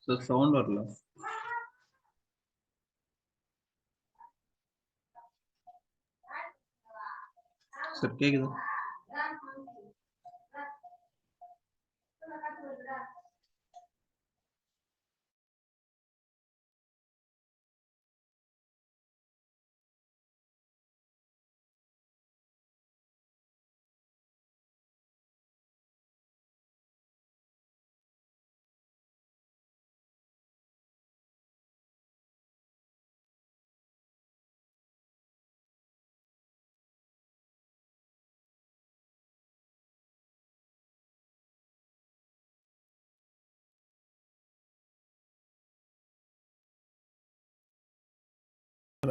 Sir sound வரல sir, கேக்குதா?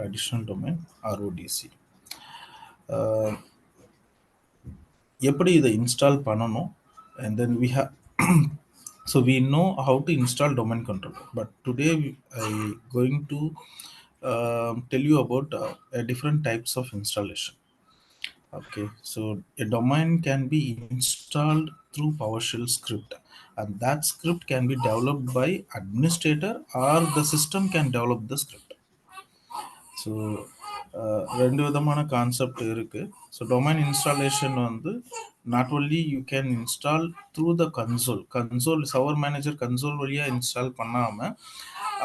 additional domain RODC. எப்படி இதை இன்ஸ்டால் பண்ணணும், and then we have so we know how to install domain controller, but today I going to tell you about different types of installation. Okay, so a domain can be installed through PowerShell script, and that script can be developed by administrator or the system can develop the script. So ரெண்டு விதமான concept இருக்கு. So domain installation வந்து not only you can install through the console server manager console வழியாக install பண்ணாமல்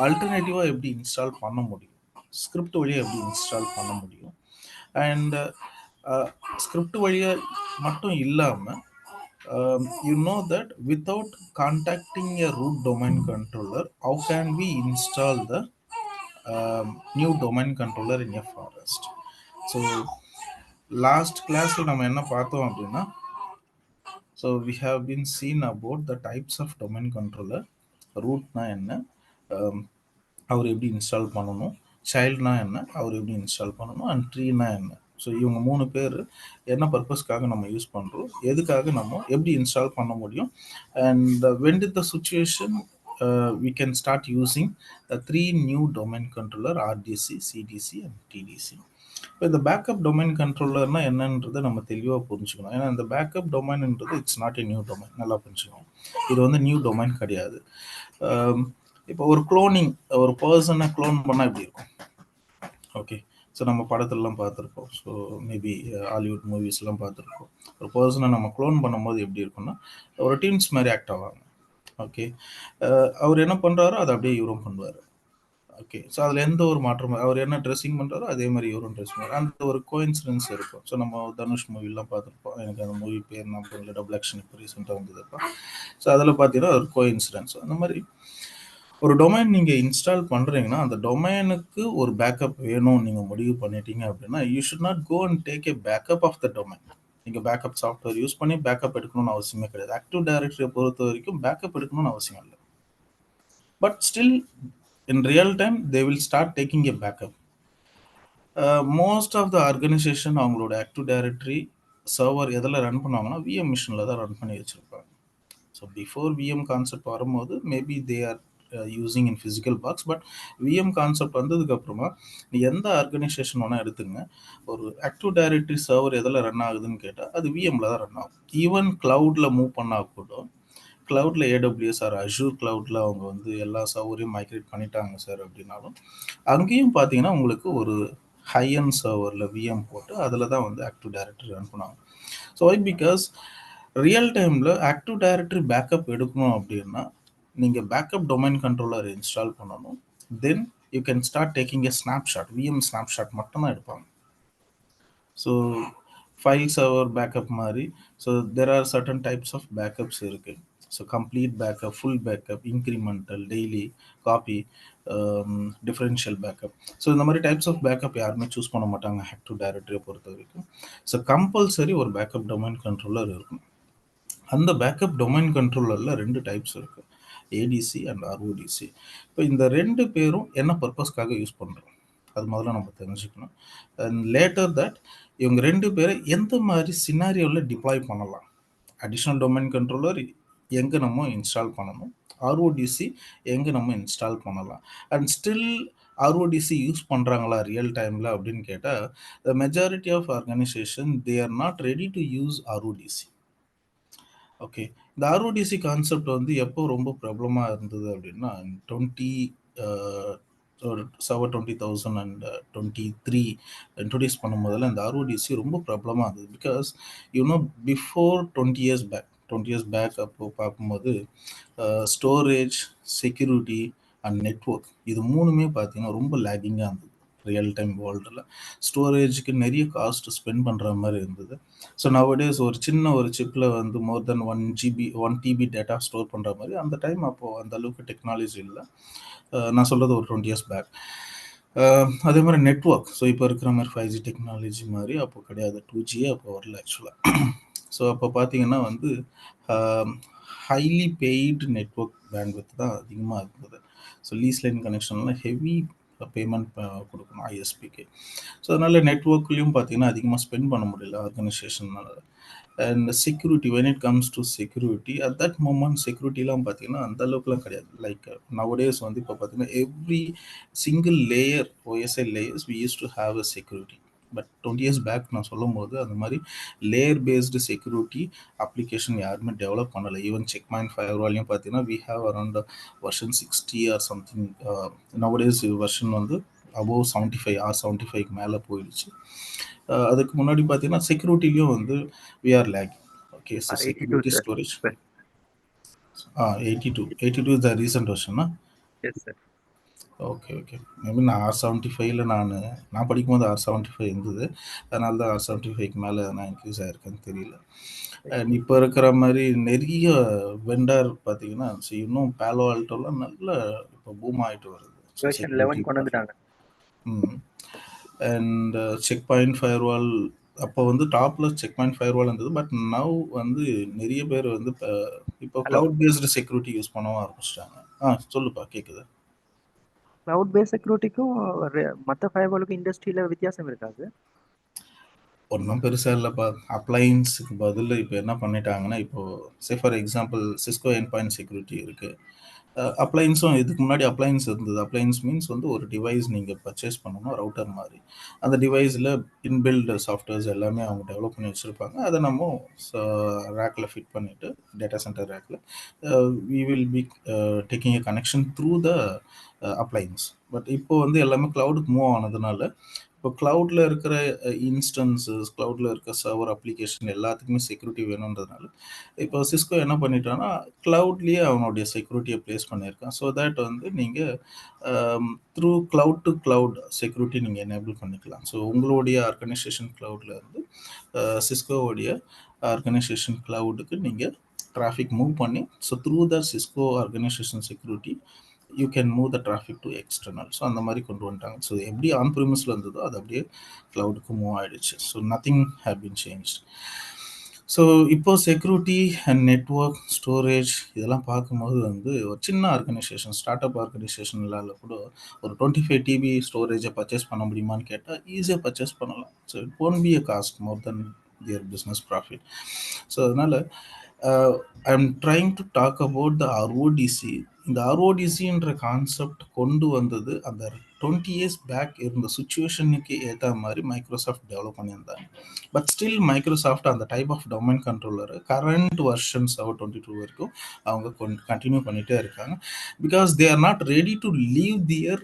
ஆல்டர்னேட்டிவாக எப்படி install பண்ண முடியும், script வழியாக எப்படி இன்ஸ்டால் பண்ண முடியும். அண்ட் ஸ்கிரிப்ட் வழியாக மட்டும் இல்லாமல் you know that without contacting a root domain controller, how can we install the new domain controller in a forest? So last class நம்ம என்ன பார்த்தோம் அப்படின்னா, so we have been seen about the types of domain controller. rootனா என்ன, அவர் எப்படி install பண்ணணும், சைல்ட்னா என்ன, அவர் எப்படி install பண்ணணும், அண்ட் ட்ரீனா என்ன. ஸோ இவங்க 3 பேர் என்ன பர்பஸ்க்காக நம்ம யூஸ் பண்ணுறோம், எதுக்காக நம்ம எப்படி இன்ஸ்டால் பண்ண முடியும், and when did the situation we can start using the 3 new domain controller RDC, CDC and TDC. இப்போ இந்த பேக்கப் டொமைன் கண்ட்ரோலர்னா என்னன்றதை நம்ம தெளிவாக புரிஞ்சுக்கணும். ஏன்னா இந்த பேக்கப் டொமைன்ன்றது it's not a new domain, நல்லா புரிஞ்சுக்கணும். இது வந்து நியூ டொமைன் கிடையாது. இப்போ ஒரு குளோனிங், ஒரு பர்சனை க்ளோன் பண்ணால் எப்படி இருக்கும்? ஓகே, ஸோ நம்ம படத்துலலாம் பார்த்துருப்போம். ஸோ மேபி ஹாலிவுட் மூவிஸ்லாம் பார்த்துருப்போம். ஒரு பர்சனை நம்ம க்ளோன் பண்ணும்போது எப்படி இருக்குன்னா, ஒரு டீம்ஸ் மாதிரி ஆக்ட் ஆவாங்க. ஓகே, அவர் என்ன பண்ணுறாரோ அதை அப்படியே இவரும் பண்ணுவார். ஓகே, ஸோ அதில் எந்த ஒரு மாற்றமும், அவர் என்ன ட்ரெஸ்ஸிங் பண்ணுறாரோ அதே மாதிரி இவரும் ட்ரெஸ் பண்ணுவார். அந்த ஒரு கோஇன்சிடன்ஸ் இருக்கும். ஸோ நம்ம தனுஷ் மூவிலாம் பார்த்துருப்போம். எனக்கு அந்த மூவி பேர் நான் பண்ணல, டபுள் ஆக்ஷன் இப்போ ரீசெண்டாக வந்ததுப்பா. ஸோ அதில் பார்த்தீங்கன்னா ஒரு கோஇன்சிடன்ஸ். அந்த மாதிரி ஒரு டொமைன் நீங்கள் இன்ஸ்டால் பண்ணுறீங்கன்னா அந்த டொமைனுக்கு ஒரு பேக்கப் வேணும்னு நீங்கள் முடிவு பண்ணிட்டீங்க அப்படின்னா, you should not go and take a backup of the domain. நீங்கள் பேக்கப் சாஃப்ட்வேர் யூஸ் பண்ணி பேக்கப் எடுக்கணும்னு அவசியமே கிடையாது. ஆக்டிவ் டைரக்டரியை பொறுத்த வரைக்கும் பேக்கப் எடுக்கணும்னு அவசியம் இல்லை. But still in real time they will start taking a backup. Most of the organization அவங்களோட ஆக்டிவ் டைரக்டரி சர்வர் எதில் ரன் பண்ணுவாங்கன்னா விஎம் மிஷினில் தான் ரன் பண்ணி வச்சுருப்பாங்க. ஸோ பிஃபோர் விஎம் கான்செப்ட் வரும்போது maybe they are using in physical box. But VM concept வந்ததுக்கப்புறமா நீ எந்த ஆர்கனைசேஷன் வேணால் எடுத்துங்க, ஒரு ஆக்டிவ் டைரக்டரி சர்வர் எதில் ரன் ஆகுதுன்னு கேட்டால் அது விஎம்ல தான் ரன் ஆகும். ஈவன் கிளவுடில் மூவ் பண்ணால் கூட, கிளவுடில் ஏடபிள்யூஎஸ் ஆர் அஷூர் கிளவுடில் அவங்க வந்து எல்லா சர்வரையும் மைக்ரேட் பண்ணிட்டாங்க சார் அப்படின்னாலும், அங்கேயும் பார்த்தீங்கன்னா உங்களுக்கு ஒரு ஹையன் சர்வரில் விஎம் போட்டு அதில் தான் வந்து ஆக்டிவ் டைரக்டரி ரன் பண்ணுவாங்க. ஸோ ஒய் பிகாஸ் ரியல் டைமில் ஆக்டிவ் டைரக்டரி பேக்கப் எடுக்கணும் அப்படின்னா நீங்கள் பேக்கப் டொமைன் கண்ட்ரோலர் இன்ஸ்டால் பண்ணணும். Then you can start taking a snapshot. VM snapshot மட்டும்தான் எடுப்பாங்க. ஸோ ஃபைல் சர்வர் பேக்கப் மாதிரி. So there are certain types of backups இருக்குது. So complete backup, full backup, incremental, daily, copy, differential backup. So இந்த மாதிரி types of backup யாருமே choose பண்ண மாட்டாங்க ஆக்டிவ் டைரக்டரியை பொறுத்த வரைக்கும். ஸோ கம்பல்சரி ஒரு பேக்கப் டொமைன் கண்ட்ரோலர் இருக்கும். அந்த பேக்கப் டொமைன் கண்ட்ரோலரில் 2 டைப்ஸ் இருக்குது, ஏடிசி அண்ட் ஆர்ஓடிசி. இப்போ இந்த 2 பேரும் என்ன பர்பஸ்க்காக யூஸ் பண்ணுறோம் அது முதல்ல நம்ம தெரிஞ்சுக்கணும். அண்ட் லேட்டர் தட் இவங்க 2 பேரை எந்த மாதிரி சினாரியோவில் டிப்ளாய் பண்ணலாம், அடிஷ்னல் டொமைன் கண்ட்ரோலர் எங்கே நம்ம இன்ஸ்டால் பண்ணணும், ஆர்ஓடிசி எங்கே நம்ம இன்ஸ்டால் பண்ணலாம், அண்ட் ஸ்டில் ஆர்ஓடிசி யூஸ் பண்ணுறாங்களா ரியல் டைமில் அப்படின்னு கேட்டால், the majority of organization they are not ready to use RODC. Okay, இந்த ஆர்ஓடிசி கான்செப்ட் வந்து எப்போ ரொம்ப பிரபலமாக இருந்தது அப்படின்னா 20 ஒரு சவர் 20,000 அண்ட் 23 இன்ட்ரொடியூஸ் பண்ணும்போதில் இந்த ஆர்ஓடிசி ரொம்ப பிரபலமாக இருந்தது. பிகாஸ் யூனோ பிஃபோர் 20 இயர்ஸ் பேக் அப்போ பார்க்கும்போது ஸ்டோரேஜ், செக்யூரிட்டி அண்ட் நெட்ஒர்க் இது மூணுமே பார்த்தீங்கன்னா ரொம்ப லேகிங்காக இருந்தது. ரியல் டைம் வேர்ல்டில் ஸ்டோரேஜுக்கு நிறைய காஸ்ட் ஸ்பெண்ட் பண்ணுற மாதிரி இருந்தது. ஸோ நவடேஸ் ஒரு சின்ன ஒரு சிப்பில் வந்து மோர் than 1 GB 1 TB data store பண்ணுற மாதிரி அந்த டைம் அப்போது அந்த அளவுக்கு டெக்னாலஜி இல்லை. நான் சொல்கிறது ஒரு 20 இயர்ஸ் பேக். அதே மாதிரி நெட்ஒர்க், ஸோ இப்போ இருக்கிற மாதிரி 5G டெக்னாலஜி மாதிரி அப்போ கிடையாது. 2G அப்போ வரல ஆக்சுவலாக. ஸோ அப்போ பார்த்தீங்கன்னா வந்து ஹைலி பெய்டு நெட்ஒர்க் பேண்ட்வித் தான் அதிகமாக இருந்தது. ஸோ லீஸ் லைன் கனெக்ஷன்லாம் ஹெவி பேமெண்ட் கொடுக்கணும் ஐஎஸ்பிக்கு. ஸோ அதனால் நெட்ஒர்க்லேயும் பார்த்தீங்கன்னா அதிகமாக ஸ்பெண்ட் பண்ண முடியல ஆர்கனைசேஷன்னால. And security, when it comes to security at that moment செக்யூரிட்டிலாம் பார்த்தீங்கன்னா அந்த அளவுக்குலாம் கிடையாது. லைக் நவடேஸ் வந்து இப்போ பார்த்தீங்கன்னா every single layer OSI layers we use to have a security. But 20 years back நான் சொல்லும் போது அந்த மாதிரி லேயர் பேஸ்டு செக்யூரிட்டி அப்ளிகேஷன் யாருமே டெவலப் பண்ணலை. ஈவன் செக் பாயிண்ட் ஃபயர்வாலையும் பார்த்தீங்கன்னா we have around version 60 or something. Nowadays version வந்து அபோவ் 75 R75க்கு மேலே போயிடுச்சு. அதுக்கு முன்னாடி பார்த்தீங்கன்னா செக்யூரிட்டிலையும் வந்து we are lake. Okay, so 82 security sir. Storage Sir. 82 is the recent வெர்ஷனா? Yes sir. Okay okay. Maybe நான் R75ல நான் படிக்கும்போது R75 இருந்தது. அதனால தான் R75க்கு மேலே நான் இன்க்ரீஸ் ஆகிருக்கேன்னு தெரியல. அண்ட் இப்போ இருக்கிற மாதிரி நிறைய வெண்டர் பார்த்தீங்கன்னா இன்னும் பேலோ ஆல்டோலாம் நல்ல இப்போ பூம் ஆகிட்டு வருது. Version 11 கொண்டு வந்துட்டாங்க. அண்ட் செக் பாயிண்ட் ஃபயர்வால் அப்போ வந்து டாப்பில் செக் பாயிண்ட் ஃபயர்வால் இருந்தது. பட் நவ் வந்து நிறைய பேர் வந்து இப்போ க்ளவுட் பேஸ்டு செக்யூரிட்டி யூஸ் பண்ணவும் ஆரம்பிச்சிட்டாங்க. சொல்லுப்பா, கேட்குது. க்ளவுட் பேஸ்ட் செக்யூரிட்டிக்கும் மற்ற ஃபயர்வாலுக்கும் இண்டஸ்ட்ரியில் வித்தியாசம் இருக்காது? ஒன்றும் பெருசாக இல்லைப்பா. அப்ளைன்ஸுக்கு பதில் இப்போ என்ன பண்ணிட்டாங்கன்னா, இப்போது for example Cisco N point security இருக்குது. அப்ளைன்ஸும் இதுக்கு முன்னாடி அப்ளைன்ஸ் இருந்தது. அப்ளைன்ஸ் மீன்ஸ் வந்து ஒரு டிவைஸ் நீங்கள் பர்ச்சேஸ் பண்ணணும், ரவுட்டர் மாதிரி. அந்த டிவைஸில் இன்பில்டு சாஃப்ட்வேர்ஸ் எல்லாமே அவங்க டெவலப் பண்ணி வச்சுருப்பாங்க. அதை நம்ம ரேக்கில் ஃபிட் பண்ணிவிட்டு டேட்டா சென்டர் ரேக்கில் we will be taking a connection through the appliance. But இப்போ வந்து எல்லாமே க்ளவுடுக்கு மூவ் ஆனதுனால இப்போ க்ளவுடில் இருக்கிற இன்ஸ்டன்ஸஸ், க்ளவுடில் இருக்க சர்வர் அப்ளிகேஷன் எல்லாத்துக்குமே செக்யூரிட்டி வேணுன்றதுனால இப்போ சிஸ்கோ என்ன பண்ணிட்டான்னா க்ளவுட்லேயே அவனுடைய செக்யூரிட்டியை ப்ளேஸ் பண்ணியிருக்கான். ஸோ தட் வந்து நீங்கள் through cloud to cloud security நீங்கள் எனேபிள் பண்ணிக்கலாம். ஸோ உங்களுடைய ஆர்கனைசேஷன் க்ளவுடில் இருந்து சிஸ்கோவுடைய ஆர்கனைசேஷன் க்ளவுடுக்கு நீங்கள் டிராஃபிக் மூவ் பண்ணி, so through the Cisco organisation security you can move the traffic to external. So அந்த மாதிரி கொண்டு வந்துட்டாங்க. ஸோ எப்படி ஆன் ப்ரிமிஸில் இருந்ததோ அது அப்படியே க்ளவுடுக்கு மூவ் ஆகிடுச்சு. So nothing have been change. So இப்போ செக்யூரிட்டி அண்ட் நெட்ஒர்க், ஸ்டோரேஜ் இதெல்லாம் பார்க்கும்போது வந்து ஒரு சின்ன ஆர்கனைசேஷன், ஸ்டார்ட் அப் ஆர்கனைசேஷன்லால் கூட ஒரு 25 TB ஸ்டோரேஜை பர்ச்சேஸ் பண்ண முடியுமான்னு கேட்டால் ஈஸியாக பர்ச்சேஸ் பண்ணலாம். So it won't be a cost more than their business profit. So அதனால் I am trying to talk about the RODC. இந்த RODCன்ற கான்செப்ட் கொண்டு வந்தது அந்த 20 இயர்ஸ் பேக் இருந்த சுச்சுவேஷனுக்கு ஏற்ற மாதிரி மைக்ரோசாஃப்ட் டெவலப் பண்ணியிருந்தாங்க. பட் ஸ்டில் மைக்ரோசாஃப்ட் அந்த type of domain controller current version 7.22 வரைக்கும் அவங்க கண்டினியூ பண்ணிகிட்டே இருக்காங்க. Because they are not ready to leave their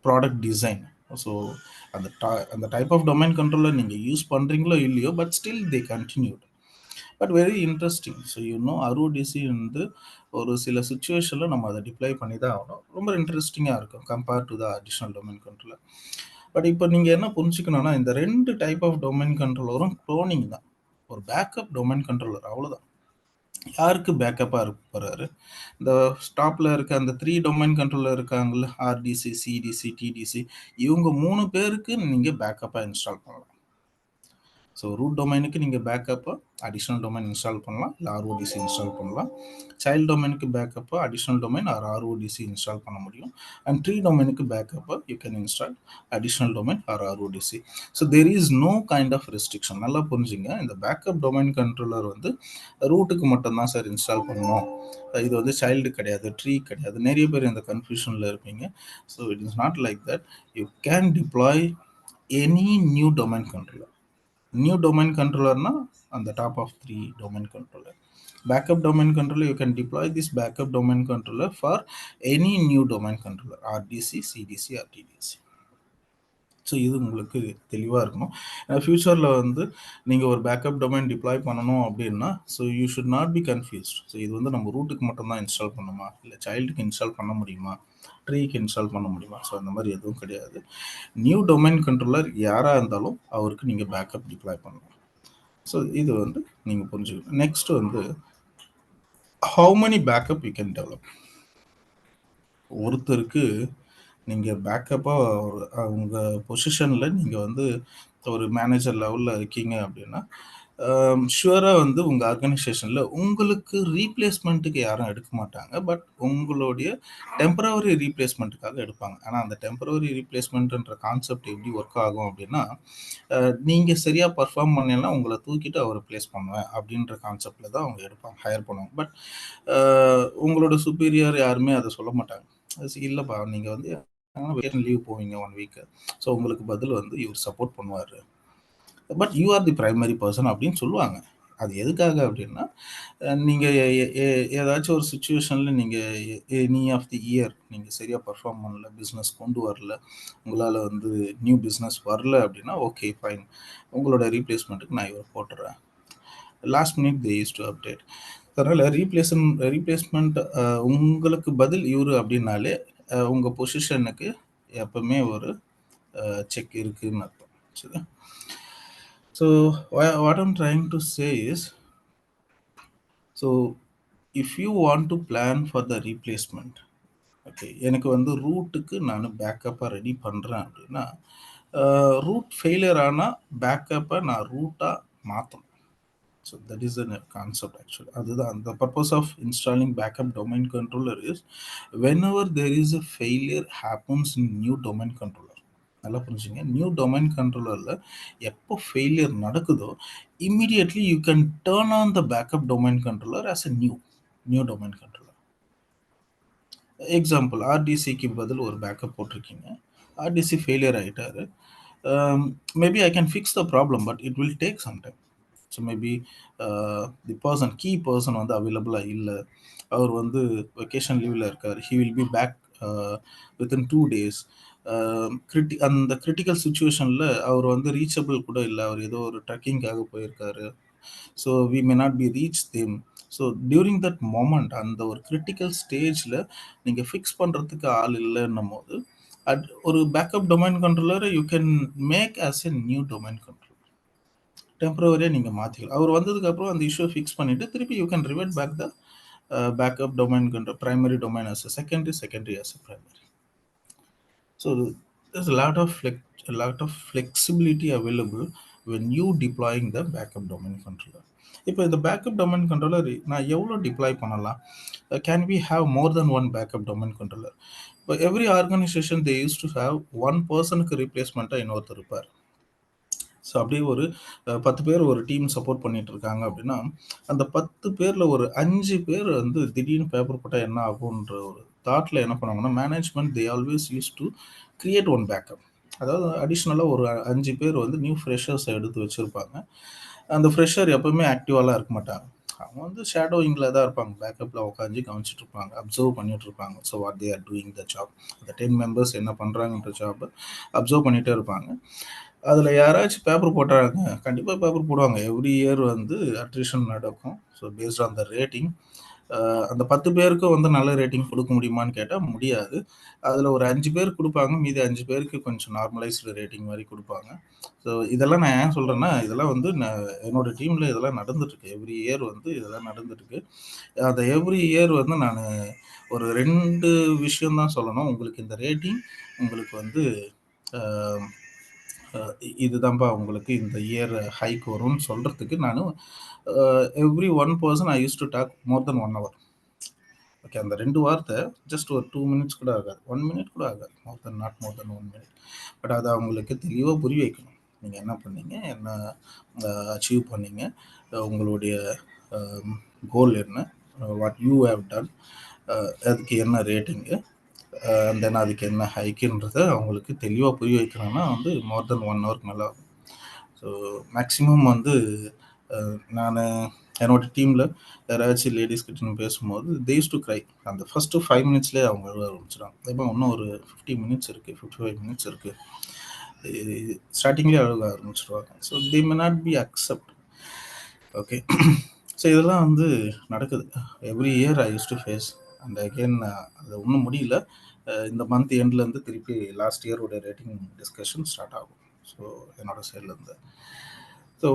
product design. So அந்த டைப் ஆஃப் டொமைன் கண்ட்ரோலர் நீங்கள் யூஸ் பண்ணுறீங்களோ இல்லையோ, but still they continued. But very interesting. So RODC வந்து ஒரு சில சுச்சுவேஷனில் நம்ம அதை டிப்ளை பண்ணி தான் ஆகணும். ரொம்ப இன்ட்ரெஸ்டிங்காக இருக்கும் compared to the additional domain controller. But இப்போ நீங்கள் என்ன புரிஞ்சுக்கணும்னா, இந்த 2 டைப் ஆஃப் டொமைன் கண்ட்ரோலரும் க்ளோனிங் தான். ஒரு பேக்கப் டொமைன் கண்ட்ரோலர், அவ்வளோதான். யாருக்கு பேக்கப்பாக இருக்க போகிறாரு? இந்த ஸ்டாப்பில் இருக்க அந்த 3 டொமைன் கண்ட்ரோலர் இருக்காங்கல்ல, RDC, CDC, TDC, இவங்க 3 பேருக்கு நீங்கள் பேக்கப்பாக இன்ஸ்டால் பண்ணலாம். ஸோ ரூட் டொமைனுக்கு நீங்கள் பேக்கப்பாக அடிஷ்னல் டொமைன் இன்ஸ்டால் பண்ணலாம், இல்லை RODC இன்ஸ்டால் பண்ணலாம். சைல்டு டொமைனுக்கு பேக்கப்பாக additional domain or RODC install பண்ண முடியும். அண்ட் ட்ரீ டொமைனுக்கு பேக்கப்பாக you can install additional domain or RODC. So there is no kind of restriction. நல்லா புரிஞ்சுங்க, இந்த பேக்கப் டொமைன் கண்ட்ரோலர் வந்து ரூட்டுக்கு மட்டும்தான் சார் இன்ஸ்டால் பண்ணணும், இது வந்து சைல்டு கிடையாது, ட்ரீ கிடையாது. நிறைய பேர் இந்த கன்ஃபியூஷனில் இருப்பீங்க. So it is not like that. You can deploy any new domain controller. New domain கண்ட்ரோலர்னா on the top of 3 domain controller. Backup domain controller, you can deploy this backup domain controller for any new domain controller, RDC, CDC or TDC. So இது உங்களுக்கு தெளிவாக இருக்கணும். ஃப்யூச்சரில் வந்து நீங்கள் ஒரு backup domain deploy பண்ணணும் அப்படின்னா, so you should not be confused. So இது வந்து நம்ம ரூட்டுக்கு மட்டும்தான் இன்ஸ்டால் பண்ணுமா, இல்லை சைல்டுக்கு இன்ஸ்டால் பண்ண முடியுமா, ட்ரீக்கு இன்ஸ்டால் பண்ண முடியுமா? ஸோ அந்த மாதிரி எதுவும் கிடையாது. நியூ டொமைன் கண்ட்ரோலர் யாராக இருந்தாலும் அவருக்கு நீங்கள் பேக்கப் டிப்ளாய் பண்ணலாம். ஸோ இது வந்து நீங்கள் புரிஞ்சுக்கணும். நெக்ஸ்ட் வந்து how many backup you can develop. ஒருத்தருக்கு நீங்கள் பேக்கப்பாக உங்கள் பொசிஷனில் நீங்கள் வந்து ஒரு மேனேஜர் லெவலில் இருக்கீங்க அப்படின்னா, ஷுவராக வந்து உங்கள் ஆர்கனைசேஷனில் உங்களுக்கு ரீப்ளேஸ்மெண்ட்டுக்கு யாரும் எடுக்க மாட்டாங்க. பட் உங்களுடைய டெம்பரவரி ரீப்ளேஸ்மெண்ட்டுக்காக எடுப்பாங்க. ஆனால் அந்த டெம்பரவரி ரீப்ளேஸ்மெண்ட்டுன்ற கான்செப்ட் எப்படி ஒர்க் ஆகும் அப்படின்னா, நீங்கள் சரியாக பர்ஃபார்ம் பண்ணலைன்னா உங்களை தூக்கிட்டு அவர் ரிப்ளேஸ் பண்ணுவேன் அப்படின்ற கான்செப்டில் தான் அவங்க எடுப்பாங்க, ஹையர் பண்ணுவாங்க. பட் உங்களோட சுப்பீரியர் யாருமே அதை சொல்ல மாட்டாங்க. இல்லைப்பா நீங்கள் வந்து வேறு லீவ் போவீங்க 1 வீக்கு, ஸோ உங்களுக்கு பதில் வந்து இவர் சப்போர்ட் பண்ணுவார், but you are the primary person அப்படின்னு சொல்லுவாங்க. அது எதுக்காக அப்படின்னா, நீங்கள் ஏதாச்சும் ஒரு சுச்சுவேஷனில் நீங்கள் எனி ஆஃப் தி இயர் நீங்கள் சரியாக பர்ஃபார்ம் பண்ணல, பிஸ்னஸ் கொண்டு வரல, உங்களால் வந்து நியூ பிஸ்னஸ் வரல அப்படின்னா ஓகே ஃபைன், உங்களோட ரீப்ளேஸ்மெண்ட்டுக்கு நான் இவர் போட்டுறேன். Last minute they use to update. அதனால் ரீப்ளேஸ்மெண்ட் உங்களுக்கு பதில் இவர் அப்படின்னாலே உங்கள் பொசிஷனுக்கு எப்பவுமே ஒரு செக் இருக்குன்னு அர்த்தம். சரி. So what I'm trying to say is, so if you want to plan for the replacement, okay எனக்கு வந்து ரூட்டுக்கு நான் பேக்கப்பாக ரெடி பண்ணுறேன் அப்படின்னா, ரூட் ஃபெயிலியர் ஆனால் பேக்கப்பை நான் ரூட்டாக மாற்றணும். So that is the concept actually. The purpose of installing backup domain controller is whenever there is a failure happens in new domain controller. நல்லா புரிஞ்சுங்க, நியூ டொமைன் கண்ட்ரோலரில் எப்போ ஃபெயிலியர் நடக்குதோ immediately you can turn on the backup domain controller as a new domain controller. Example, ஆர்டிசிக்கு பதில் ஒரு backup போட்டிருக்கீங்க, RDC failure ஆகிட்டாரு. Maybe I can fix the problem, but it will take some time. So maybe the person, key person வந்து அவைலபிளாக இல்லை, அவர் வந்து வெக்கேஷன் லீவில் இருக்கார், he will be back within 2 days. அந்த கிரிட்டிக்கல் சுச்சுவேஷனில் அவர் வந்து ரீச்சபிள் கூட இல்லை, அவர் ஏதோ ஒரு ட்ரெக்கிங்காக போயிருக்காரு. So we may not be reach them. So during that moment, அந்த ஒரு கிரிட்டிக்கல் ஸ்டேஜில் நீங்கள் ஃபிக்ஸ் பண்ணுறதுக்கு ஆள் இல்லைன்னும் போது ஒரு பேக்கப் டொமைன் கண்ட்ரோலரை you can make as a new domain controller. டெம்பரவரியாக நீங்கள் மாற்றிக்கலாம். அவர் வந்ததுக்கப்புறம் அந்த இஷ்யூ ஃபிக்ஸ் பண்ணிவிட்டு திருப்பி you can revert back the backup domain control, primary domain as a secondary as a primary. So there's a lot of flexibility available when you deploying the backup domain controller. இப்போ இந்த backup domain controller நான் எவ்வளோ deploy பண்ணலாம்? Can we have more than one backup domain controller? இப்போ every organization they use to have one பர்சனுக்கு ரீப்ளேஸ்மெண்ட்டாக இன்னொருத்தர் இருப்பார். ஸோ அப்படியே ஒரு 10 பேர் ஒரு டீம் சப்போர்ட் பண்ணிட்டு இருக்காங்க அப்படின்னா, அந்த 10 பேரில் ஒரு 5 பேர் வந்து திடீர்னு பேப்பர் போட்டால் என்ன ஆகுன்ற ஒரு தாட்டில் என்ன பண்ணுவாங்கன்னா, management they always use to create one backup. அதாவது அடிஷ்னலாக ஒரு 5 பேர் வந்து நியூ ஃப்ரெஷர்ஸை எடுத்து வச்சுருப்பாங்க. அந்த ஃப்ரெஷர் எப்பவுமே ஆக்டிவாலாம் இருக்க மாட்டாங்க, அவங்க வந்து ஷேடோயிங்கில் தான் இருப்பாங்க, பேக்கப்பில் உட்காந்து கவனிச்சிட்டு இருப்பாங்க, அப்சர்வ் பண்ணிட்டு இருப்பாங்க. So what they are doing the job, அந்த 10 மெம்பர்ஸ் என்ன பண்ணுறாங்கன்ற ஜாப்பை அப்சர்வ் பண்ணிகிட்டே இருப்பாங்க. அதில் யாராச்சும் பேப்பர் போட்டாங்க, கண்டிப்பாக பேப்பர் போடுவாங்க. எவ்ரி இயர் வந்து அட்ரிஷன் நடக்கும். So based on the rating, அந்த 10 பேருக்கும் வந்து நல்ல ரேட்டிங் கொடுக்க முடியுமான்னு கேட்டால் முடியாது. அதில் ஒரு 5 பேர் கொடுப்பாங்க, மீதி 5 பேருக்கு கொஞ்சம் நார்மலைஸ்டு ரேட்டிங் மாதிரி கொடுப்பாங்க. ஸோ இதெல்லாம் நான் ஏன் சொல்கிறேன்னா, இதெல்லாம் வந்து என்னோடய டீமில் இதெல்லாம் நடந்துட்டுருக்கு. எவ்ரி இயர் வந்து இதெல்லாம் நடந்துட்டுருக்கு. அந்த எவ்ரி இயர் வந்து நான் ஒரு 2 விஷயம்தான் சொல்லணும். உங்களுக்கு இந்த ரேட்டிங் உங்களுக்கு வந்து இதுதான்ப்பா உங்களுக்கு இந்த இயர் ஹைக் வரும்னு சொல்கிறதுக்கு நான் every one person I use to talk more than 1 hour. Okay, அந்த 2 வார்த்தை ஜஸ்ட் ஒரு 2 minutes கூட ஆகாது, 1 minute கூட ஆகாது, not more than 1 minute. But அதை அவங்களுக்கு தெளிவாக புரிய வைக்கணும். நீங்கள் என்ன பண்ணீங்க, என்ன அச்சீவ் பண்ணீங்க, உங்களுடைய கோல் என்ன, வாட் யூ ஹேவ் டன், அதுக்கு என்ன ரேட்டிங்கு, தென் அதுக்கு என்ன ஹைக்குன்றதை அவங்களுக்கு தெளிவாக புரிய வைக்கணும்னா வந்து மோர் தென் 1 hour மேலே ஆகும். ஸோ மேக்ஸிமம் வந்து நான் என்னோட டீமில் யாராச்சும் லேடிஸ் கிட்ட பேசும்போது they used to cry. அந்த ஃபஸ்ட்டு 5 மினிட்ஸ்லேயே அவங்க அழுவ ஆரம்பிச்சிடுவாங்க. இப்போ இன்னும் ஒரு 50 மினிட்ஸ் இருக்குது, 55 மினிட்ஸ் இருக்குது, ஸ்டார்டிங்லேயே அழுக ஆரம்பிச்சிடுவாங்க. So they may not be accept. Okay. So இதெல்லாம் வந்து நடக்குது. Every year I use to face. And again அது ஒன்றும் முடியல. இந்த மந்த் எண்ட்லேருந்து திருப்பி லாஸ்ட் இயரோட ரேட்டிங் டிஸ்கஷன் ஸ்டார்ட் ஆகும். ஸோ என்னோட சைட்லேருந்து ஸோ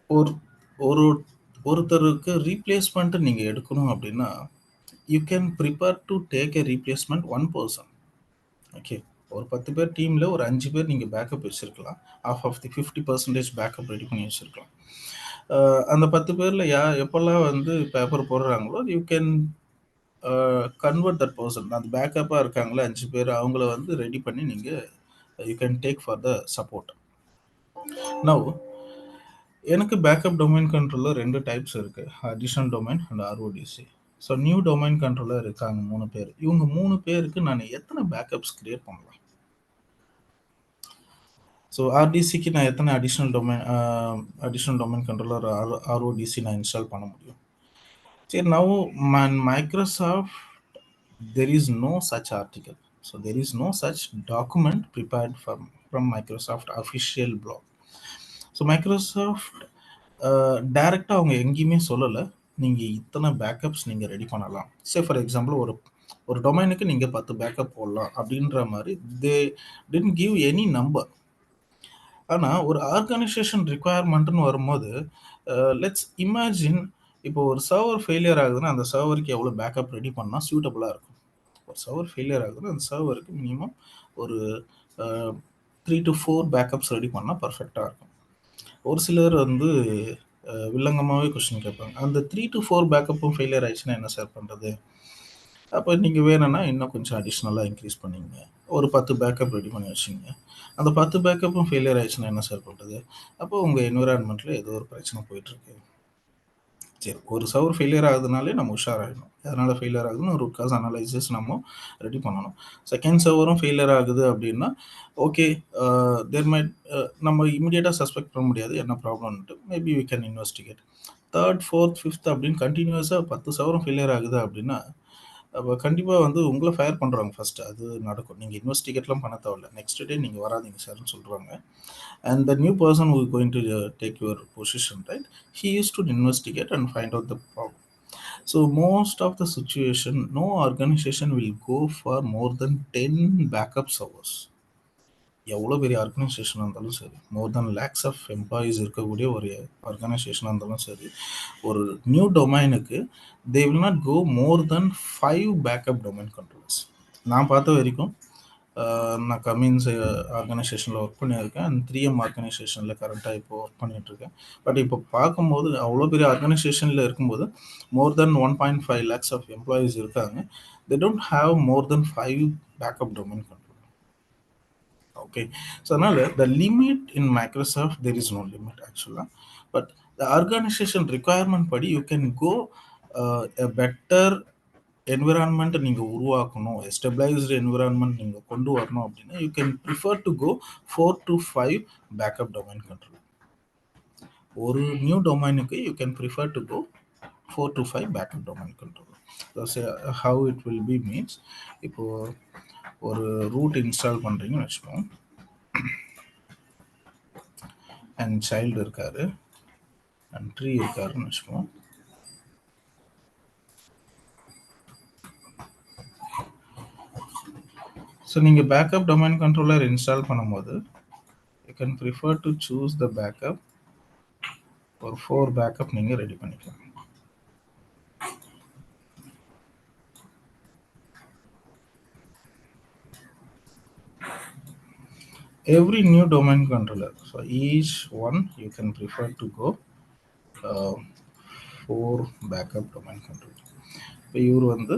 ஒரு ஒருத்தருக்கு ரீப்ளேஸ்மெண்ட்டு நீங்கள் எடுக்கணும் அப்படின்னா you can prepare to take a replacement one person. Okay, ஒரு 10 பேர் டீமில் ஒரு 5 பேர் நீங்கள் பேக்கப் வச்சுருக்கலாம். ஆஃப் தி 50% பேக்கப் ரெடி பண்ணி வச்சுருக்கலாம். அந்த 10 பேரில் எப்போல்லாம் வந்து பேப்பர் போடுறாங்களோ you can convert that person. அந்த பேக்கப்பாக இருக்காங்களே 5 பேர், அவங்கள வந்து ரெடி பண்ணி நீங்கள் you can take for the support. Now எனக்கு பேக்கப் டொமைன் கண்ட்ரோலில் 2 டைப்ஸ் இருக்குது, additional domain and RODC. So new domain controller இருக்காங்க 3 பேர். இவங்க 3 பேருக்கு நான் எத்தனை பேக்கப்ஸ் கிரியேட் பண்ணலாம்? ஸோ ஆர்டிசிக்கு நான் எத்தனை அடிஷனல் டொமைன் கண்ட்ரோலர் ஆர்ஓடிசி நான் இன்ஸ்டால் பண்ண முடியும்? சரி, now Microsoft there is no such article. So there is no such document prepared from Microsoft official blog. So Microsoft டைரெக்டாக அவங்க எங்கேயுமே சொல்லலை நீங்கள் இத்தனை பேக்கப்ஸ் நீங்கள் ரெடி பண்ணலாம். சே ஃபார் எக்ஸாம்பிள் ஒரு டொமைனுக்கு நீங்கள் 10 பேக்கப் போடலாம் அப்படின்ற மாதிரி தே டிடன்ட் கிவ் எனி நம்பர். ஆனால் ஒரு ஆர்கனைசேஷன் ரிக்குவயர்மெண்ட்டுன்னு வரும்போது லெட்ஸ் இமேஜின், இப்போ ஒரு சர்வர் ஃபெயிலியர் ஆகுதுன்னா அந்த சர்வருக்கு எவ்வளோ பேக்கப் ரெடி பண்ணால் சூட்டபுளாக இருக்கும்? ஒரு சர்வர் ஃபெயிலியர் ஆகுதுன்னா அந்த சர்வருக்கு மினிமம் ஒரு 3 to 4 பேக்கப்ஸ் ரெடி பண்ணால் பர்ஃபெக்டாக இருக்கும். ஒரு சிலர் வந்து வில்லங்கமாகவே கொஸ்டின் கேட்பாங்க, அந்த 3 to 4 பேக்கப்பும் ஃபெயிலியர் ஆயிடுச்சுன்னா என்ன சார் பண்ணுறது? அப்போ நீங்கள் வேணும்னா இன்னும் கொஞ்சம் அடிஷ்னலாக இன்க்ரீஸ் பண்ணிங்க, ஒரு 10 பேக்கப் ரெடி பண்ணி வச்சுங்க. அந்த 10 பேக்கப்பும் ஃபெயிலியர் ஆயிடுச்சுன்னா என்ன சார் பண்ணுறது? அப்போ உங்கள் என்விரான்மெண்ட்டில் ஏதோ ஒரு பிரச்சனை போயிட்டுருக்கு. சரி, ஒரு சர்வர் ஃபெயிலியர் ஆகுதுனாலே நம்ம உஷாராகிடணும். எதனால் ஃபெயிலியர் ஆகுதுன்னு ரூட் காஸ் அனலைசிஸ் நம்ம ரெடி பண்ணணும். செகண்ட் சர்வரும் ஃபெயிலியர் ஆகுது அப்படின்னா ஓகே, தேர் மைட் நம்ம இமீடியட்டாக சஸ்பெக்ட் பண்ண முடியாது என்ன ப்ராப்ளம்ன்ட்டு, maybe we can investigate. 3rd, 4th, 5th அப்படின்னு கண்டினியூஸாக 10 சர்வரும் ஃபெயிலியர் ஆகுது அப்படின்னா அப்போ கண்டிப்பாக வந்து உங்களை ஃபயர் பண்ணுறாங்க ஃபஸ்ட்டு. அது நடக்கும். நீங்கள் இன்வெஸ்டிகேட்லாம் பண்ண தேவையில்ல, நெக்ஸ்ட் டே நீங்கள் வராதிங்க சார்னு சொல்கிறாங்க. And the new person who is going to take your position, right, he used to investigate and find out the problem. So most of the situation, no organization will go for more than 10 backup servers. எவ்வளோ பெரிய ஆர்கனைசேஷனாக இருந்தாலும் சரி, more than lakhs of employees இருக்கக்கூடிய ஒரு ஆர்கனைசேஷனாக இருந்தாலும் சரி, ஒரு நியூ டொமைனுக்கு they will not go more than 5 backup domain controllers. நான் பார்த்த வரைக்கும் நான் கமின்ஸ் ஆர்கனைசேஷனில் ஒர்க் பண்ணியிருக்கேன் அண்ட் 3M ஆர்கனைசேஷனில் கரண்ட்டாக இப்போ ஒர்க் பண்ணிகிட்ருக்கேன். பட் இப்போ பார்க்கும்போது அவ்வளோ பெரிய ஆர்கனைசேஷனில் இருக்கும்போது மோர் தென் 1.5 lakhs ஆஃப் எம்ப்ளாயீஸ் இருக்காங்க. They don't have more than 5 backup domain controller. Okay, so now the limit in Microsoft, there is no limit actually, but the organization requirement padi you can go a better environment நீங்க உருவாக்கணும், stabilized environment நீங்க கொண்டு வரணும் அப்படின்னா you can prefer to go 4 to 5 backup domain controller. ஒரு new டொமைனுக்கு you can prefer to go 4 to 5 backup domain controller. So how it will be means, இப்போ ஒரு ரூட் இன்ஸ்டால் பண்ணுறீங்கன்னு வச்சுக்கோங்க அண்ட் சைல்டு இருக்காரு அண்ட் ட்ரீ இருக்காருன்னு வச்சுக்கோங்க. So நீங்கள் பேக்கப் டொமைன் கண்ட்ரோலர் இன்ஸ்டால் பண்ணும்போது you can prefer to choose the backup. ஒரு 4 பேக்கப் நீங்கள் ரெடி பண்ணிக்கலாம். Every new domain controller, so each one you can prefer to go 4 backup domain controller. இப்போ இவர் வந்து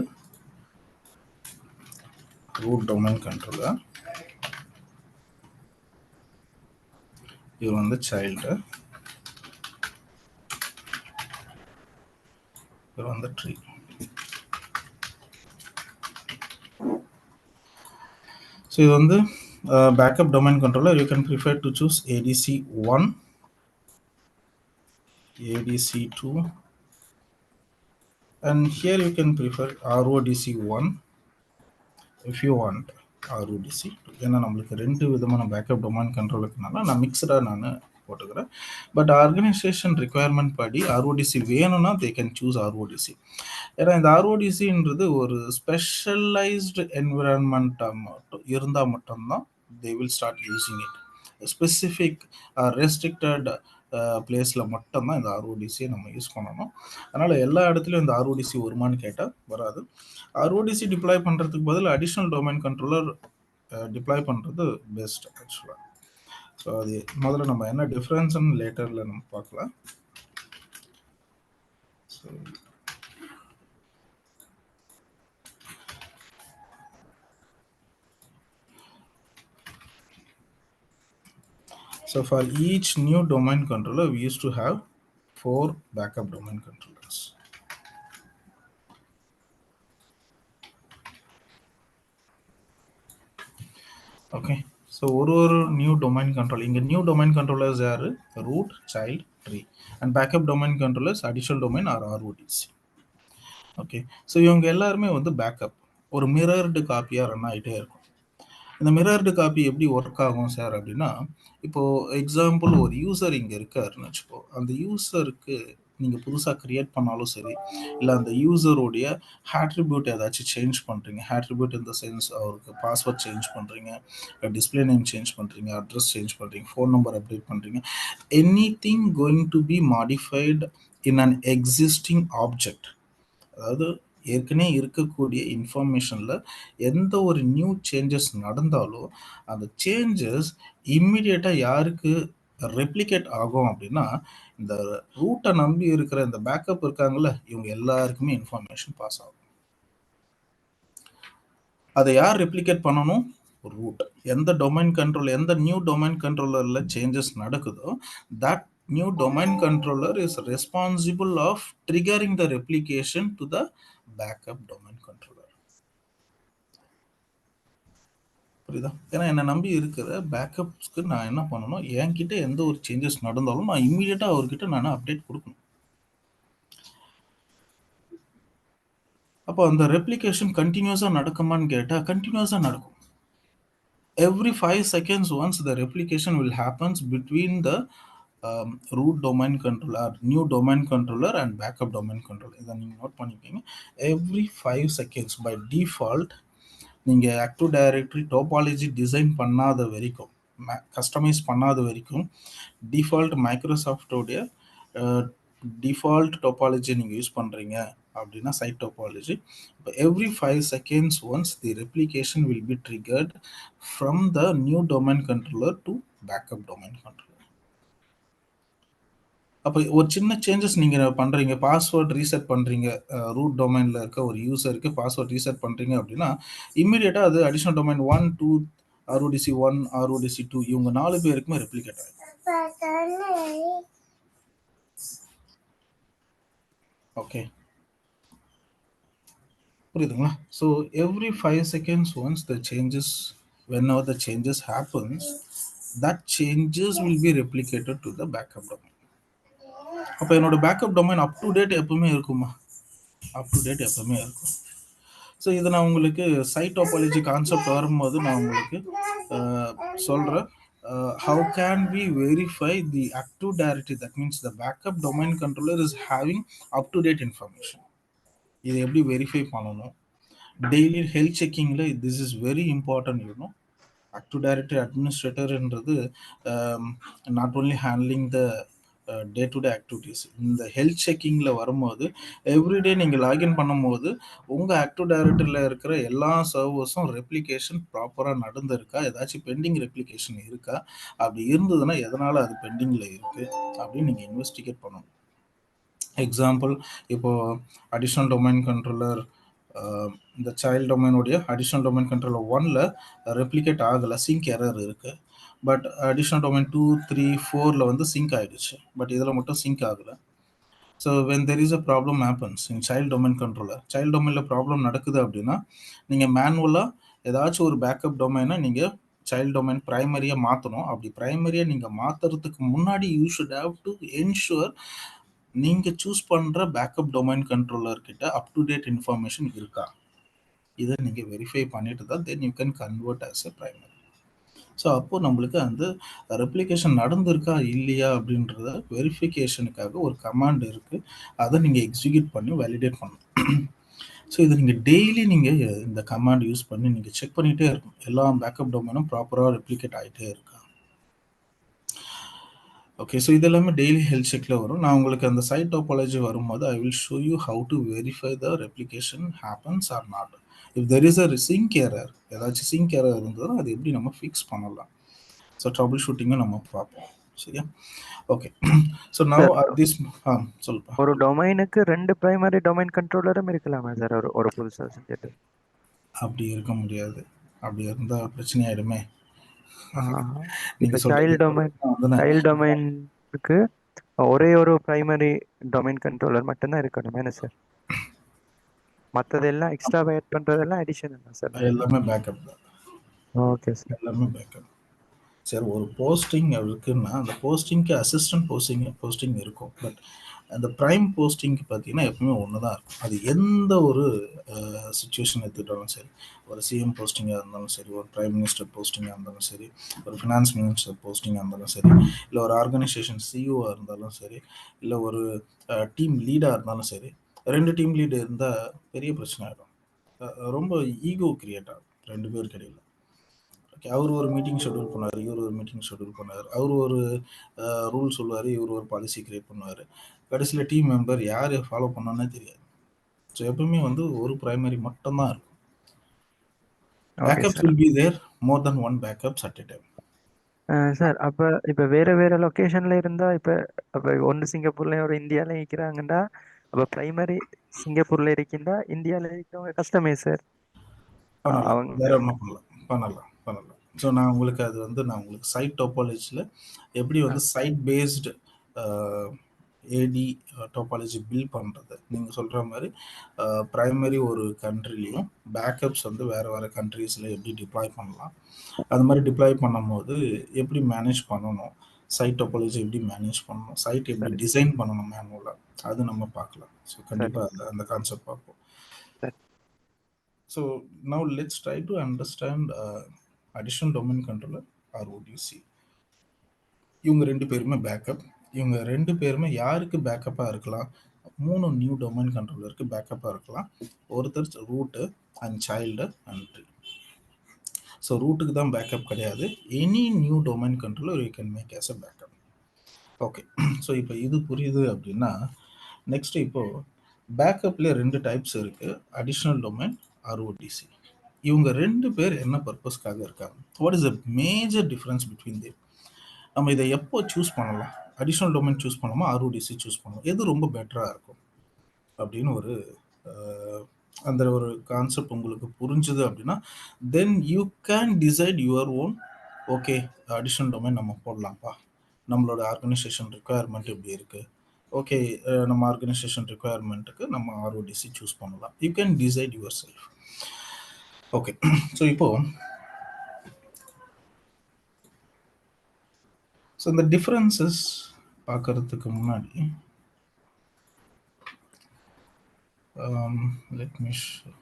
root domain controller, இவர் வந்து child, இவர் வந்து ட்ரீ. ஸோ இது வந்து backup domain controller. You can prefer to choose ADC 1 ADC2, and here you can prefer RODC1 if you want RODC. ஏன்னா நம்மளுக்கு ரெண்டு விதமான பேக்கப் டொமைன் கண்ட்ரோல் இருக்குனால நான் மிக்சடாக நான் போட்டுக்கிறேன். பட் ஆர்கனைசேஷன் ரிக்குவயர்மெண்ட் படி ஆர்ஓடிசி வேணும்னா தே கேன் சூஸ் ஆர்ஓடிசி. ஏன்னா இந்த ஆர்ஓடிசின்றது ஒரு ஸ்பெஷலைஸ்டு என்விரான்மெண்ட்டாக மட்டும் இருந்தால் மட்டும்தான் they will start using it. Specific restricted பிளேஸில் மட்டும்தான் இந்த ஆர்ஓடிசியை நம்ம யூஸ் பண்ணணும். அதனால் எல்லா இடத்துலையும் இந்த ஆர்ஓடிசி வருமானு கேட்டால் வராது. ஆர்ஓடிசி டிப்ளாய் பண்ணுறதுக்கு பதில் அடிஷ்னல் டொமைன் கண்ட்ரோலர் டிப்ளாய் பண்ணுறது பெஸ்ட் ஆக்சுவலாக. ஸோ அது முதல்ல நம்ம என்ன டிஃப்ரென்ஸ்ன்னு லேட்டரில் நம்ம பார்க்கலாம். So So for each new domain controller, we used to have 4 backup domain controllers. Okay, so ஒரு new domain controller, இங்க new domain controllers are root, child, tree, and backup domain controllers additional domain or RODC. Okay, so இவங்க எல்லாருமே வந்து backup ஒரு mirrored காப்பியா run ஆயிட்டே இருக்கும். இந்த mirrored copy எப்படி ஒர்க் ஆகும் சார் அப்படின்னா, இப்போது எக்ஸாம்பிள் ஒரு யூசர் இங்கே இருக்காருன்னு வச்சுக்கோ, அந்த யூசருக்கு நீங்கள் புதுசாக க்ரியேட் பண்ணாலும் சரி, இல்லை அந்த யூசருடைய ஹேட்ரிபியூட் ஏதாச்சும் சேஞ்ச் பண்ணுறீங்க, ஹேட்ரிபியூட் இந்த சென்ஸ் அவருக்கு பாஸ்வேர்ட் சேஞ்ச் பண்ணுறீங்க, டிஸ்பிளே நேம் சேஞ்ச் பண்ணுறீங்க, அட்ரஸ் சேஞ்ச் பண்ணுறீங்க, ஃபோன் நம்பர் அப்டேட் பண்ணுறீங்க, any thing going to be modified in an existing object, அதாவது ஏற்கனவே இருக்கக்கூடிய இன்ஃபர்மேஷனில் எந்த ஒரு நியூ சேஞ்சஸ் நடந்தாலும் அந்த சேஞ்சஸ் இம்மிடியேட்டாக யாருக்கு ரெப்ளிகேட் ஆகும் அப்படின்னா, இந்த ரூட்டை நம்பி இருக்கிற இந்த பேக்கப் இருக்காங்கல்ல, இவங்க எல்லாருக்குமே இன்ஃபர்மேஷன் பாஸ் ஆகும். அதை யார் ரெப்ளிகேட் பண்ணணும்? ரூட். எந்த டொமைன் கண்ட்ரோல், எந்த நியூ டொமைன் கண்ட்ரோலரில் சேஞ்சஸ் நடக்குதோ that new domain controller is responsible of triggering the replication to the backup domain controller. புரியுதா? ஏன்னா என்னை நம்பி இருக்கிற பேக்கப்ஸ்க்கு நான் என்ன பண்ணணும், என்கிட்ட எந்த ஒரு சேஞ்சஸ் நடந்தாலும் நான் இம்மீடியட்டாக அவர்கிட்ட நான் அப்டேட் கொடுக்கணும். அப்போ அந்த ரெப்ளிகேஷன் கண்டினியூஸாக நடக்குமான்னு கேட்டால் கண்டினியூஸாக நடக்கும். Every 5 seconds once the replication will happens between the root domain controller, new domain controller and backup domain controller. இதை நீங்கள் நோட் பண்ணிக்கோங்க. Every 5 seconds by default நீங்கள் ஆக்டிவ் டைரக்டரி டோபாலஜி டிசைன் பண்ணாத வரைக்கும், கஸ்டமைஸ் பண்ணாத வரைக்கும், டிஃபால்ட் மைக்ரோசாஃப்டோடைய டிஃபால்ட் டோபாலஜி நீங்கள் use பண்ணுறீங்க அப்படின்னா சைட் டோபாலஜி, இப்போ every 5 seconds once the replication will be triggered from the new domain controller to backup domain controller. அப்போ ஒரு சின்ன சேஞ்சஸ் நீங்கள் பண்ணுறீங்க, பாஸ்வேர்ட் ரீசெட் பண்ணுறீங்க, ரூட் டொமைனில் இருக்க ஒரு யூசருக்கு பாஸ்வேர்ட் ரீசெட் பண்ணுறீங்க அப்படின்னா இம்மிடியேட்டாக அது அடிஷ்னல் டொமைன் 1, 2, RODC1, RODC2 இவங்க 4 பேருக்குமே ரெப்ளிகேட் ஆகும். ஓகே, புரியுதுங்களா? So every 5 seconds once the changes, whenever the changes happens, that changes will be replicated to the backup domain. அப்போ என்னோட backup domain up to date எப்பவுமே இருக்குமா? அப் டு டேட் எப்பவுமே இருக்கும். ஸோ இதை நான் உங்களுக்கு சைட் டோபாலஜி கான்செப்ட் வரும்போது நான் உங்களுக்கு சொல்கிறேன். How can we verify the active directory? That means the backup domain controller is having up to date information. இதை எப்படி வெரிஃபை பண்ணணும்? டெய்லி ஹெல்த் செக்கிங்கில் this is very important. You know, active directory அட்மினிஸ்ட்ரேட்டர்ன்றது not only handling the day to day activities. இந்த health செக்கிங்கில் வரும்போது everyday நீங்கள் login பண்ணும்போது உங்கள் ஆக்டிவ் டைரக்டரியில் இருக்கிற எல்லா சர்வர்ஸும் ரெப்ளிகேஷன் ப்ராப்பராக நடந்திருக்கா, ஏதாச்சும் பெண்டிங் ரெப்ளிகேஷன் இருக்கா, அப்படி இருந்ததுன்னா எதனால் அது பெண்டிங்கில் இருக்குது அப்படின்னு நீங்கள் இன்வெஸ்டிகேட் பண்ணணும். எக்ஸாம்பிள், இப்போது அடிஷ்னல் டொமைன் கண்ட்ரோலர் இந்த சைல்ட் டொமைனுடைய அடிஷ்னல் டொமைன் கண்ட்ரோலர் 1ல் ரெப்ளிகேட் ஆகலை, சிங்க் எரர் இருக்குது. பட் அடிஷ்னல் டொமைன் 2, 3, 4ல் வந்து சிங்க் ஆகிடுச்சு, பட் இதில் மட்டும் சிங்க் ஆகலை. So when there is a problem happens in child domain controller, child டொமைனில் ப்ராப்ளம் நடக்குது அப்படின்னா நீங்கள் மேனுவலாக ஏதாச்சும் ஒரு பேக்கப் டொமைனை நீங்கள் சைல்ட் டொமைன் ப்ரைமரியாக மாற்றணும். அப்படி ப்ரைமரியாக நீங்கள் மாற்றுறதுக்கு முன்னாடி you should have to ensure நீங்க சூஸ் பண்ற பேக்கப் டொமைன் கண்ட்ரோலர் கிட்ட அப் டு டேட் இன்ஃபர்மேஷன் இருக்கா, இதை நீங்க வெரிஃபை பண்ணிட்டு தான் தென் you can convert as a primary. So அப்போ நம்மளுக்கு அந்த ரெப்ளிகேஷன் நடந்திருக்கா இல்லையா அப்படின்றத வெரிஃபிகேஷனுக்காக ஒரு கமாண்ட் இருக்கு, அதை நீங்க எக்ஸிக்யூட் பண்ணி வேலிடேட் பண்ணணும். ஸோ இது நீங்கள் டெய்லி நீங்கள் இந்த கமாண்ட் யூஸ் பண்ணி நீங்கள் செக் பண்ணிகிட்டே இருக்கணும், எல்லா பேக்கப் டொமைனும் ப்ராப்பராக ரெப்ளிகேட் ஆகிட்டே இருக்கா. ஓகே, ஸோ இது எல்லாமே டெய்லி ஹெல்த் செக்கில் வரும். நான் உங்களுக்கு அந்த சைட் டோபாலஜி வரும்போது I will show you how to verify the replication happens or not. If there is a sync error, ஏதாச்சும் சிங்க் எரர் இருந்ததுன்னா அது எப்படி நம்ம ஃபிக்ஸ் பண்ணலாம். ஸோ ட்ரபிள் ஷூட்டிங்கும் நம்ம பார்ப்போம். சரியா? Okay, so now at this சொல்லுப்பா. ஒரு டொமைனுக்கு 2 பிரைமரி டொமைன் கண்ட்ரோலரும் இருக்கலாமா சார்? ஒரு புதுசாக செஞ்சுட்டு அப்படி இருக்க முடியாது. அப்படி இருந்தால் பிரச்சனை ஆயிடுமே. இப்போ சைல்டு டொமைனுக்கு ஒரே ஒரு பிரைமரி டொமைன் கண்ட்ரோலர் மட்டும்தான் இருக்கணும் என்ன சார்? மற்றதெல்லாம் எக்ஸ்ட்ரா ஆட் பண்ணுறதெல்லாம் அடிஷனல் தான் சார்? எல்லாமே பேக்கப் தான். Okay sir. எல்லாமே பேக்கப். சரி, ஒரு போஸ்டிங் இருக்குன்னா அந்த போஸ்டிங்க்கு அசிஸ்டன்ட் போஸ்டிங் இருக்கும். பட் அந்த ப்ரைம் போஸ்டிங்க்கு பார்த்தீங்கன்னா எப்பவுமே ஒன்று தான் இருக்கும். அது எந்த ஒரு சுச்சுவேஷன் எடுத்துக்கிட்டாலும் சரி, ஒரு சிஎம் போஸ்டிங்காக இருந்தாலும் சரி, ஒரு பிரைம் மினிஸ்டர் போஸ்டிங்காக இருந்தாலும் சரி, ஒரு ஃபினான்ஸ் மினிஸ்டர் போஸ்டிங்காக இருந்தாலும் சரி, இல்லை ஒரு ஆர்கனைசேஷன் சிஇஓவாக இருந்தாலும் சரி, இல்லை ஒரு டீம் லீடாக இருந்தாலும் சரி, 2 டீம் லீடு இருந்தால் பெரிய பிரச்சனை ஆகிடும். ரொம்ப ஈகோ கிரியேட் ஆகும் 2 பேருக்கு இடையில். ஓகே, அவர் ஒரு மீட்டிங் ஷெட்யூல் பண்ணார், இவர் ஒரு மீட்டிங் ஷெட்யூல் பண்ணார், அவர் ஒரு ரூல் சொல்லுவார், இவர் ஒரு பாலிசி கிரியேட் பண்ணுவார். கடைசியில் டீம் மெம்பர் யார் ஃபாலோ பண்ணோன்னே தெரியாது. ஸோ எப்பவுமே வந்து ஒரு பிரைமரி மட்டும்தான் இருக்கும். Backups will be there, more than one backups at a time. Sir அப்போ இப்போ வேறு லொக்கேஷனில் இருந்தால் அப்போ ஒன்று சிங்கப்பூர்லேயும் ஒரு இந்தியாவிலையும் இருக்கிறாங்கண்டா, அப்போ பிரைமரி சிங்கப்பூரில் இருக்கின்றா இந்தியாவில் இருக்கிறவங்க கஷ்டமே சார்? பண்ணலாம், தாராளமாக பண்ணலாம். ஸோ நான் உங்களுக்கு சைட் டோபாலஜியில் எப்படி வந்து சைட் பேஸ்டு ஏடி டோபாலஜி பில்ட் பண்ணுறது, நீங்கள் சொல்கிற மாதிரி ப்ரைமரி ஒரு கண்ட்ரிலையும் பேக்கப்ஸ் வந்து வேறு கண்ட்ரீஸில் எப்படி டிப்ளாய் பண்ணலாம், அது மாதிரி டிப்ளாய் பண்ணும்போது எப்படி மேனேஜ் பண்ணணும், சைட் டோபாலஜி எப்படி மேனேஜ் பண்ணணும், சைட் எப்படி டிசைன் பண்ணணும் மேனுவலாக, அது நம்ம பார்க்கலாம். ஸோ கண்டிப்பாக அந்த கான்செப்ட் பார்ப்போம். So now let's try to understand additional domain controller RODC. இவங்க 2 பேருமே பேக்கப். இவங்க 2 பேருமே யாருக்கு பேக்கப்பாக இருக்கலாம்? 3 நியூ டொமைன் கண்ட்ரோலருக்கு பேக்கப்பாக இருக்கலாம். ஒருத்தர் root and child and tree. So ரூட்டுக்கு தான் பேக்கப் கிடையாது. Any new domain controller you can make as a backup. Okay, so இப்போ இது புரியுது அப்படின்னா நெக்ஸ்ட் இப்போது பேக்கப்ல 2 டைப்ஸ் இருக்குது, அடிஷ்னல் டொமைன், RODC. இவங்க 2 பேர் என்ன பர்பஸ்க்காக இருக்காங்க? What is the major difference between them? நம்ம இதை எப்போ சூஸ் பண்ணலாம்? அடிஷ்னல் டொமைன் சூஸ் பண்ணலாமா, RODC சூஸ் பண்ணலாம்? எது ரொம்ப பெட்டராக இருக்கும் அப்படின்னு அந்த ஒரு கான்செப்ட் உங்களுக்கு புரிஞ்சுது அப்படின்னா then you can decide your own. Okay, additional domain நம்ம போடலாம்ப்பா, நம்மளோட ஆர்கனைசேஷன் ரிக்குவயர்மெண்ட் எப்படி இருக்குது, ஓகே நம்ம ஆர்கனைசேஷன் ரிக்குவயர்மெண்ட்டுக்கு நம்ம RODC சூஸ் பண்ணலாம். You can decide your self. Okay, so இந்த டிஃப்ரென்சஸ் பார்க்கறதுக்கு முன்னாடி லெட் மீ ஷோ.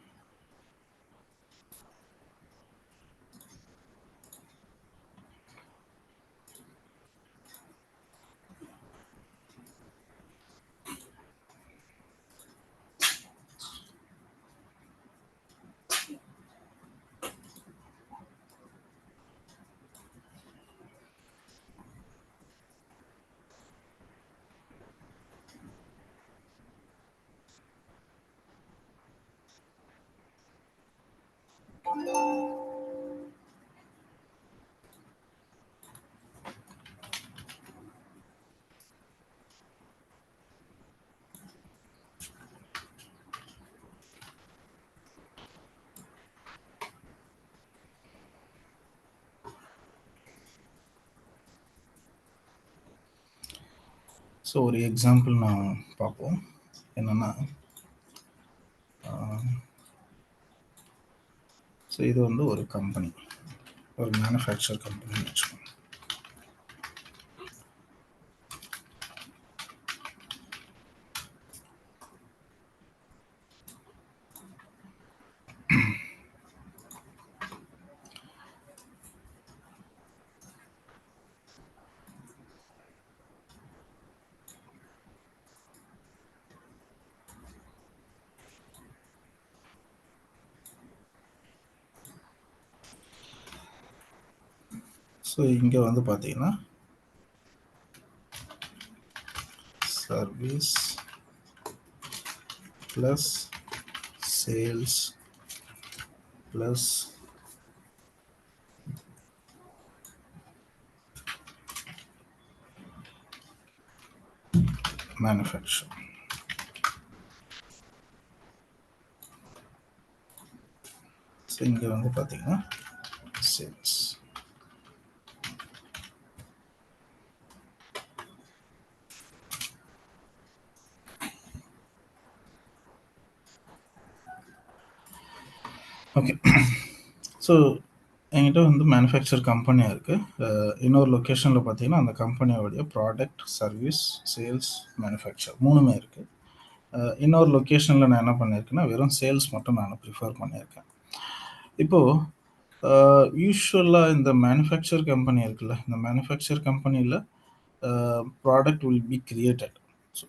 ஸோ ஒரு எக்ஸாம்பிள் நான் பார்ப்போம். என்னென்னா ஸோ இது வந்து ஒரு கம்பெனி, ஒரு மேனுஃபேக்சர் கம்பெனின்னு வச்சுக்கோங்க. ஸோ இங்கே வந்து பார்த்தீங்கன்னா service plus sales plus manufacture. So இங்கே வந்து பார்த்தீங்கன்னா சேல்ஸ். ஓகே, ஸோ என்கிட்ட வந்து மேனுஃபேக்சர் கம்பெனியாக இருக்குது. இன்னொரு லொக்கேஷனில் பார்த்தீங்கன்னா அந்த கம்பெனியோடைய ப்ராடக்ட், சர்வீஸ், சேல்ஸ், மேனுஃபேக்சர் மூணுமே இருக்குது. இன்னொரு லொக்கேஷனில் நான் என்ன பண்ணியிருக்கேன்னா வெறும் சேல்ஸ் மட்டும் நான் ப்ரிஃபர் பண்ணியிருக்கேன். இப்போது யூஸ்வலாக இந்த மேனுஃபேக்சர் கம்பெனி இருக்குல்ல, இந்த மேனுஃபேக்சர் கம்பெனியில் product will be created. So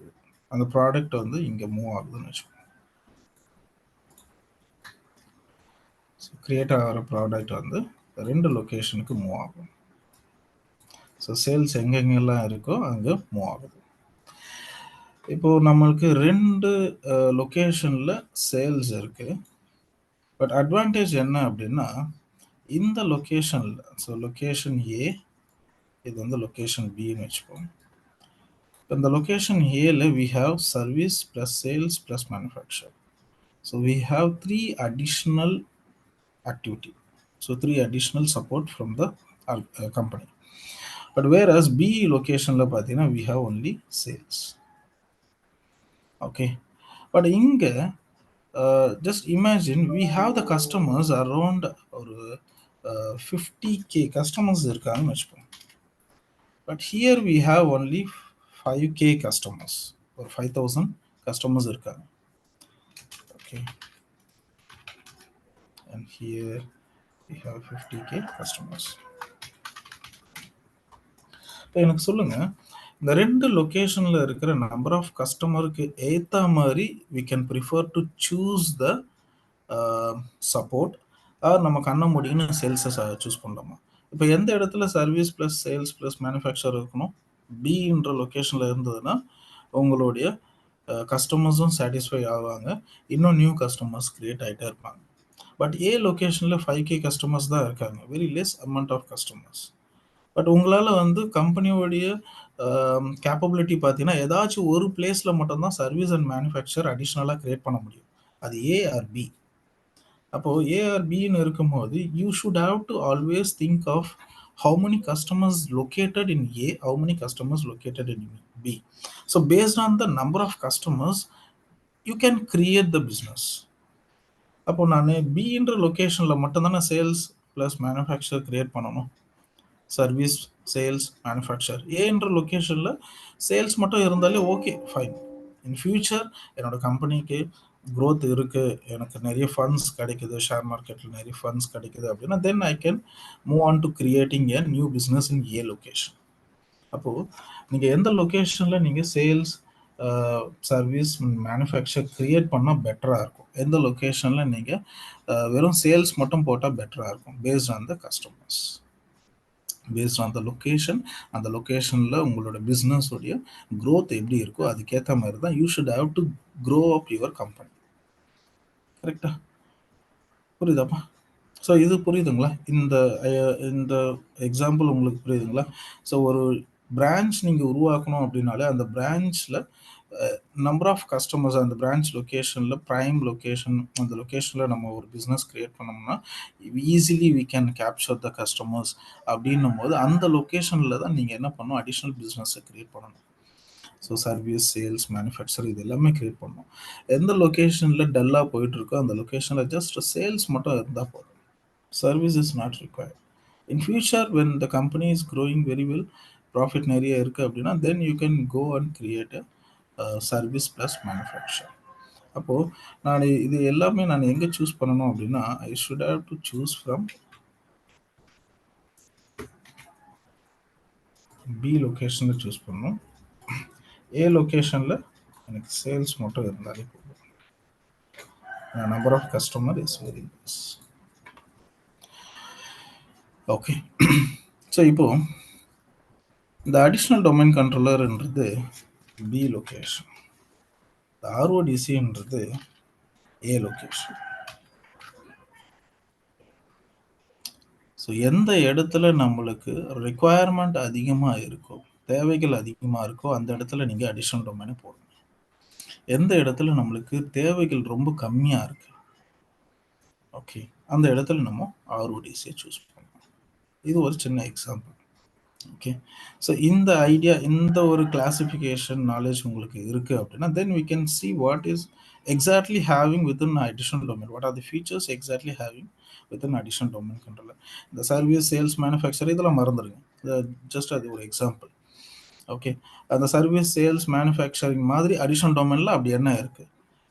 அந்த ப்ராடக்ட் வந்து இங்கே மூவ் ஆகுதுன்னு வச்சுக்கோங்க. ஸோ கிரியேட் ஆகிற ப்ராடக்ட் வந்து 2 லொக்கேஷனுக்கு மூவ் ஆகும். ஸோ சேல்ஸ் எங்கெங்கெல்லாம் இருக்கோ அங்கே மூவ் ஆகுது. இப்போது நம்மளுக்கு 2 லொக்கேஷனில் சேல்ஸ் இருக்குது. பட் அட்வான்டேஜ் என்ன அப்படின்னா இந்த லொக்கேஷனில், ஸோ லொக்கேஷன் ஏ, இது வந்து லொக்கேஷன் பின்னு வச்சுப்போம். இந்த லொக்கேஷன் ஏல we have service plus sales plus manufacture. So we have 3 additional activity. So 3 additional support from the company. But whereas B location la pathina we have only sales. Okay, but inga just imagine we have the customers around or 50k customers irukanga vechukkom. But here we have only 5k customers or 5000 customers irukanga. Okay, and here we have 50k customers. இப்போ எனக்கு சொல்லுங்கள், இந்த 2 லொக்கேஷனில் இருக்கிற number of கஸ்டமருக்கு ஏற்ற மாதிரி we can prefer to choose the support or நம்ம கண்ண முடியும்னு சேல்ஸை சூஸ் பண்ணலாமா? இப்போ எந்த இடத்துல service plus sales plus manufacture இருக்கணும்? பின்ற லொக்கேஷனில் இருந்ததுன்னா உங்களுடைய கஸ்டமர்ஸும் சாட்டிஸ்ஃபை ஆவாங்க, இன்னும் நியூ கஸ்டமர்ஸ் க்ரியேட் ஆகிட்டே இருப்பாங்க. பட் ஏ லொக்கேஷனில் 5k கஸ்டமர்ஸ் தான் இருக்காங்க, very less amount of customers. But உங்களால் வந்து கம்பெனியோடைய கேப்பபிலிட்டி பார்த்தீங்கன்னா ஏதாச்சும் ஒரு பிளேஸில் மட்டும்தான் சர்வீஸ் அண்ட் மேனுஃபேக்சர் அடிஷ்னலாக க்ரியேட் பண்ண முடியும். அது ஏ ஆர் பி. அப்போது ஏ ஆர் பின்னு இருக்கும்போது you should have to always think of how many customers located in A, how many customers located in B. So based on the number of customers you can create the business. அப்போது நான் பின்ற லொக்கேஷனில் மட்டும்தானே sales plus manufacture create பண்ணணும், service, sales, manufacture. ஏன்ற லொக்கேஷனில் sales மட்டும் இருந்தாலே ஓகே, ஃபைன். இன் ஃபியூச்சர் என்னோடய கம்பெனிக்கு க்ரோத் இருக்குது, எனக்கு நிறைய ஃபண்ட்ஸ் கிடைக்குது, ஷேர் மார்க்கெட்டில் நிறைய ஃபண்ட்ஸ் கிடைக்குது அப்படின்னா then I can move on to creating a new business in a location. அப்போது நீங்கள் எந்த லொக்கேஷனில் நீங்கள் சேல்ஸ், சர்வீஸ், மேனுஃபேக்சர் க்ரியேட் பண்ணால் பெட்டராக இருக்கும், எந்த லொக்கேஷனில் நீங்கள் வெறும் சேல்ஸ் மட்டும் போட்டால் பெட்டராக இருக்கும், paste on the customers, paste on the location. அந்த லொக்கேஷனில் உங்களோட பிஸ்னஸோடைய க்ரோத் எப்படி இருக்கோ அதுக்கேற்ற மாதிரி தான் you should have to grow up your company. கரெக்டா? புரியுதாப்பா? ஸோ இது புரியுதுங்களா? இந்த எக்ஸாம்பிள் உங்களுக்கு புரியுதுங்களா? ஸோ ஒரு பிரான்ச் நீங்கள் உருவாக்கணும் அப்படின்னாலே அந்த பிரான்ச்சில் நம்பர் ஆஃப் கஸ்டமர்ஸ், அந்த பிரான்ச் லொக்கேஷனில் ப்ரைம் லொக்கேஷன், அந்த லொக்கேஷனில் நம்ம ஒரு பிஸ்னஸ் க்ரியேட் பண்ணோம்னா easily we can capture the customers. அப்படின்னும் போது அந்த லொக்கேஷனில் தான் நீங்கள் என்ன பண்ணணும், அடிஷ்னல் பிஸ்னஸை க்ரியேட் பண்ணணும். ஸோ சர்வீஸ், சேல்ஸ், மேனுஃபேக்சர் இது எல்லாமே க்ரியேட் பண்ணணும். எந்த லொக்கேஷனில் டல்லாக போயிட்டுருக்கோ அந்த லொக்கேஷனில் ஜஸ்ட் சேல்ஸ் மட்டும் இருந்தால் போதும், service is not required. In future when the company is growing very well, profit நிறைய இருக்குது அப்படின்னா then you can go and create service plus manufacture. அப்போது நான் இது எல்லாமே நான் எங்கே சூஸ் பண்ணணும் அப்படின்னா I should have to choose from B லொக்கேஷனில் சூஸ் பண்ணணும். ஏ லொக்கேஷனில் எனக்கு சேல்ஸ் மட்டும் இருந்தாலே போதும், number of customer is very less. Okay, so இப்போ இந்த அடிஷ்னல் டொமைன் கண்ட்ரோலர்ன்றது பி லொகேஷன், ஆர்ஓடிசின்றது ஏ லொகேஷன். ஸோ எந்த இடத்துல நம்மளுக்கு ரிக்குவயர்மெண்ட் அதிகமாக இருக்கோ, தேவைகள் அதிகமாக இருக்கோ, அந்த இடத்துல நீங்கள் அடிஷ்னல் டொமைனை போடணும். எந்த இடத்துல நம்மளுக்கு தேவைகள் ரொம்ப கம்மியாக இருக்கு, ஓகே, அந்த இடத்துல நம்ம ஆர்ஓடிசியை சூஸ் பண்ணணும். இது ஒரு சின்ன எக்ஸாம்பிள். ஓகே, ஸோ இந்த ஐடியா, இந்த ஒரு கிளாசிஃபிகேஷன் நாலேஜ் உங்களுக்கு இருக்கு அப்படின்னா, தென் we can see what is exactly having within additional domain, what are the features exactly having within additional domain controller. இந்த சர்வீஸ், சேல்ஸ், மேனுஃபேக்சர் இதெல்லாம் மறந்துடுங்க, ஜஸ்ட் அது ஒரு எக்ஸாம்பிள். ஓகே, அந்த சர்வீஸ், சேல்ஸ், மேனுஃபேக்சரிங் மாதிரி அடிஷனல் டொமைனில் அப்படி என்ன இருக்கு?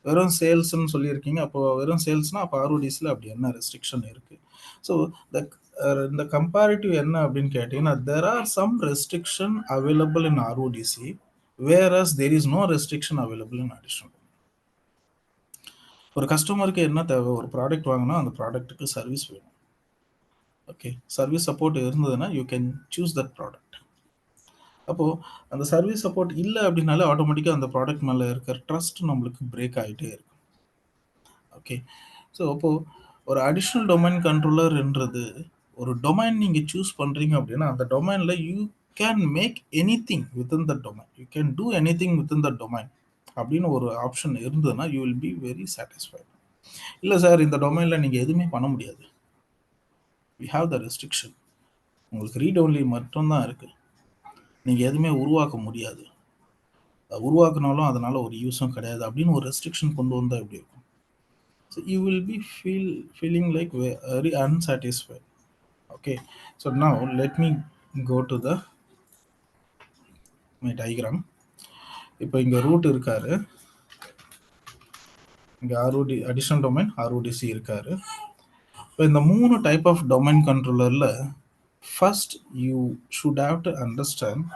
வெறும் சேல்ஸ்ன்னு சொல்லியிருக்கீங்க, அப்போ வெறும் சேல்ஸ்னா அப்போ ஆர்ஓடிசியில் அப்படி என்ன ரெஸ்ட்ரிக்ஷன் இருக்கு? ஸோ இந்த கம்பேரிட்டிவ் என்ன அப்படின்னு கேட்டீங்கன்னா, there are some restriction available in RODC whereas there is no restriction available in additional. ஒரு கஸ்டமருக்கு என்ன தேவை? ஒரு ப்ராடக்ட் வாங்கினா அந்த ப்ராடக்ட்டுக்கு சர்வீஸ் வேணும். ஓகே, சர்வீஸ் சப்போர்ட் இருந்ததுன்னா you can choose that product. அப்போது அந்த சர்வீஸ் சப்போர்ட் இல்லை அப்படின்னாலே ஆட்டோமேட்டிக்காக அந்த ப்ராடக்ட் மேலே இருக்கிற ட்ரஸ்ட் நம்மளுக்கு பிரேக் ஆகிட்டே இருக்கும். ஓகே, ஸோ அப்போது ஒரு அடிஷ்னல் டொமைன் கண்ட்ரோலர்ன்றது ஒரு டொமைன் நீங்கள் சூஸ் பண்ணுறீங்க அப்படின்னா அந்த டொமைனில் you can make any thing within the domain, you can do any thing within the domain அப்படின்னு ஒரு ஆப்ஷன் இருந்ததுன்னா you will be very satisfied. இல்லை சார், இந்த டொமைனில் நீங்கள் எதுவுமே பண்ண முடியாது, வி ஹாவ் த ரெஸ்ட்ரிக்ஷன், உங்களுக்கு ரீட் ஒன்லி மட்டும்தான் இருக்குது, நீங்கள் எதுவுமே உருவாக்க முடியாது, உருவாக்குனாலும் அதனால் ஒரு யூஸும் கிடையாது அப்படின்னு ஒரு ரெஸ்ட்ரிக்ஷன் கொண்டு வந்தால் எப்படி இருக்கும்? So you will be feeling like very unsatisfied. Okay, so now let me go to my diagram. இப்போ இங்கே ரூட் இருக்காரு, இங்கே ஆர்ஓடி அடிஷனல் டொமைன் ஆர்ஓடிசி இருக்காரு. இப்போ இந்த 3 டைப் ஆஃப் டொமைன் கண்ட்ரோலரில் first you should have to understand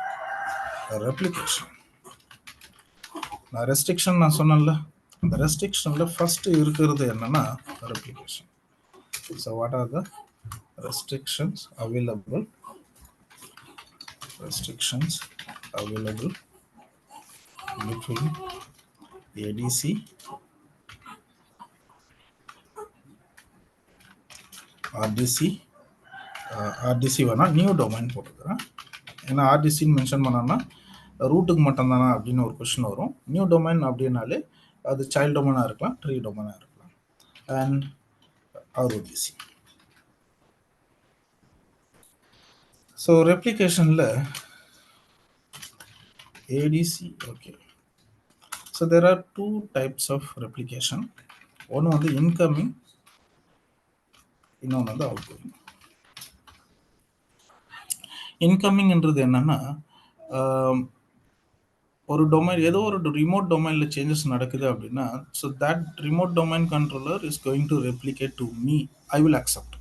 replication. நான் restriction நான் சொன்னேன்ல, அந்த ரெஸ்ட்ரிக்ஷனில் ஃபர்ஸ்ட் இருக்கிறது என்னன்னா replication. So what are the restrictions available between ADC RDC வேணா நியூ டொமைன் போட்டுக்கிறேன். ஏன்னா ஆர்டிசின்னு மென்ஷன் பண்ணோன்னா ரூட்டுக்கு மட்டும் தானா அப்படின்னு ஒரு கொஸ்டின் வரும். நியூ டொமைன் அப்படின்னாலே அது சைல்ட் டொமைனாக இருக்கலாம், ட்ரீ டொமைனாக இருக்கலாம். And RODC. ஸோ ரெப்ளிகேஷனில் ADC, okay. So there are 2 types of replication. One on the incoming, இன்னொன்று வந்து outgoing. இன்கமிங் என்றது என்னன்னா, ஒரு டொமைன் ஏதோ ஒரு ரிமோட் டொமைனில் சேஞ்சஸ் நடக்குது அப்படின்னா, so that remote domain controller is going to replicate to me, I will accept.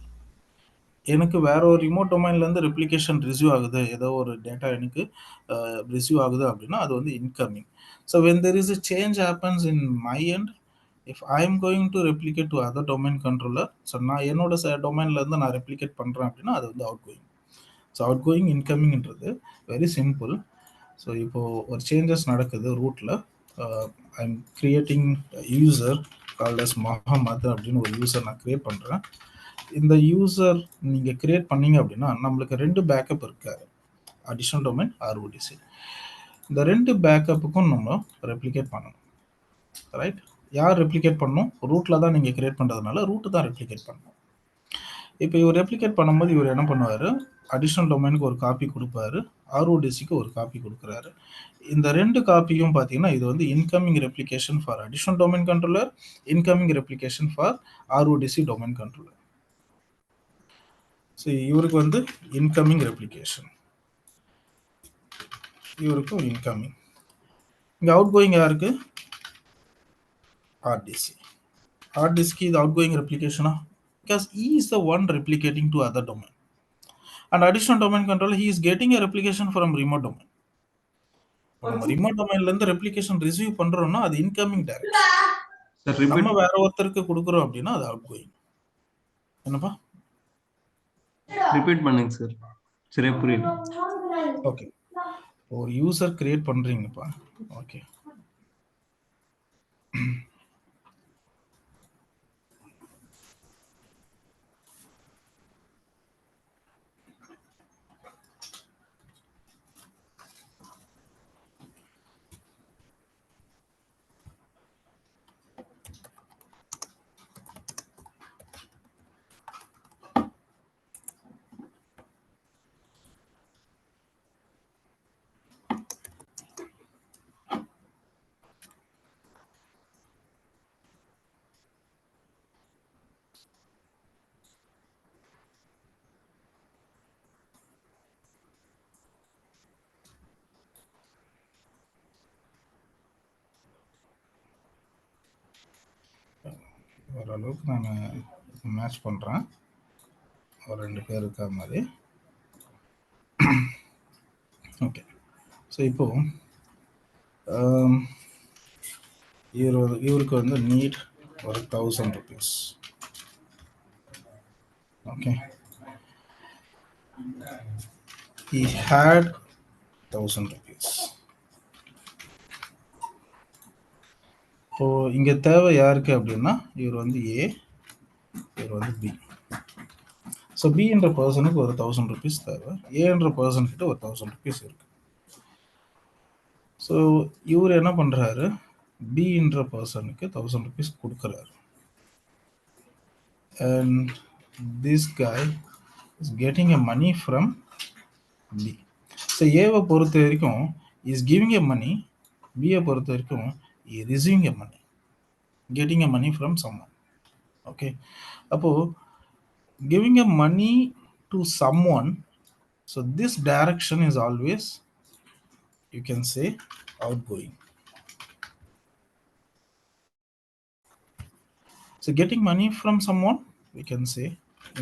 எனக்கு வேற ஒரு ரிமோட் டொமைன்லேருந்து ரெப்ளிகேஷன் ரிசீவ் ஆகுது, ஏதோ ஒரு டேட்டா எனக்கு ரிசீவ் ஆகுது அப்படின்னா அது வந்து incoming. So when there is a change happens in my end, if I am going to replicate to other domain controller, so நான் என்னோட டொமைன்லேருந்து நான் ரெப்ளிகேட் பண்ணுறேன் அப்படின்னா அது வந்து outgoing. So outgoing இன்கமிங்ன்றது வெரி சிம்பிள். ஸோ இப்போது ஒரு சேஞ்சஸ் நடக்குது ரூட்டில், I am creating user called as Mohammed அப்படின்னு ஒரு யூசர் நான் கிரியேட் பண்ணுறேன். இந்த யூசர் நீங்கள் கிரியேட் பண்ணீங்க அப்படின்னா நம்மளுக்கு 2 பேக்கப் இருக்காரு, அடிஷனல் டொமைன் ஆர்ஓடிசி. இந்த 2 பேக்கப்புக்கும் நம்ம ரெப்ளிகேட் பண்ணணும், ரைட்? யார் ரெப்ளிகேட் பண்ணணும்? ரூட்டில் தான் நீங்கள் கிரியேட் பண்ணுறதுனால ரூட்டு தான் ரெப்ளிகேட் பண்ணணும். இப்போ இவர் ரெப்ளிகேட் பண்ணும்போது இவர் என்ன பண்ணுவார், அடிஷனல் டொமைனுக்கு ஒரு காப்பி கொடுப்பாரு, ஆர்ஓடிசிக்கு ஒரு காப்பி கொடுக்குறாரு. இந்த 2 காப்பியும் பார்த்தீங்கன்னா இது வந்து incoming replication for additional domain controller, incoming replication for RODC domain controller. So இவருக்கு வந்து இன்கமிங் ரெப்ளிகேஷன், இவருக்கும் இன்கமிங். இங்கே அவுட் கோயிங் யாருக்கு? ஆர்டிசி. ஆர்டிசிக்கு இது அவுட் கோயிங் ரெப்ளிகேஷனா? Because he is the one replicating to other domain. And additional domain controller, he is getting a replication from remote domain. Remote domain ல இருந்து replication receive பண்றோம்னா அது incoming direct. நம்ம வேற ஒருத்தருக்கு கொடுக்குறோம் அப்படின்னா அது அவுட் கோயிங். என்னப்பா? ரிப்பீட் பண்ணுங்க சார். சரியா புரியல. ஓகே, ஒரு யூசர் கிரியேட் பண்றீங்கப்பா. ஓகே, ஓரளவுக்கு நான் மேட்ச் பண்றேன். ஒரு 2 பேர் இருக்கா மாதிரி. ஓகே, ஸோ இப்போ இவருக்கு வந்து நீட் ஒரு 1000 rupees. Okay, he had 1000 rupees. இப்போ இங்க தேவை யாருக்கு அப்படின்னா, இவர் வந்து ஏ, இவர் வந்து பி. ஸோ பி என்ற பர்சனுக்கு ஒரு 1000 rupees தேவை, ஏ என்ற பர்சன் கிட்ட ஒரு 1000 rupees இருக்கு. ஸோ இவர் என்ன பண்றாரு, பி என்ற பர்சனுக்கு 1000 rupees கொடுக்குறாரு. And this guy is getting a money from B. So ஏவை பொறுத்த வரைக்கும் இஸ் கிவிங் எ மணி, பியை பொறுத்த வரைக்கும் receiving a money, getting a money from someone. Okay, அப்போ giving a money to someone, so this direction is always, you can say, outgoing. So getting money from someone, we can say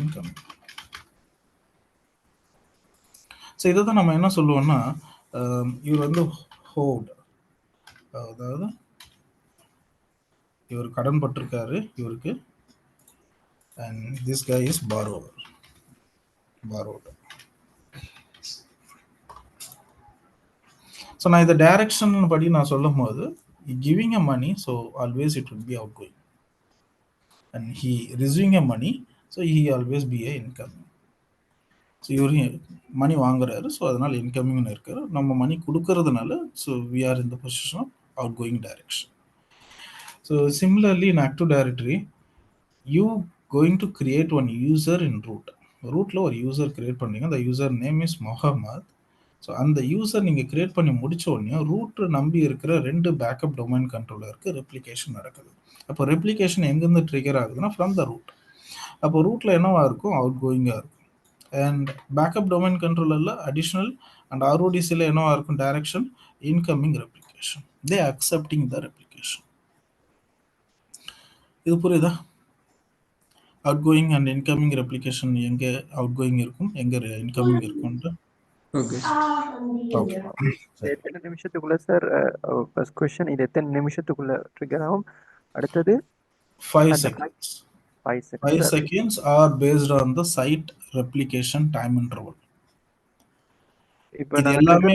incoming. So இதை தான் நம்ம என்ன சொல்லுவோம்னா, இவர் வந்து hold, அதாவது இவர் கடன் பட்டிருக்காரு இவருக்கு, and this guy is borrowed. So நான் இந்த டைரக்ஷன் படி நான் சொல்லும் போது giving a money, so always it will be outgoing, and he receiving a money, so he always be a incoming. So இவர் மணி வாங்குறாரு, ஸோ அதனால இன்கமிங்னு இருக்காரு. நம்ம மணி கொடுக்கறதுனால, so we are in the position of outgoing direction. So similarly in active directory, you going to create one user in root. ரூட்ல ஒரு user create பண்ணீங்க, அந்த user name is Mohammed. So அந்த யூசர் நீங்கள் கிரியேட் பண்ணி முடிச்ச உடனே ரூட் நம்பி இருக்கிற 2 பேக்கப் டொமைன் கண்ட்ரோலருக்கு ரெப்ளிகேஷன் நடக்குது. அப்போ ரெப்ளிகேஷன் எங்கேருந்து ட்ரிகர் ஆகுதுன்னா ஃப்ரம் த ரூட். அப்போ ரூட்ல என்னவா இருக்கும், அவுட் கோயிங்காக இருக்கும். அண்ட் பேக்கப் டொமைன் கண்ட்ரோலரில் அடிஷ்னல் அண்ட் ஆர்ஓடிசியில் என்னவா இருக்கும், direction incoming replication. They accepting the replication. இது புரியுதா? Outgoing and incoming replication எங்கே அவுட் கோயிங் இருக்கும், எங்கே இன்கமிங் இருக்கும்ன்ற. ஓகே ஓகே, எத்தனை நிமிஷத்துக்குள்ள சார் ஃபர்ஸ்ட் கொஸ்டின், இது எத்தனை நிமிஷத்துக்குள்ள ட்ரிகர் ஆகும்? அடுத்தது 5 seconds. 5 5 seconds. seconds are based on the site replication time interval. இப்போ இது நாங்க எல்லாமே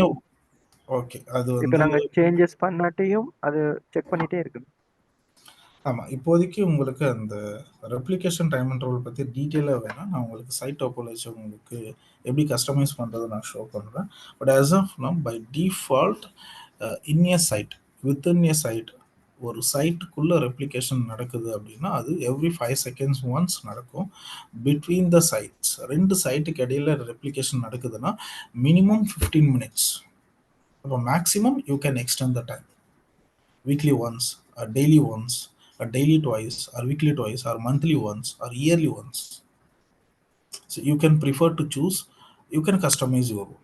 ஓகே. அது இப்போ வந்து நாங்க சேஞ்சஸ் பண்ணாட்டியும் அது செக் பண்ணிட்டே இருக்கணும். ஆமாம், இப்போதைக்கு உங்களுக்கு அந்த ரெப்ளிகேஷன் டைம் இன்டர்வல் பற்றி டீட்டெயிலாக வேணாம். நான் உங்களுக்கு சைட் டோபாலஜி உங்களுக்கு எப்படி கஸ்டமைஸ் பண்ணுறதை நான் ஷோ பண்ணுறேன். But as of now by default in a site, within a site, ஒரு சைட்டுக்குள்ளே ரெப்ளிகேஷன் நடக்குது அப்படின்னா அது எவ்ரி 5 seconds ஒன்ஸ் நடக்கும். பிட்வீன் த சைட்ஸ், 2 சைட்டுக்கு இடையில ரெப்ளிகேஷன் நடக்குதுன்னா மினிமம் 15 minutes. அப்போ maximum you can extend the time. Weekly once, daily once, daily twice, or weekly twice, or monthly once, or yearly once. So you can prefer to choose, you can customize your own.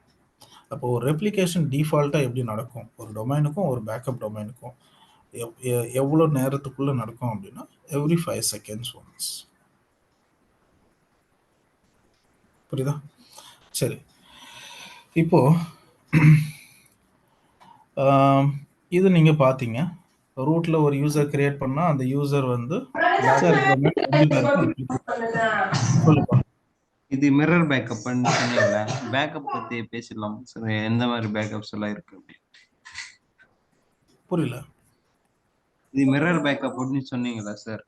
அப்போ ஒரு replication டிஃபால்ட்டாக எப்படி நடக்கும், ஒரு டொமைனுக்கும் ஒரு backup டொமைனுக்கும் எவ்வளோ நேரத்துக்குள்ளே நடக்கும் அப்படின்னா எவ்ரி 5 seconds ஒன்ஸ். புரியுதா? சரி, இப்போ இது நீங்கள் பார்த்தீங்க, ரூட்ல ஒரு யூசர் கிரியேட் பண்ணா அந்த யூசர் வந்து சொல்லுப்பா. இது மிரர் பேக்கப்னு சொன்னீங்கல்ல, பேக்கப் பத்தி பேசிடலாம் சார். எந்த மாதிரி பேக்கப்ஸ் எல்லாம் இருக்கு அப்படி? புரியல. இது மிரர் பேக்கப் அப்படின்னு சொன்னீங்களா சார்?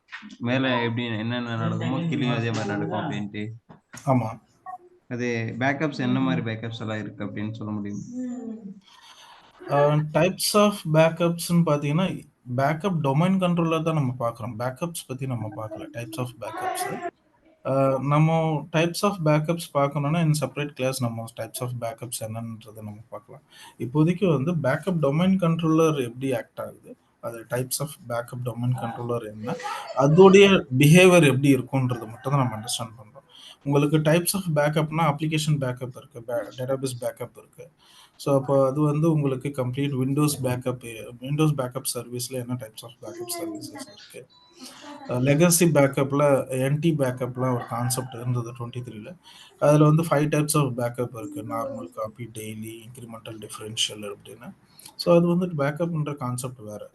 மேல எப்படி என்னென்ன நடக்குமோ கீழேயும் அதே மாதிரி நடக்கும் அப்படின்ட்டு. ஆமா. அது பேக்கப்ஸ் என்ன மாதிரி பேக்கப்ஸ் எல்லாம் இருக்கு அப்படின்னு சொல்ல முடியும்? டைப்ஸ் ஆஃப் பேக்கப்ஸ்ன்னு பார்த்தீங்கன்னா, பேக்கப் டொமைன் கண்ட்ரோலர் தான் நம்ம பார்க்குறோம். பேக்கப்ஸ் பத்தி நம்ம பார்க்கல. Types of backups. நம்ம டைப்ஸ் ஆஃப் பேக்கப்ஸ் பார்க்கணும்னா இன் செப்பரேட் கிளாஸ் நம்ம டைப்ஸ் ஆஃப் பேக்கப்ஸ் என்னன்றதை நம்ம பார்க்கலாம். இப்போதைக்கு வந்து பேக்கப் டொமைன் கண்ட்ரோலர் எப்படி ஆக்ட் ஆகுது, அது types of backup domain controller என்ன, அதோடைய பிஹேவியர் எப்படி இருக்கும்ன்றது மட்டும் தான் நம்ம அண்டர்ஸ்டாண்ட் பண்ணுறோம். உங்களுக்கு டைப்ஸ் ஆஃப் பேக்கப்னா அப்ளிகேஷன் பேக்கப் இருக்கு, டேட்டாபேஸ் பேக்கப் இருக்கு. ஸோ அப்போ அது வந்து உங்களுக்கு கம்ப்ளீட் விண்டோஸ் பேக்கப் சர்வீஸில் என்ன டைப்ஸ் ஆஃப் பேக்கப் சர்வீசஸ் இருக்கு. லெகசி பேக்கப்பில் என்டி பேக்கப்லாம் ஒரு கான்செப்ட் இருந்தது 23ல். அதில் வந்து 5 டைப்ஸ் ஆஃப் பேக்கப் இருக்குது. Normal, copy, daily, incremental, differential அப்படின்னு. ஸோ அது வந்து பேக்கப்ன்ற கான்செப்ட் வேறு.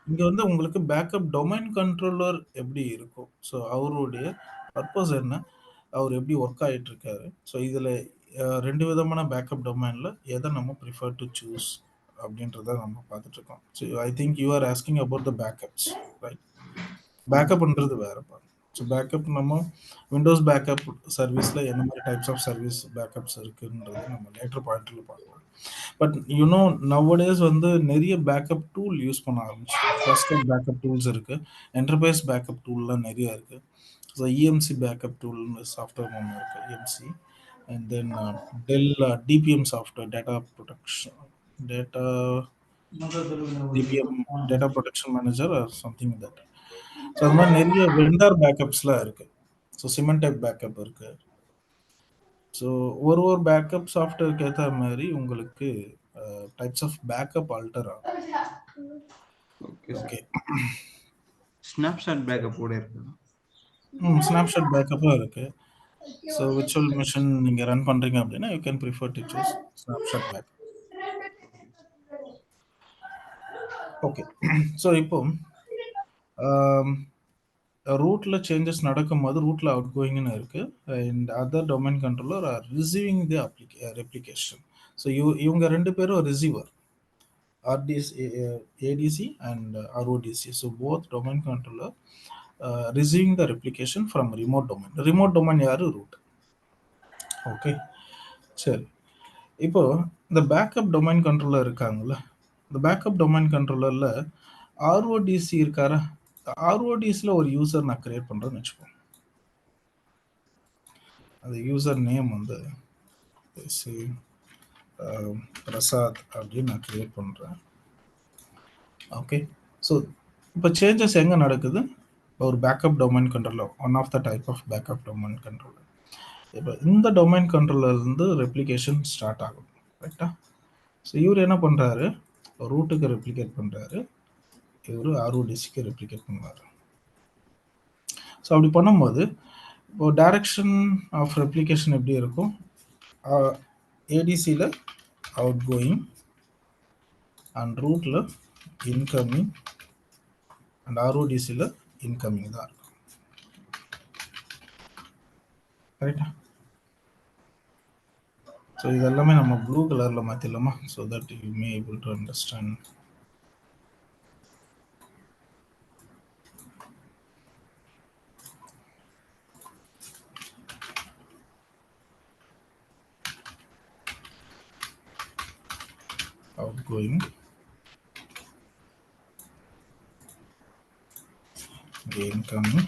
இங்கே வந்து உங்களுக்கு பேக்கப் டொமைன் கண்ட்ரோலர் எப்படி இருக்கும், ஸோ அவருடைய பர்பஸ் என்ன, அவர் எப்படி ஒர்க் ஆகிட்டு இருக்காரு. ஸோ இதில் 2 விதமான பேக்கப் டொமைனில் எதை நம்ம ப்ரிஃபர் டு சூஸ் அப்படின்றத நம்ம பார்த்துட்டு இருக்கோம். So I think you are asking about the backups, right? பேக்கப்ன்றது வேறுப்பா. ஸோ பேக்கப் நம்ம விண்டோஸ் பேக்கப் சர்வீஸில் என்ன மாதிரி டைப்ஸ் ஆஃப் சர்வீஸ் பேக்கப்ஸ் இருக்குன்றது நம்ம லேட்டர் பாயிண்டில் பார்க்கலாம். பட் யூனோ நவடேஸ் வந்து நிறைய பேக்கப் டூல் யூஸ் பண்ண ஆரம்பிச்சிட்டோம். ட்ரஸ்டட் பேக்கப் டூல்ஸ் இருக்குது, என்டர்பிரைஸ் பேக்கப் டூல்லாம் நிறைய இருக்குது. ஸோ இஎம்சி பேக்கப் டூல்னு சாஃப்ட்வேர் ஒன்று இருக்குது, EMC. And then Dell DPM software, DPM data protection manager or something that. So அது மாதிரி நிறைய வெண்டார் பேக்கப்ஸ்லாம் இருக்குது. ஸோ சிமெண்டெக் பேக்கப் இருக்குது. ஸோ ஒரு பேக்கப் சாஃப்ட்வேருக்கு ஏற்ற மாதிரி உங்களுக்கு டைப்ஸ் ஆஃப் பேக்கப் ஆல்டர் ஆகும். ஓகே. ஸ்னாப்ஷாட் பேக்கப் கூட இருக்கு. ஸ்னாப்ஷாட் பேக்கப்பும் இருக்குது. ஸோ விர்ச்சுவல் மிஷின் நீங்கள் ரன் பண்ணுறீங்க அப்படின்னா you can prefer to choose snapshot backup. Okay. So இப்போ ரூட்டில் சேஞ்சஸ் நடக்கும்போது ரூட்டில் அவுட் கோயிங்னு இருக்குது. And other domain controller R receiving the replication. So இவங்க 2 பேரும் receiver, ADC and RODC. So both domain controller receiving the replication from remote domain. Remote domain யாரு? root. Okay, சரி. இப்போ இந்த பேக்கப் டொமைன் கண்ட்ரோலர் இருக்காங்கல்ல, இந்த பேக்கப் டொமைன் கண்ட்ரோலரில் RODC இருக்காரா? RODCயில் ஒரு யூசர் நான் கிரியேட் பண்ணுறேன்னு வச்சுப்போம். அந்த யூசர் நேம் வந்து பிரசாத் அப்படின்னு நான் கிரியேட் பண்ணுறேன். ஓகே. ஸோ இப்போ சேஞ்சஸ் எங்கே நடக்குது? ஒரு backup domain controller, one of the type of backup domain controller. இப்போ இந்த டொமைன் கண்ட்ரோலர்லேருந்து ரெப்ளிகேஷன் ஸ்டார்ட் ஆகும், ரைட்டா? ஸோ இவர் என்ன பண்ணுறாரு, ரூட்டுக்கு ரெப்ளிகேட் பண்ணுறாரு, இவர் RODCக்கு ரெப்ளிகேட் பண்ணுவார். ஸோ அப்படி பண்ணும்போது இப்போ டைரக்ஷன் ஆஃப் ரெப்ளிகேஷன் எப்படி இருக்கும்? ADCயில் அவுட் கோயிங் அண்ட் ரூட்டில் இன்கமிங் அண்ட் RODCயில் இன்கமிங் தான் இருக்கும், ரைட்டா? ஸோ இதெல்லாமே நம்ம ப்ளூ கலரில் மாற்றிடலாமா, so that you may able to understand. outgoing, incoming,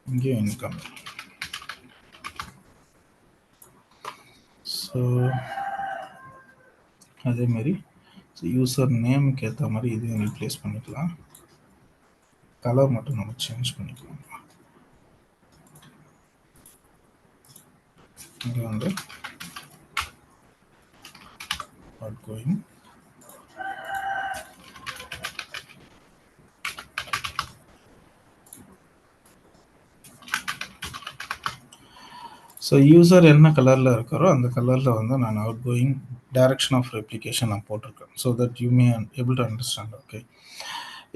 இங்கே incoming. ஸோ அதே மாதிரி யூசர் நேமுக்கு ஏற்ற மாதிரி இதையும் ரீப்ளேஸ் பண்ணிக்கலாம். கலர் மட்டும் நம்ம சேஞ்ச் பண்ணிக்கலாம். இங்கே வந்து outgoing, ஸோ யூசர் என்ன கலரில் இருக்காரோ அந்த கலரில் வந்து நான் outgoing direction of replication நான் போட்டிருக்கேன், so that you may able to understand. Okay.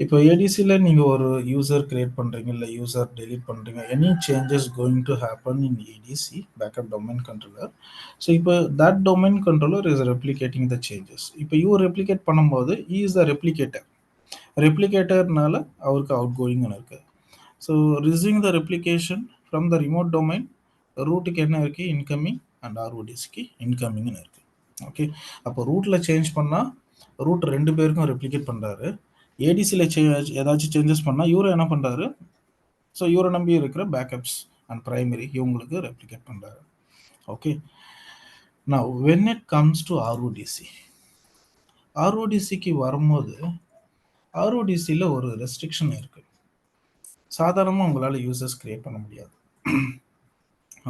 இப்போ ஏடிசியில் நீங்கள் ஒரு யூசர் கிரியேட் பண்ணுறீங்க, இல்லை யூசர் டெலீட் பண்ணுறீங்க, any changes going to happen in ADC backup domain controller. So இப்போ that domain controller is replicating the changes. இப்போ இவர் ரெப்ளிகேட் பண்ணும்போது இஸ் த ரெப்ளிகேட்டர். ரெப்ளிகேட்டர்னால அவருக்கு அவுட் கோயிங்னு இருக்குது. So receiving the replication from the remote domain, ரூட்டுக்கு என்ன இருக்குது, இன்கமிங், அண்ட் ஆர்ஓடிசிக்கு இன்கமிங்னு இருக்குது. ஓகே, அப்போ ரூட்டில் சேஞ்ச் பண்ணால் ரூட் ரெண்டு பேருக்கும் ரெப்ளிகேட் பண்ணுறாரு. ஏடிசியில் ஏதாச்சும் சேஞ்சஸ் பண்ணால் இவரும் என்ன பண்ணுறாரு, ஸோ இவரை நம்பி இருக்கிற பேக்கப்ஸ் அண்ட் ப்ரைமரி இவங்களுக்கு ரெப்ளிகேட் பண்ணுறாரு. ஓகே, நான் வென் இட் கம்ஸ் டு ஆர்ஓடிசி, ஆர்ஓடிசிக்கு வரும்போது ஆர்ஓடிசியில் ஒரு ரெஸ்ட்ரிக்ஷன் இருக்குது. சாதாரணமாக உங்களால் யூசர்ஸ் கிரியேட் பண்ண முடியாது.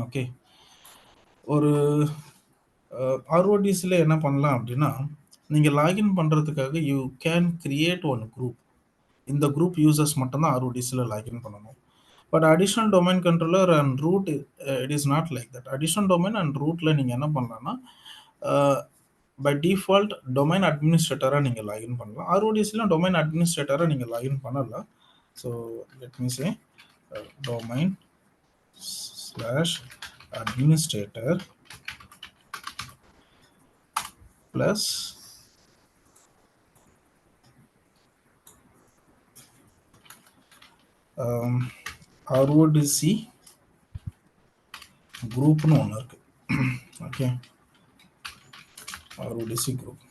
ஓகே, ஒரு ஆர்ஓடிசியில் என்ன பண்ணலாம் அப்படின்னா, நீங்கள் லாகின் பண்ணுறதுக்காக you can create one group. இந்த குரூப் யூசர்ஸ் மட்டும்தான் ஆர்ஓடிசியில் லாகின் பண்ணணும். But additional domain controller and root it is not like that. Additional domain and ரூட்டில் நீங்கள் என்ன பண்ணலாம்னா, பை டிஃபால்ட் டொமைன் அட்மினிஸ்ட்ரேட்டராக நீங்கள் லாகின் பண்ணலாம். ஆர்ஓடிசியில் டொமைன் அட்மினிஸ்ட்ரேட்டராக நீங்கள் லாகின் பண்ணலாம். ஸோ லெட் மீ சே domain / administrator plus RODC குரூப்னு ஒன்று இருக்கு. Okay, RODC group.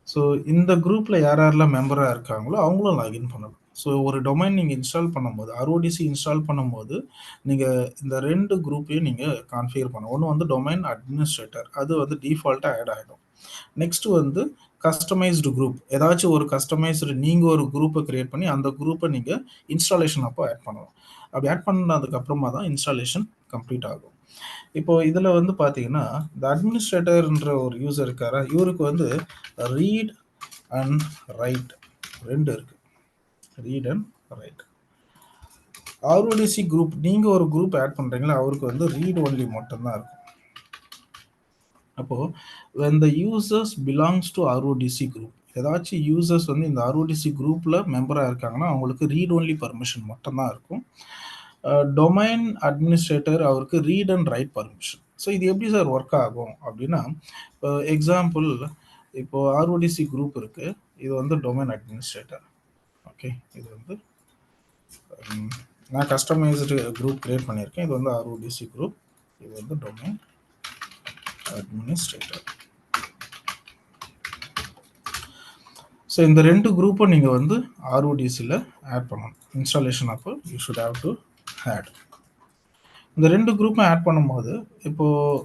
ஸோ இந்த குரூப்பில் யார் யாரெல்லாம் மெம்பராக இருக்காங்களோ அவங்களும் லாகின் பண்ணலாம். ஸோ ஒரு டொமைன் நீங்கள் இன்ஸ்டால் பண்ணும்போது, ஆர்ஓடிசி இன்ஸ்டால் பண்ணும்போது நீங்கள் இந்த ரெண்டு குரூப்பையும் நீங்கள் கான்ஃபிகர் பண்ணணும். ஒன்று வந்து டொமைன் அட்மினிஸ்ட்ரேட்டர், அது வந்து டிஃபால்ட்டாக ஆட் ஆகிடும். நெக்ஸ்ட் வந்து கஸ்டமைஸ்டு குரூப், ஏதாச்சும் ஒரு கஸ்டமைஸ்டு நீங்கள் ஒரு குரூப்பை கிரியேட் பண்ணி அந்த குரூப்பை நீங்கள் இன்ஸ்டாலேஷன் அப்போ ஆட் பண்ணலாம். அப்படி ஆட் பண்ணதுக்கு அப்புறமா தான் இன்ஸ்டாலேஷன் கம்ப்ளீட் ஆகும். இப்போ இதில் வந்து பார்த்தீங்கன்னா, இந்த அட்மினிஸ்ட்ரேட்டர்ன்ற ஒரு யூசர் இருக்காரா, இவருக்கு வந்து ரீட் அண்ட் ரைட் ரெண்டு இருக்கு. Read and write. RODC group, நீங்கள் ஒரு குரூப் ஆட் பண்ணுறீங்களா, அவருக்கு வந்து ரீட் ஒன்லி மட்டும்தான் இருக்கும். அப்போது when the users belongs to RODC group, ஏதாச்சும் யூசர்ஸ் வந்து இந்த ஆர்ஓடிசி குரூப்பில் மெம்பராக இருக்காங்கன்னா அவங்களுக்கு ரீட் ஒன்லி பர்மிஷன் மட்டும்தான் இருக்கும். டொமைன் அட்மினிஸ்ட்ரேட்டர் அவருக்கு read and write permission. So இது எப்படி சார் ஒர்க் ஆகும் அப்படின்னா, எக்ஸாம்பிள் இப்போ ஆர்ஓடிசி குரூப் இருக்கு, இது வந்து டொமைன் அட்மினிஸ்ட்ரேட்டர். ஓகே, இது வந்து நான் கஸ்டமைஸ்டு குரூப் கிரியேட் பண்ணியிருக்கேன். இது வந்து ஆர்ஓடிசி குரூப், இது வந்து டொமைன் அட்மினிஸ்ட்ரேட்டர். ஸோ இந்த ரெண்டு குரூப்பை நீங்கள் வந்து ஆர்ஓடிசியில் ஆட் பண்ணணும். இன்ஸ்டாலேஷன் அப்போ you should have to add. இந்த ரெண்டு குரூப்பை ஆட் பண்ணும்போது இப்போது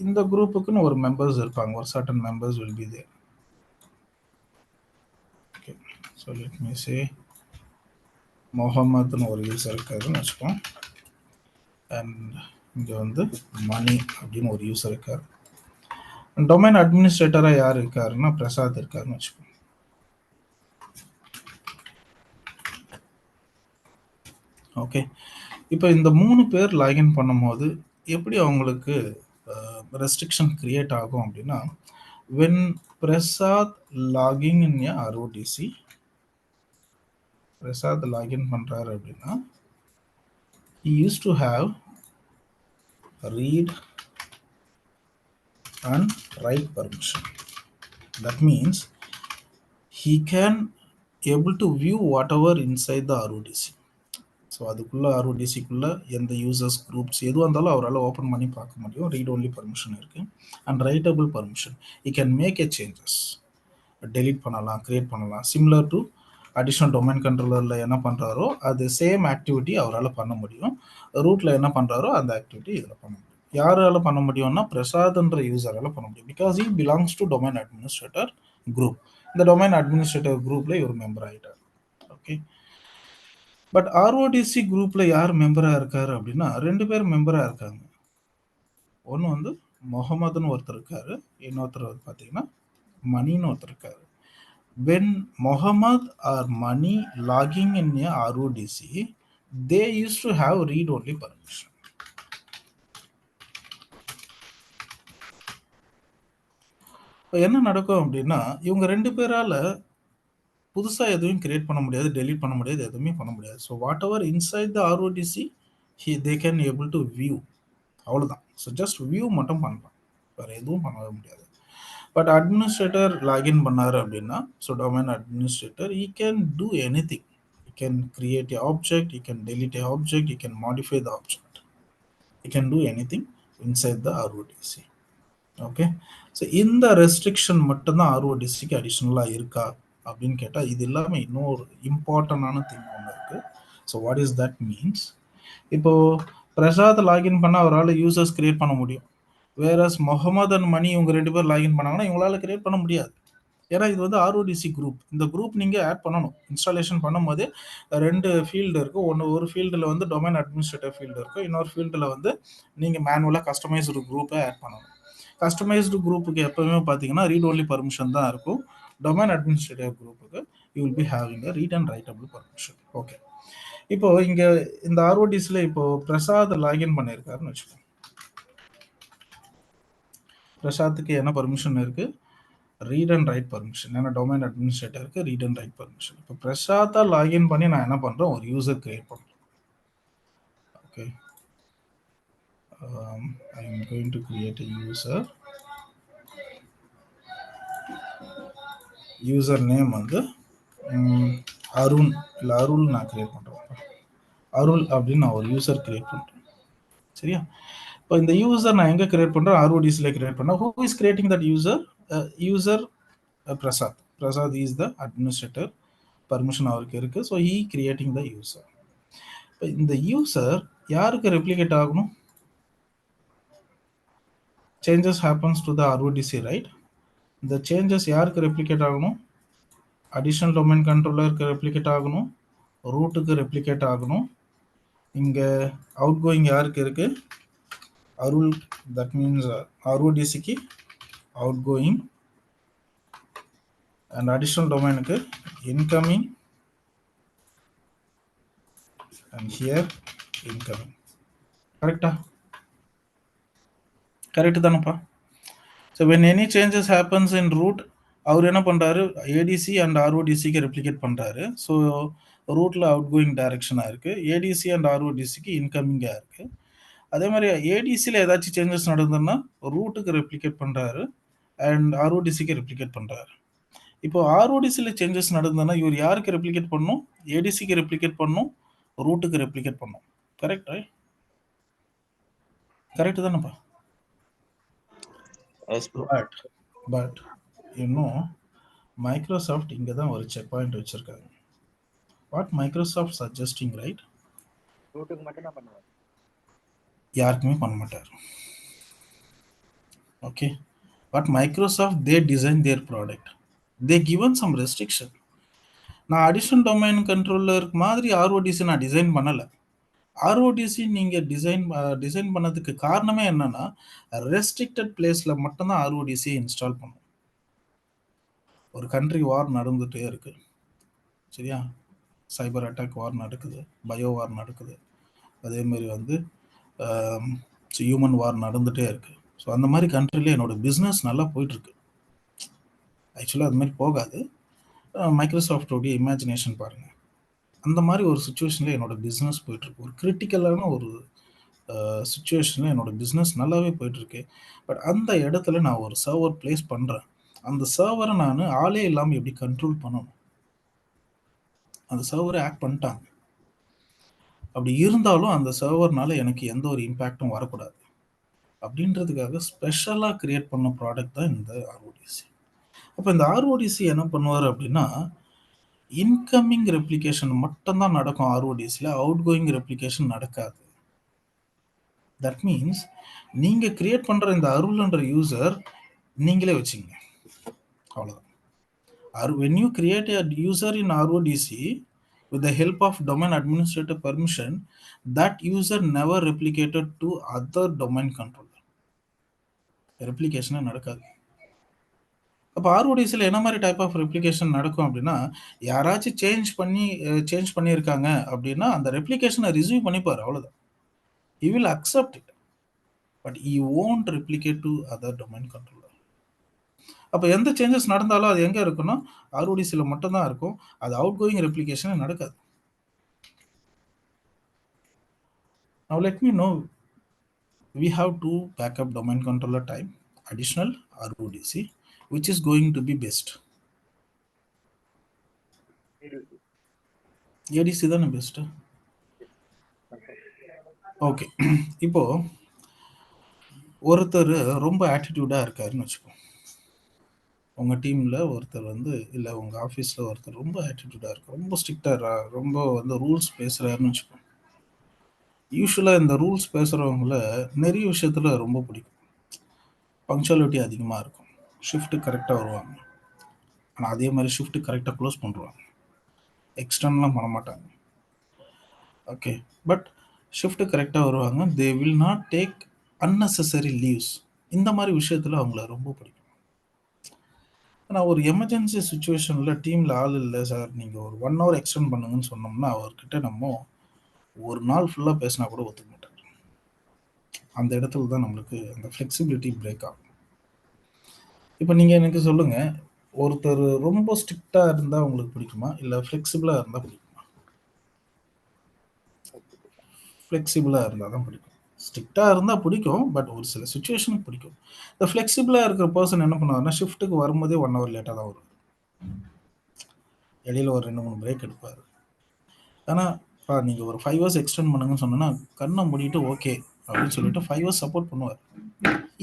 இந்த குரூப்புக்குன்னு ஒரு மெம்பர்ஸ் இருப்பாங்க, ஒரு certain members will be there. Okay, so let me say முகமதுன்னு ஒரு யூசர் இருக்காருன்னு வச்சுக்கோம். அண்ட் இங்கே வந்து மணி அப்படின்னு ஒரு யூசர் இருக்கார். டொமைன் அட்மினிஸ்ட்ரேட்டராக யார் இருக்காருன்னா பிரசாத் இருக்காருன்னு வச்சுக்கோங்க. ஓகே, இப்போ இந்த 3 பேர் லாகின் பண்ணும்போது எப்படி அவங்களுக்கு ரெஸ்ட்ரிக்ஷன் கிரியேட் ஆகும் அப்படின்னா, when Prasad logging in a RODC, Prasad login பண்ணுறாரு அப்படின்னா he used to have read and write permission. That means he can able to view whatever inside the RODC. So அதுக்குள்ளே ஆர்ஓடிசிக்குள்ளே எந்த யூசர்ஸ் குரூப்ஸ் எதுவாக இருந்தாலும் அவரால் ஓப்பன் பண்ணி பார்க்க முடியும். ரீட் ஒன்லி பர்மிஷன் இருக்குது. And writable permission, you can make a changes, delete பண்ணலாம், க்ரியேட் பண்ணலாம். சிமிலர் டு அடிஷ்னல் டொமைன் கண்ட்ரோலரில் என்ன பண்ணுறாரோ அது சேம் ஆக்டிவிட்டி அவரால் பண்ண முடியும். ரூட்டில் என்ன பண்ணுறாரோ அந்த ஆக்டிவிட்டி இதில் பண்ண முடியும். யாரால் பண்ண முடியும்னா பிரசாத்ன்ற யூசரால் பண்ண முடியும். Because he belongs to domain administrator group. இந்த டொமைன் அட்மினிஸ்ட்ரேட்டர் குரூப்பில் இவர் மெம்பர் ஆகிட்டார். ஓகே, பட் ஆர்ஓடிசி குரூப்பில் யார் மெம்பராக இருக்காரு அப்படின்னா ரெண்டு பேர் மெம்பராக இருக்காங்க. ஒன்று வந்து முகமதுன்னு ஒருத்தர் இருக்காரு, இன்னொருத்தர் பார்த்தீங்கன்னா மணின்னு ஒருத்தர் இருக்காரு. when Muhammad or Mani logging in a RODC, they used to have read only permission. என்ன நடக்கும் அப்படின்னா, இவங்க ரெண்டு பேரால புதுசாக எதுவும் கிரியேட் பண்ண முடியாது, டெலீட் பண்ண முடியாது, எதுவுமே பண்ண முடியாது. So whatever inside the RODC they can able to view, அவ்வளோதான். ஸோ ஜஸ்ட் வியூ மட்டும் பண்ணலாம், வேறு எதுவும் பண்ணவே முடியாது. பட் அட்மினிஸ்ட்ரேட்டர் லாகின் பண்ணார் அப்படின்னா, so domain administrator he can do any thing. He can create a object, he can delete a object, he can modify the object, he can do any thing inside the RODC. Okay, so இந்த restriction மட்டும்தான் ஆர்ஓடிசிக்கு அடிஷ்னலாக இருக்கா அப்படின்னு கேட்டால், இது இல்லாமல் இன்னொரு இம்பார்ட்டண்டான திங் ஒன்று இருக்குது. So what is that means, இப்போது பிரசாத் லாகின் பண்ணால் அவரால் யூசர்ஸ் கிரியேட் பண்ண முடியும். வேறஸ் முகமது அண்ட் மணி இவங்க 2 பேர் லாகின் பண்ணாங்கன்னா இவங்களால கிரியேட் பண்ண முடியாது. ஏன்னா இது வந்து ஆர்ஓடிசி குரூப். இந்த குரூப் நீங்கள் ஆட் பண்ணணும். இன்ஸ்டாலேஷன் பண்ணும்போது 2 ஃபீல்டு இருக்கும். ஒரு ஃபீல்டில் வந்து டொமைன் அட்மினிஸ்ட்ரேட்டர் ஃபீல்டு இருக்கும், இன்னொரு ஃபீல்டில் வந்து நீங்கள் மேனுவலாக கஸ்டமைஸ்டு குரூப்பை ஆட் பண்ணணும். கஸ்டமைஸ்டு குரூப்புக்கு எப்பவுமே பார்த்தீங்கன்னா ரீட் ஒன்லி பர்மிஷன் தான் இருக்கும். டொமைன் அட்மினிஸ்ட்ரேட்டர் குரூப்புக்கு you will be having a read and writable permission. Okay, இப்போ இங்கே இந்த ஆர்ஓடிசியில் இப்போ பிரசாத் லாகின் பண்ணியிருக்காருன்னு வச்சுக்கோங்க. பிரசாத்துக்கு என்ன பர்மிஷன் இருக்குது? Read and write permission. ஏன்னா டொமைன் அட்மினிஸ்ட்ரேட்டருக்கு ரீட் அண்ட் ரைட் பர்மிஷன். இப்போ பிரசாத்தா லாகின் பண்ணி நான் என்ன பண்ணுறேன், ஒரு யூசர் கிரியேட் பண்ணுறேன். Okay, I am going to create a user. User name வந்து அருண் இல்லை அருள் நான் கிரியேட் பண்ணுறேன். அருள் அப்படின்னு நான் ஒரு யூசர் கிரியேட் பண்ணுறேன். சரியா? இப்போ இந்த யூசர் நான் எங்கே கிரியேட் பண்ணுறேன்? ஆர்ஓடிசியில் கிரியேட் பண்ணேன். Who is creating that user? User Prasad. Prasad is the administrator, permission அவருக்கு இருக்குது. So he creating the user. இப்போ இந்த யூசர் யாருக்கு ரெப்ளிகேட் ஆகணும்? Changes happens to the RODC, right? இந்த சேஞ்சஸ் யாருக்கு ரெப்ளிகேட் ஆகணும்? அடிஷனல் டொமைன் கண்ட்ரோலருக்கு ரெப்ளிகேட் ஆகணும், ரூட்டுக்கு ரெப்ளிகேட் ஆகணும். இங்கே அவுட் கோயிங் யாருக்கு இருக்குது? அருள். தட் மீன்ஸ் ஆர்ஓடிசிக்கு அவுட் கோயிங், அண்ட் அடிஷனல் டொமைனுக்கு இன்கமிங், and here incoming. கரெக்டா? கரெக்ட் தானப்பா? So when any changes happens in root, அவர் என்ன பண்ணுறாரு? ஏடிசி அண்ட் ஆர்ஓடிசிக்கு ரெப்ளிகேட் பண்ணுறாரு. ஸோ ரூட்டில் அவுட் கோயிங் டைரக்ஷனாக இருக்குது, ஏடிசி அண்ட் ஆர்ஓடிசிக்கு இன்கமிங்காக இருக்குது. அதே மாதிரி ஏடிசியில் ஏதாச்சும் சேஞ்சஸ் நடந்ததுன்னா ரூட்டுக்கு ரெப்ளிகேட் பண்ணுறாரு அண்ட் ஆர்ஓடிசிக்கு ரெப்ளிகேட் பண்ணுறாரு. இப்போ ஆர்ஓடிசியில் சேஞ்சஸ் நடந்ததுன்னா இவர் யாருக்கு ரெப்ளிகேட் பண்ணணும்? ஏடிசிக்கு ரெப்ளிகேட் பண்ணணும், ரூட்டுக்கு ரெப்ளிகேட் பண்ணும். Correct, right? கரெக்ட் தானேப்பா? பட் இன்னும் மைக்ரோசாஃப்ட் இங்கே தான் ஒரு செக் பாயிண்ட் வச்சுருக்காங்க. What Microsoft suggesting, right? ரூட்டுக்கு மட்டும் தான் பண்ணுவார், யாருக்குமே பண்ண மாட்டார். Okay, but Microsoft they design their product, they given some restriction. நான் அடிஷனல் டொமைன் கண்ட்ரோலர் மாதிரி ஆர்ஓடிசி நான் டிசைன் பண்ணலை. ஆர்ஓடிசி நீங்கள் டிசைன் பண்ணதுக்கு காரணமே என்னன்னா, ரெஸ்ட்ரிக்டட் பிளேஸில் மட்டும்தான் ஆர்ஓடிசியை இன்ஸ்டால் பண்ணும். ஒரு கண்ட்ரி வார் நடந்துகிட்டே இருக்கு, சரியா? சைபர் அட்டாக் வார் நடக்குது, பயோ வார் நடக்குது, அதேமாரி வந்து ஹியூமன் வார் நடந்துகிட்டே இருக்கு. ஸோ அந்த மாதிரி கண்ட்ரியில் என்னோடய பிஸ்னஸ் நல்லா போயிட்டுருக்கு. ஆக்சுவலாக அது மாதிரி போகாது. மைக்ரோசாஃப்டோடைய இமேஜினேஷன் பாருங்கள். அந்த மாதிரி ஒரு சுச்சுவேஷனில் என்னோடய பிஸ்னஸ் போயிட்டுருக்கு. ஒரு கிரிட்டிக்கலான ஒரு சுச்சுவேஷனில் என்னோடய பிஸ்னஸ் நல்லாவே போயிட்டுருக்கு. பட் அந்த இடத்துல நான் ஒரு சர்வர் பிளேஸ் பண்ணுறேன். அந்த சர்வரை நான் ஆளே இல்லாமல் எப்படி கண்ட்ரோல் பண்ணணும்? அந்த சர்வரை ஆக்ட் பண்ணிட்டாங்க. அப்படி இருந்தாலும் அந்த சர்வர்னால எனக்கு எந்த ஒரு இம்பேக்டும் வரக்கூடாது அப்படின்றதுக்காக ஸ்பெஷலாக கிரியேட் பண்ண ப்ராடக்ட் தான் இந்த ஆர்ஓடிசி. அப்போ இந்த ஆர்ஓடிசி என்ன பண்ணுவார் அப்படின்னா, இன்கமிங் ரெப்ளிகேஷன் மட்டும்தான் நடக்கும் ஆர்ஓடிசியில், அவுட் கோயிங் ரெப்ளிகேஷன் நடக்காது. தட் மீன்ஸ் நீங்கள் கிரியேட் பண்ணுற இந்த அருள்ன்ற யூசர் நீங்களே வச்சுங்க, அவ்வளோதான். When you create a user in RODC with the help of domain administrator permission, that user never replicated to other domain controller. Replication நடக்காது. அப்போ ஆர்ஓடிசியில் என்ன மாதிரி டைப் ஆஃப் ரெப்ளிகேஷன் நடக்கும் அப்படின்னா, யாராச்சும் சேஞ்ச் பண்ணியிருக்காங்க அப்படின்னா அந்த ரெப்ளிகேஷனை ரிசீவ் பண்ணிப்பார், அவ்வளோதான். He will accept it, but he won't replicate to other domain controller. அப்போ எந்த சேஞ்சஸ் நடந்தாலும் அது எங்கே இருக்குன்னா ஆர்ஓடிசியில் மட்டும்தான் இருக்கும். அது அவுட் கோயிங் ரெப்ளிகேஷன் நடக்காது. Now let me know, we have two backup domain controller type, additional RODC, which is going to be best. ADC தானே பெஸ்ட். ஓகே, இப்போ ஒருத்தர் ரொம்ப ஆட்டிடியூடாக இருக்காருன்னு வச்சுப்போம். உங்கள் டீமில் ஒருத்தர் வந்து இல்லை உங்கள் ஆஃபீஸில் ஒருத்தர் ரொம்ப ஆட்டிடியூடாக இருக்கு, ரொம்ப ஸ்ட்ரிக்டாக, ரொம்ப வந்து ரூல்ஸ் பேசுகிறாருன்னு வச்சுப்போம். யூஸ்வலாக இந்த ரூல்ஸ் பேசுகிறவங்கள நிறைய விஷயத்தில் ரொம்ப பிடிக்கும். பங்க்சுவாலிட்டி அதிகமாக இருக்கும், ஷிஃப்ட்டு கரெக்டாக வருவாங்க, ஆனால் அதே மாதிரி ஷிஃப்ட்டு கரெக்டாக க்ளோஸ் பண்ணுவாங்க, எக்ஸ்டர்னலாம் பண்ண மாட்டாங்க. ஓகே, பட் ஷிஃப்ட்டு கரெக்டாக வருவாங்க, தே will not take unnecessary leaves. இந்த மாதிரி விஷயத்தில் அவங்கள ரொம்ப பிடிக்கும். ஆனால் ஒரு எமர்ஜென்சி சுச்சுவேஷனில் டீமில் ஆள் இல்லை சார், நீங்கள் ஒரு 1 hour எக்ஸ்டெண்ட் பண்ணுங்கன்னு சொன்னோம்னா அவர்கிட்ட நம்ம ஒரு நாள் ஃபுல்லாக பேசினா கூட ஒத்துக்க மாட்டார். அந்த இடத்துல தான் நம்மளுக்கு அந்த ஃப்ளெக்சிபிலிட்டி பிரேக் ஆகும். இப்போ நீங்கள் எனக்கு சொல்லுங்கள், ஒருத்தர் ரொம்ப ஸ்ட்ரிக்டாக இருந்தால் உங்களுக்கு பிடிக்குமா, இல்லை ஃப்ளெக்சிபிளாக இருந்தால் பிடிக்குமா? ஃப்ளெக்சிபிளாக இருந்தால் தான் பிடிக்கும். ஸ்ட்ரிக்டாக இருந்தால் பிடிக்கும், பட் ஒரு சில சுச்சுவேஷனுக்கு பிடிக்கும். இந்த ஃப்ளெக்சிபிளாக இருக்கிற பர்சன் என்ன பண்ணுவாருன்னா ஷிஃப்ட்டுக்கு வரும்போதே 1 hour லேட்டாக தான் வருவார், இடையில ஒரு 2-3 பிரேக் எடுப்பார். ஆனால் நீங்கள் ஒரு 5 hours எக்ஸ்டெண்ட் பண்ணுங்கன்னு சொன்னோன்னா கண்ணை மூடிட்டு ஓகே அப்படின்னு சொல்லிட்டு 5 hours சப்போர்ட் பண்ணுவார்.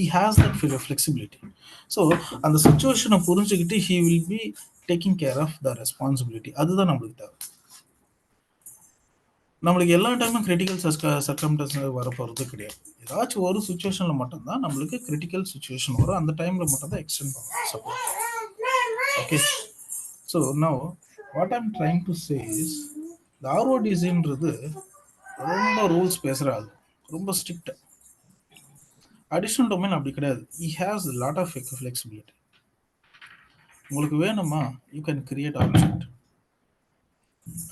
He has that flexibility. So அந்த சுச்சுவேஷனை புரிஞ்சுக்கிட்டு he will be taking care of the responsibility. அதுதான் நம்மளுக்கு தேவை. நம்மளுக்கு எல்லா டைமும் கிரிட்டிக்கல் சர்க்கம்டன்ஸ் வர போகிறது கிடையாது. ஏதாச்சும் ஒரு சுச்சுவேஷனில் மட்டும்தான் நம்மளுக்கு கிரிட்டிக்கல் சுச்சுவேஷன் வரும், அந்த டைமில் மட்டும்தான் எக்ஸ்டெண்ட் பண்ணணும் support. Okay, so now what I'm trying to say is, இந்த ஆர்ஓடிசின்றது ரொம்ப ரூல்ஸ் பேசுகிறாரு, ரொம்ப ஸ்ட்ரிக்ட். அடிஷனல் டொமைன் அப்படி கிடையாது, he has a lot of flexibility. உங்களுக்கு வேணுமா, you can create object.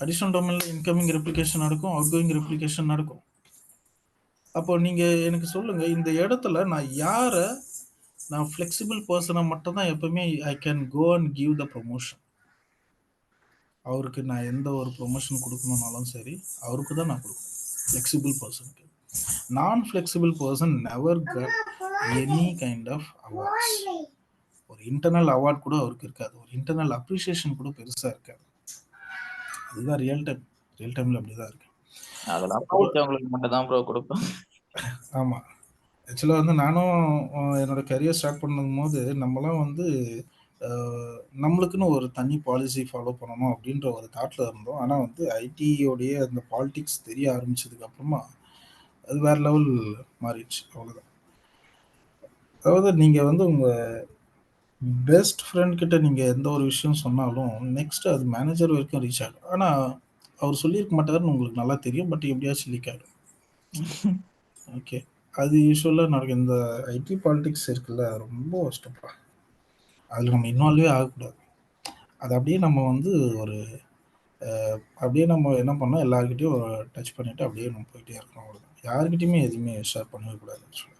Additional டொமைனில் இன்கமிங் ரெப்ளிகேஷன் நடக்கும், அவுட் கோயிங் ரெப்ளிகேஷன் நடக்கும். அப்போ நீங்கள் எனக்கு சொல்லுங்கள், இந்த இடத்துல நான் ஃப்ளெக்சிபிள் பர்சனை மட்டும் தான் எப்பவுமே I can go and give the promotion. அவருக்கு நான் எந்த ஒரு ப்ரொமோஷன் கொடுக்கணுன்னாலும் சரி அவருக்கு தான் நான் கொடுக்கணும், ஃப்ளெக்சிபிள் பர்சனுக்கு. நான் flexible person never get any kind of awards. ஒரு இன்டர்னல் அவார்ட் கூட அவருக்கு இருக்காது, ஒரு இன்டர்னல் அப்ரிசியேஷன் கூட பெருசாக இருக்காது. அதுதான் ரியல் டைமில் அப்படி தான் இருக்கு. அதெல்லாம் பிடிச்சவங்களுக்கு மட்டும் தான் ப்ரோ கொடுப்பேன். ஆமாம், ஆக்சுவலாக வந்து நானும் என்னோட கரியர் ஸ்டார்ட் பண்ணும் போது நம்மலாம் வந்து நம்மளுக்குன்னு ஒரு தனி பாலிசி ஃபாலோ பண்ணணும் அப்படின்ற ஒரு தாட்டில் இருந்தோம். ஆனால் வந்து ஐடியோடைய அந்த பாலிடிக்ஸ் தெரிய ஆரம்பிச்சதுக்கு அப்புறமா அது வேற லெவல் மாறிடுச்சு, அவ்வளோதான். அதாவது நீங்கள் வந்து உங்கள் பெஸ்ட் ஃப்ரெண்ட் கிட்ட நீங்கள் எந்த ஒரு விஷயம் சொன்னாலும் நெக்ஸ்ட் அது மேனேஜர் வரைக்கும் ரீச் ஆகும். ஆனால் அவர் சொல்லியிருக்க மாட்டாருன்னு உங்களுக்கு நல்லா தெரியும், பட் எப்படியாச்சும் லீக் ஆகிடும். ஓகே, அது யூஸ்வலாக நடக்கும். இந்த ஐடி பாலிடிக்ஸ் இருக்குல்ல, ரொம்ப கஷ்டப்பா. அதில் நம்ம இன்வால்வே ஆகக்கூடாது. அது அப்படியே நம்ம வந்து ஒரு அப்படியே நம்ம என்ன பண்ணோம், எல்லாருக்கிட்டையும் டச் பண்ணிவிட்டு அப்படியே நம்ம போயிட்டே இருக்கணும், அவ்வளோதான். யாருக்கிட்டையுமே எதுவுமே ஷேர் பண்ணவே கூடாது ஆக்சுவலாக.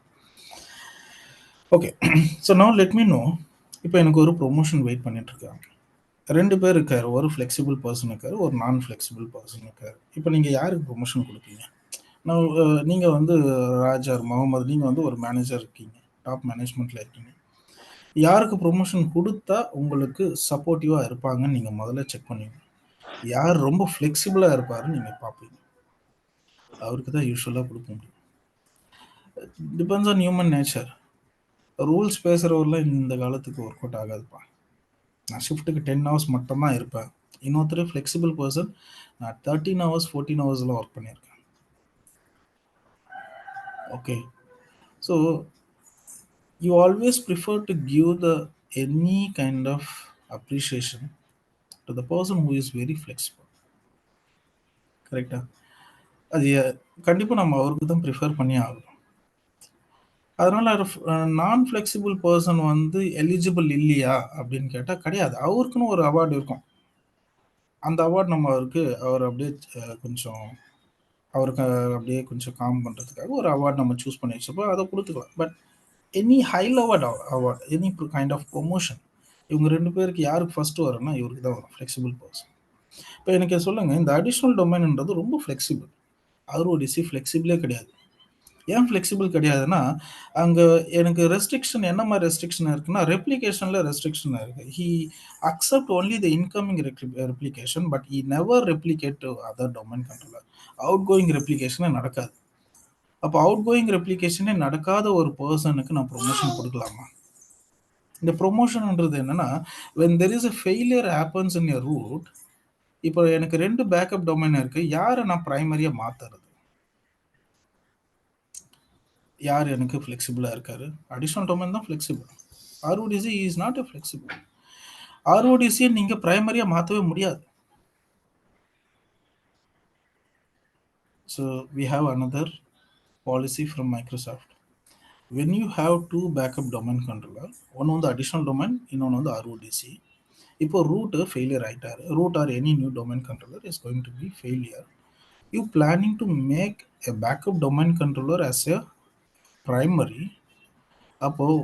Okay, so now let me know, இப்போ எனக்கு ஒரு ப்ரொமோஷன் வெயிட் பண்ணிட்டுருக்காங்க. 2 பேர் இருக்கார், ஒரு ஃப்ளெக்சிபிள் பர்சன் இருக்கார், ஒரு நான் ஃப்ளெக்சிபிள் பர்சன் இருக்கார். இப்போ நீங்கள் யாருக்கு ப்ரொமோஷன் கொடுப்பீங்க? நான் நீங்கள் வந்து ராஜார் முகமது, நீங்கள் வந்து ஒரு மேனேஜர் இருக்கீங்க, டாப் மேனேஜ்மெண்ட்டில் இருக்கீங்க. யாருக்கு ப்ரொமோஷன் கொடுத்தா உங்களுக்கு சப்போர்ட்டிவாக இருப்பாங்கன்னு நீங்கள் முதல்ல செக் பண்ணுவீங்க. யார் ரொம்ப ஃப்ளெக்சிபிளாக இருப்பாருன்னு நீங்கள் பார்ப்பீங்க, அவருக்கு தான் யூஸ்வலாக கொடுக்க முடியும். Depends on human nature. Rules பேசுகிறவரெலாம் இந்த காலத்துக்கு ஒர்க் அவுட் ஆகாதுப்பா. நான் ஷிஃப்ட்டுக்கு 10 hours மட்டும்தான் இருப்பேன். இன்னொருத்தர் ஃப்ளெக்சிபிள் பர்சன், நான் 13 hours 14 hoursலாம் ஒர்க் பண்ணியிருக்கேன். Okay, so you always prefer to give any kind of appreciation to the person who is very flexible. கரெக்டா? அது கண்டிப்பாக நம்ம அவருக்கு தான் ப்ரிஃபர் பண்ணி ஆகணும். அதனால் நான் ஃப்ளெக்சிபிள் பர்சன் வந்து எலிஜிபிள் இல்லையா அப்படின்னு கேட்டால் கிடையாது. அவருக்குன்னு ஒரு அவார்டு இருக்கும். அந்த அவார்டு நம்ம அவர் அப்படியே கொஞ்சம் அவருக்கு அப்படியே கொஞ்சம் காம் பண்ணுறதுக்காக ஒரு அவார்டு நம்ம சூஸ் பண்ணி வச்சப்போ அதை கொடுத்துக்கலாம். But any high level award, any kind of promotion, இவங்க 2 பேருக்கு யாருக்கு ஃபர்ஸ்ட் வரும்னா இவருக்கு தான் வரும், ஃப்ளெக்சிபிள் பர்சன். இப்போ எனக்கு சொல்லுங்க, இந்த அடிஷ்னல் டொமைன்ன்றது ரொம்ப ஃப்ளெக்சிபிள். ஆர்ஓடிசி ஃப்ளெக்சிபிளே கிடையாது. ஏன் ஃப்ளெக்சிபிள் கிடையாதுன்னா, அங்கே எனக்கு ரெஸ்ட்ரிக்ஷன் என்ன மாதிரி ரெஸ்ட்ரிக்ஷன் இருக்குன்னா, ரெப்ளிகேஷனில் ரெஸ்ட்ரிக்ஷன் இருக்குது. He accept only the incoming replication, but he never replicate to other domain controller. Outgoing ரெப்ளிகேஷனே நடக்காது. அப்போ அவுட் கோயிங் ரெப்ளிகேஷனே நடக்காத ஒரு பர்சனுக்கு நான் ப்ரொமோஷன் கொடுக்கலாமா? இந்த ப்ரொமோஷன்ன்றது என்னன்னா, when there is a failure happens in your root, இப்போ எனக்கு 2 பேக்கப் டொமைன் இருக்கு, யாரை நான் பிரைமரியா மாத்துறது? யார் எனக்கு ஃப்ளெக்சிபிளாக இருக்காரு? அடிஷ்னல் டொமைன் தான் flexible. RODC is not a flexible. ஆர்ஓடிசியை நீங்கள் ப்ரைமரியாக மாற்றவே முடியாது. So we have another policy from Microsoft. When you have 2 backup domain controller, ஒன்று வந்து அடிஷ்னல் டொமைன், இன்னொன்று வந்து ஆர்ஓடிசி. இப்போ ரூட்டு ஃபெயிலியர் ஆகிட்டார், root or any new domain controller is going to be failure. You planning to make a backup domain controller as a primary. அப்போது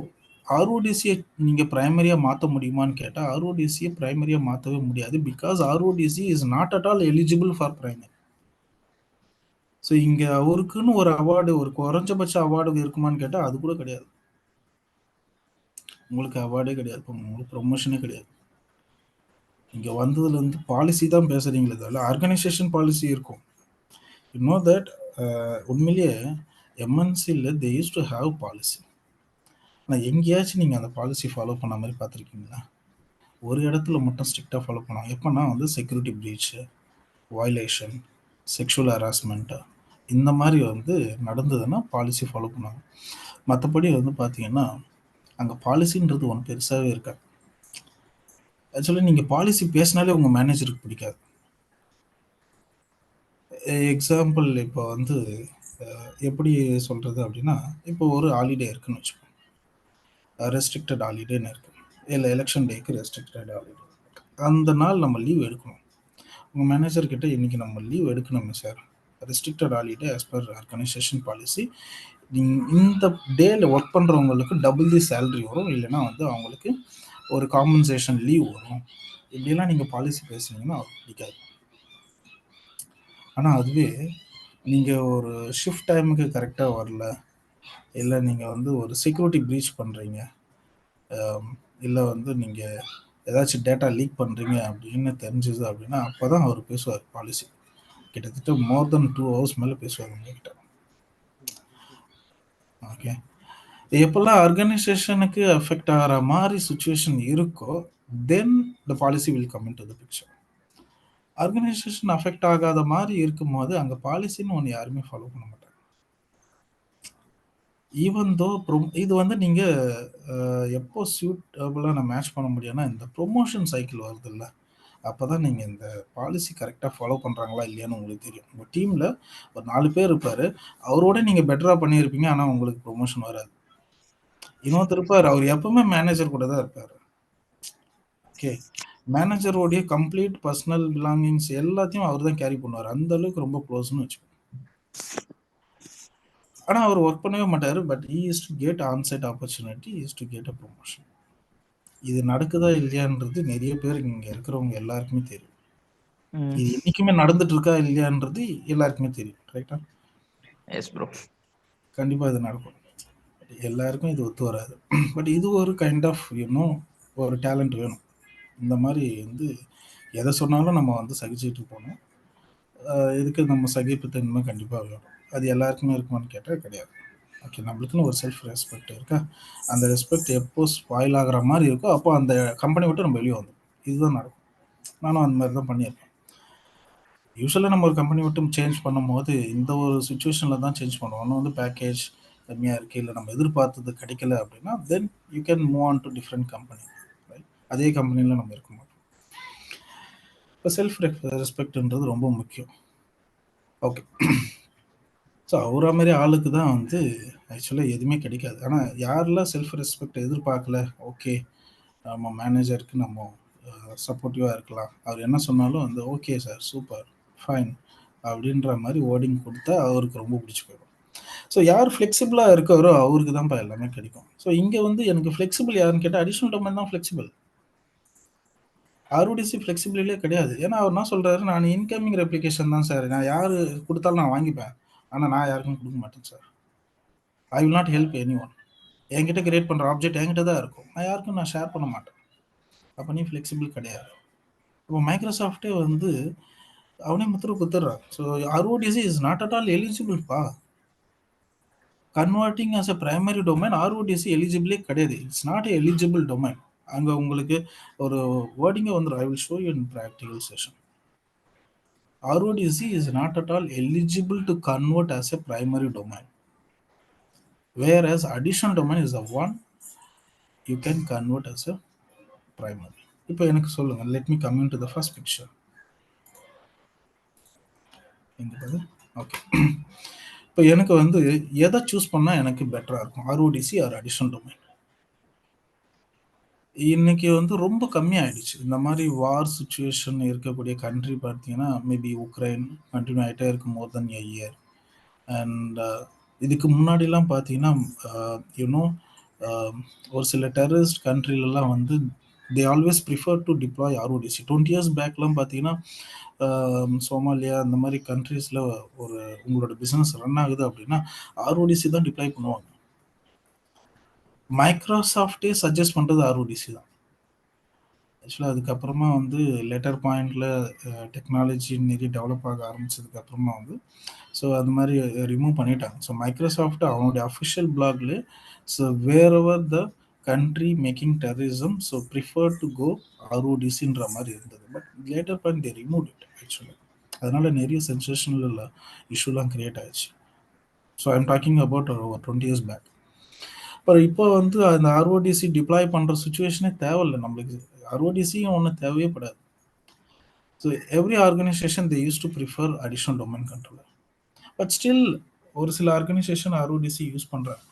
ஆர்ஓடிசியை நீங்கள் ப்ரைமரியாக மாற்ற முடியுமான்னு கேட்டால், ஆர்ஓடிசியை ப்ரைமரியாக மாற்றவே முடியாது. Because RODC is not at all eligible for primary. So இங்கே அவருக்குன்னு ஒரு அவார்டு, ஒரு குறைஞ்சபட்ச அவார்டு இருக்குமான்னு கேட்டால் அது கூட கிடையாது. உங்களுக்கு அவார்டே கிடையாது, உங்களுக்கு ப்ரொமோஷனே கிடையாது. இங்கே வந்ததுலேருந்து பாலிசி தான் பேசுகிறீங்களே தவிர ஆர்கனைசேஷன் பாலிசி இருக்கும். யூ நோ தட் உண்மையிலேயே எம்என்சியில் தே யூஸ் டு ஹாவ் பாலிசி. ஆனால் எங்கேயாச்சும் நீங்கள் அந்த பாலிசி ஃபாலோ பண்ண மாதிரி பார்த்துருக்கீங்களா? ஒரு இடத்துல மட்டும் ஸ்ட்ரிக்டாக ஃபாலோ பண்ணுவாங்க. எப்போனா வந்து செக்யூரிட்டி ப்ரீச்சு, வயலேஷன், செக்ஷுவல் ஹராஸ்மெண்ட்டு, இந்த மாதிரி வந்து நடந்ததுன்னா பாலிசி ஃபாலோ பண்ணுவாங்க. மற்றபடி வந்து பார்த்தீங்கன்னா அங்கே பாலிசின்றது ஒன்று பெருசாகவே இருக்காது. ஆக்சுவலி நீங்கள் பாலிசி பேசினாலே உங்கள் மேனேஜருக்கு பிடிக்காது. எக்ஸாம்பிள் இப்போ வந்து எப்படி சொல்கிறது அப்படின்னா, இப்போ ஒரு ஹாலிடே இருக்குன்னு வச்சுக்கோங்க, ரெஸ்ட்ரிக்டட் ஹாலிடேன்னு இருக்குது, இல்லை எலெக்ஷன் டேக்கு ரெஸ்ட்ரிக்டட் ஹாலிடே. அந்த நாள் நம்ம லீவ் எடுக்கணும். உங்கள் மேனேஜர்கிட்ட இன்றைக்கி நம்ம லீவ் எடுக்கணுங்க sir, restricted holiday as per organization policy, இந்த டேயில் ஒர்க் பண்ணுறவங்களுக்கு டபுள் தி சேலரி வரும், இல்லைன்னா வந்து அவங்களுக்கு ஒரு காம்பன்சேஷன் லீவ் வரும். இப்படிலாம் நீங்கள் பாலிசி பேசுனீங்கன்னா அவருக்கு பிடிக்காது. ஆனால் அதுவே நீங்கள் ஒரு ஷிஃப்ட் டைமுக்கு கரெக்டாக வரல, இல்லை நீங்கள் வந்து ஒரு செக்யூரிட்டி ப்ரீச் பண்ணுறீங்க, இல்லை வந்து நீங்கள் ஏதாச்சும் டேட்டா லீக் பண்ணுறீங்க அப்படின்னு தெரிஞ்சுது அப்படின்னா அப்போ தான் அவர் பேசுவார் பாலிசி. கிட்டத்தட்ட மோர் தென் 2 hours மேலே பேசுவார் உங்ககிட்ட. ஓகே, எப்போல்லாம் ஆர்கனைசேஷனுக்கு அஃபெக்ட் ஆகிற மாதிரி சுச்சுவேஷன் இருக்கோ then the policy will come into the picture. Organization affect ஆகாத மாதிரி இருக்கும்போது அங்கே பாலிசின்னு ஒன்று யாருமே ஃபாலோ பண்ண மாட்டாங்க. ஈவன் தோ இது வந்து நீங்கள் எப்போ சூட்டபுளாக நான் மேட்ச் பண்ண முடியும்னா, இந்த ப்ரொமோஷன் சைக்கிள் வருது இல்லை, அப்போ தான் நீங்கள் இந்த பாலிசி கரெக்டாக ஃபாலோ பண்ணுறாங்களா இல்லையான்னு உங்களுக்கு தெரியும். உங்கள் டீமில் ஒரு 4 பேர் இருப்பார், அவரோட நீங்கள் பெட்டராக பண்ணியிருப்பீங்க, ஆனால் உங்களுக்கு ப்ரொமோஷன் வராது. இன்னொருத்தர் இருப்பார், அவர் எப்பவுமே மேனேஜர் கூட தான் இருப்பார். ஓகே, மேனேஜரோடைய கம்ப்ளீட் பர்சனல் பிலாங்கிங்ஸ் எல்லாத்தையும் அவர் தான் கேரி பண்ணுவார், அந்த அளவுக்கு ரொம்ப க்ளோஸ்னு வச்சுக்கோங்க. ஆனால் அவர் ஒர்க் பண்ணவே மாட்டார், but he is to get onsite opportunity, is to get a promotion. இது நடக்குதா இல்லையான்றது நிறைய பேர் இங்கே இருக்கிறவங்க எல்லாருக்குமே தெரியும். இது இன்னைக்குமே நடந்துட்டு இருக்கா இல்லையான்றது எல்லாருக்குமே தெரியும். ரைட்டா? எஸ் ப்ரோ, கண்டிப்பாக இது நடக்கும். எல்லாருக்கும் இது ஒத்து வராது. பட் இது ஒரு கைண்ட் ஆஃப் ஒரு டேலண்ட் வேணும். இந்த மாதிரி வந்து எதை சொன்னாலும் நம்ம வந்து சகிச்சுட்டு போகணும். இதுக்கு நம்ம சகிப்புத்தன்மை கண்டிப்பாக வேணும். அது எல்லாருக்குமே இருக்குமான்னு கேட்டால் கிடையாது. ஓகே, நம்மளுக்குன்னு ஒரு செல்ஃப் ரெஸ்பெக்ட் இருக்கா, அந்த ரெஸ்பெக்ட் எப்போ ஸ்பாயில் ஆகிற மாதிரி இருக்கோ அப்போ அந்த கம்பெனி விட்டு நம்ம வெளியே வந்தோம். இதுதான் நடக்கும். நானும் அந்த மாதிரி தான் பண்ணியிருக்கேன். யூஸ்வலாக நம்ம ஒரு கம்பெனி விட்டு சேஞ்ச் பண்ணும்போது இந்த ஒரு சுச்சுவேஷனில் தான் சேஞ்ச் பண்ணுவோம். ஒன்று வந்து பேக்கேஜ் கம்மியாக இருக்குது, இல்லை நம்ம எதிர்பார்த்தது கிடைக்கல அப்படின்னா then you can move on to different company. Right? அதே கம்பெனியில் நம்ம இருக்க மாட்டோம். இப்போ செல்ஃப் ரெஸ்பெக்ட்ன்றது ரொம்ப முக்கியம். ஓகே, ஸோ அவரை மாதிரி ஆளுக்கு தான் வந்து ஆக்சுவலாக எதுவுமே கிடைக்காது. ஆனால் யாரெல்லாம் செல்ஃப் ரெஸ்பெக்ட் எதிர்பார்க்கல, ஓகே நம்ம மேனேஜருக்கு நம்ம சப்போர்ட்டிவாக இருக்கலாம், அவர் என்ன சொன்னாலும் வந்து ஓகே சார் சூப்பர் ஃபைன் அப்படின்ற மாதிரி வேர்டிங் கொடுத்தா அவருக்கு ரொம்ப பிடிச்சி போயிடும். ஸோ யார் ஃப்ளெக்சிபிளாக இருக்காரோ அவருக்கு தான்ப்பா எல்லாமே கிடைக்கும். ஸோ இங்கே வந்து எனக்கு ஃப்ளெக்சிபிள் யாருன்னு கேட்டால் அடிஷனல் டொமைன் தான் ஃப்ளெக்சிபிள். ஆர்ஓடிசி ஃப்ளெக்சிபிலிட்டியே கிடையாது. ஏன்னா அவர் என்ன சொல்கிறாரு, நான் இன்கமிங் ரெப்ளிகேஷன் தான் சார், நான் யார் கொடுத்தாலும் நான் வாங்கிப்பேன், ஆனால் நான் யாருக்கும் கொடுக்க மாட்டேன் sir. I will not help any one. என்கிட்ட கிரியேட் பண்ணுற ஆப்ஜெக்ட் என்கிட்ட தான் இருக்கும், நான் யாருக்கும் நான் ஷேர் பண்ண மாட்டேன். அப்போ நீ ஃப்ளெக்சிபிள் கிடையாது. இப்போ மைக்ரோசாஃப்டே வந்து அவனே முத்திர குத்துறான். So RODC is not at all எலிஜிபிள்ப்பா. Converting as a primary domain RODC எலிஜிபிளே கிடையாது. It's not eligible domain. அங்கே உங்களுக்கு ஒரு வேர்டிங்கே வந்துடும். I will show you in practical session. RODC is not at all eligible to convert as a primary domain, whereas additional domain is the one you can convert as a primary. இப்போ எனக்கு சொல்லுங்க, let me come into the first picture. Okay, இப்போ எனக்கு வந்து எதை choose பண்ணால் எனக்கு பெட்டராக இருக்கும், RODC ஆர் அடிஷனல் டொமைன்? இன்னைக்கு வந்து ரொம்ப கம்மியாயிடுச்சு. இந்த மாதிரி வார் சுச்சுவேஷன் இருக்கக்கூடிய கண்ட்ரி பார்த்தீங்கன்னா மேபி உக்ரைன் கண்டினியூ ஆகிட்டே இருக்கு மோர் தென் எ இயர். அண்ட் இதுக்கு முன்னாடிலாம் பார்த்தீங்கன்னா யூனோ ஒரு சில டெரரிஸ்ட் கண்ட்ரிலலாம் வந்து they always prefer to deploy RODC. 20 years பேக்லாம் பார்த்தீங்கன்னா சோமாலியா அந்த மாதிரி கண்ட்ரீஸில் ஒரு உங்களோட பிஸ்னஸ் ரன் ஆகுது அப்படின்னா RODC தான் டிப்ளாய் பண்ணுவாங்க. மைக்ரோசாஃப்டே சஜஸ்ட் பண்ணுறது RODC தான். ஆக்சுவலாக அதுக்கப்புறமா வந்து லேட்டர் பாயிண்டில் டெக்னாலஜி நிறைய டெவலப் ஆக ஆரம்பித்ததுக்கப்புறமா வந்து ஸோ அது மாதிரி ரிமூவ் பண்ணிட்டாங்க. ஸோ மைக்ரோசாஃப்ட் அவனுடைய அஃபிஷியல் பிளாக்ல so wherever the country making terrorism so prefer to go RODCன்ற மாதிரி இருந்தது. But later point they remove it actually. அதனால நிறைய சென்சேஷனல் இஷ்யூலாம் கிரியேட் ஆயிடுச்சு. ஸோ ஐம் டாக்கிங் அபவுட் ஒரு 20 years பேக். அப்புறம் இப்போ வந்து அந்த RODC டிப்ளாய் பண்ணுற சுச்சுவேஷனே தேவையில்லை நம்மளுக்கு. RODCயும் ஒன்றும் தேவையே படாது. So every organization they use to prefer additional domain controller. But still ஒரு சில ஆர்கனைசேஷன் RODC யூஸ் பண்ணுறாங்க.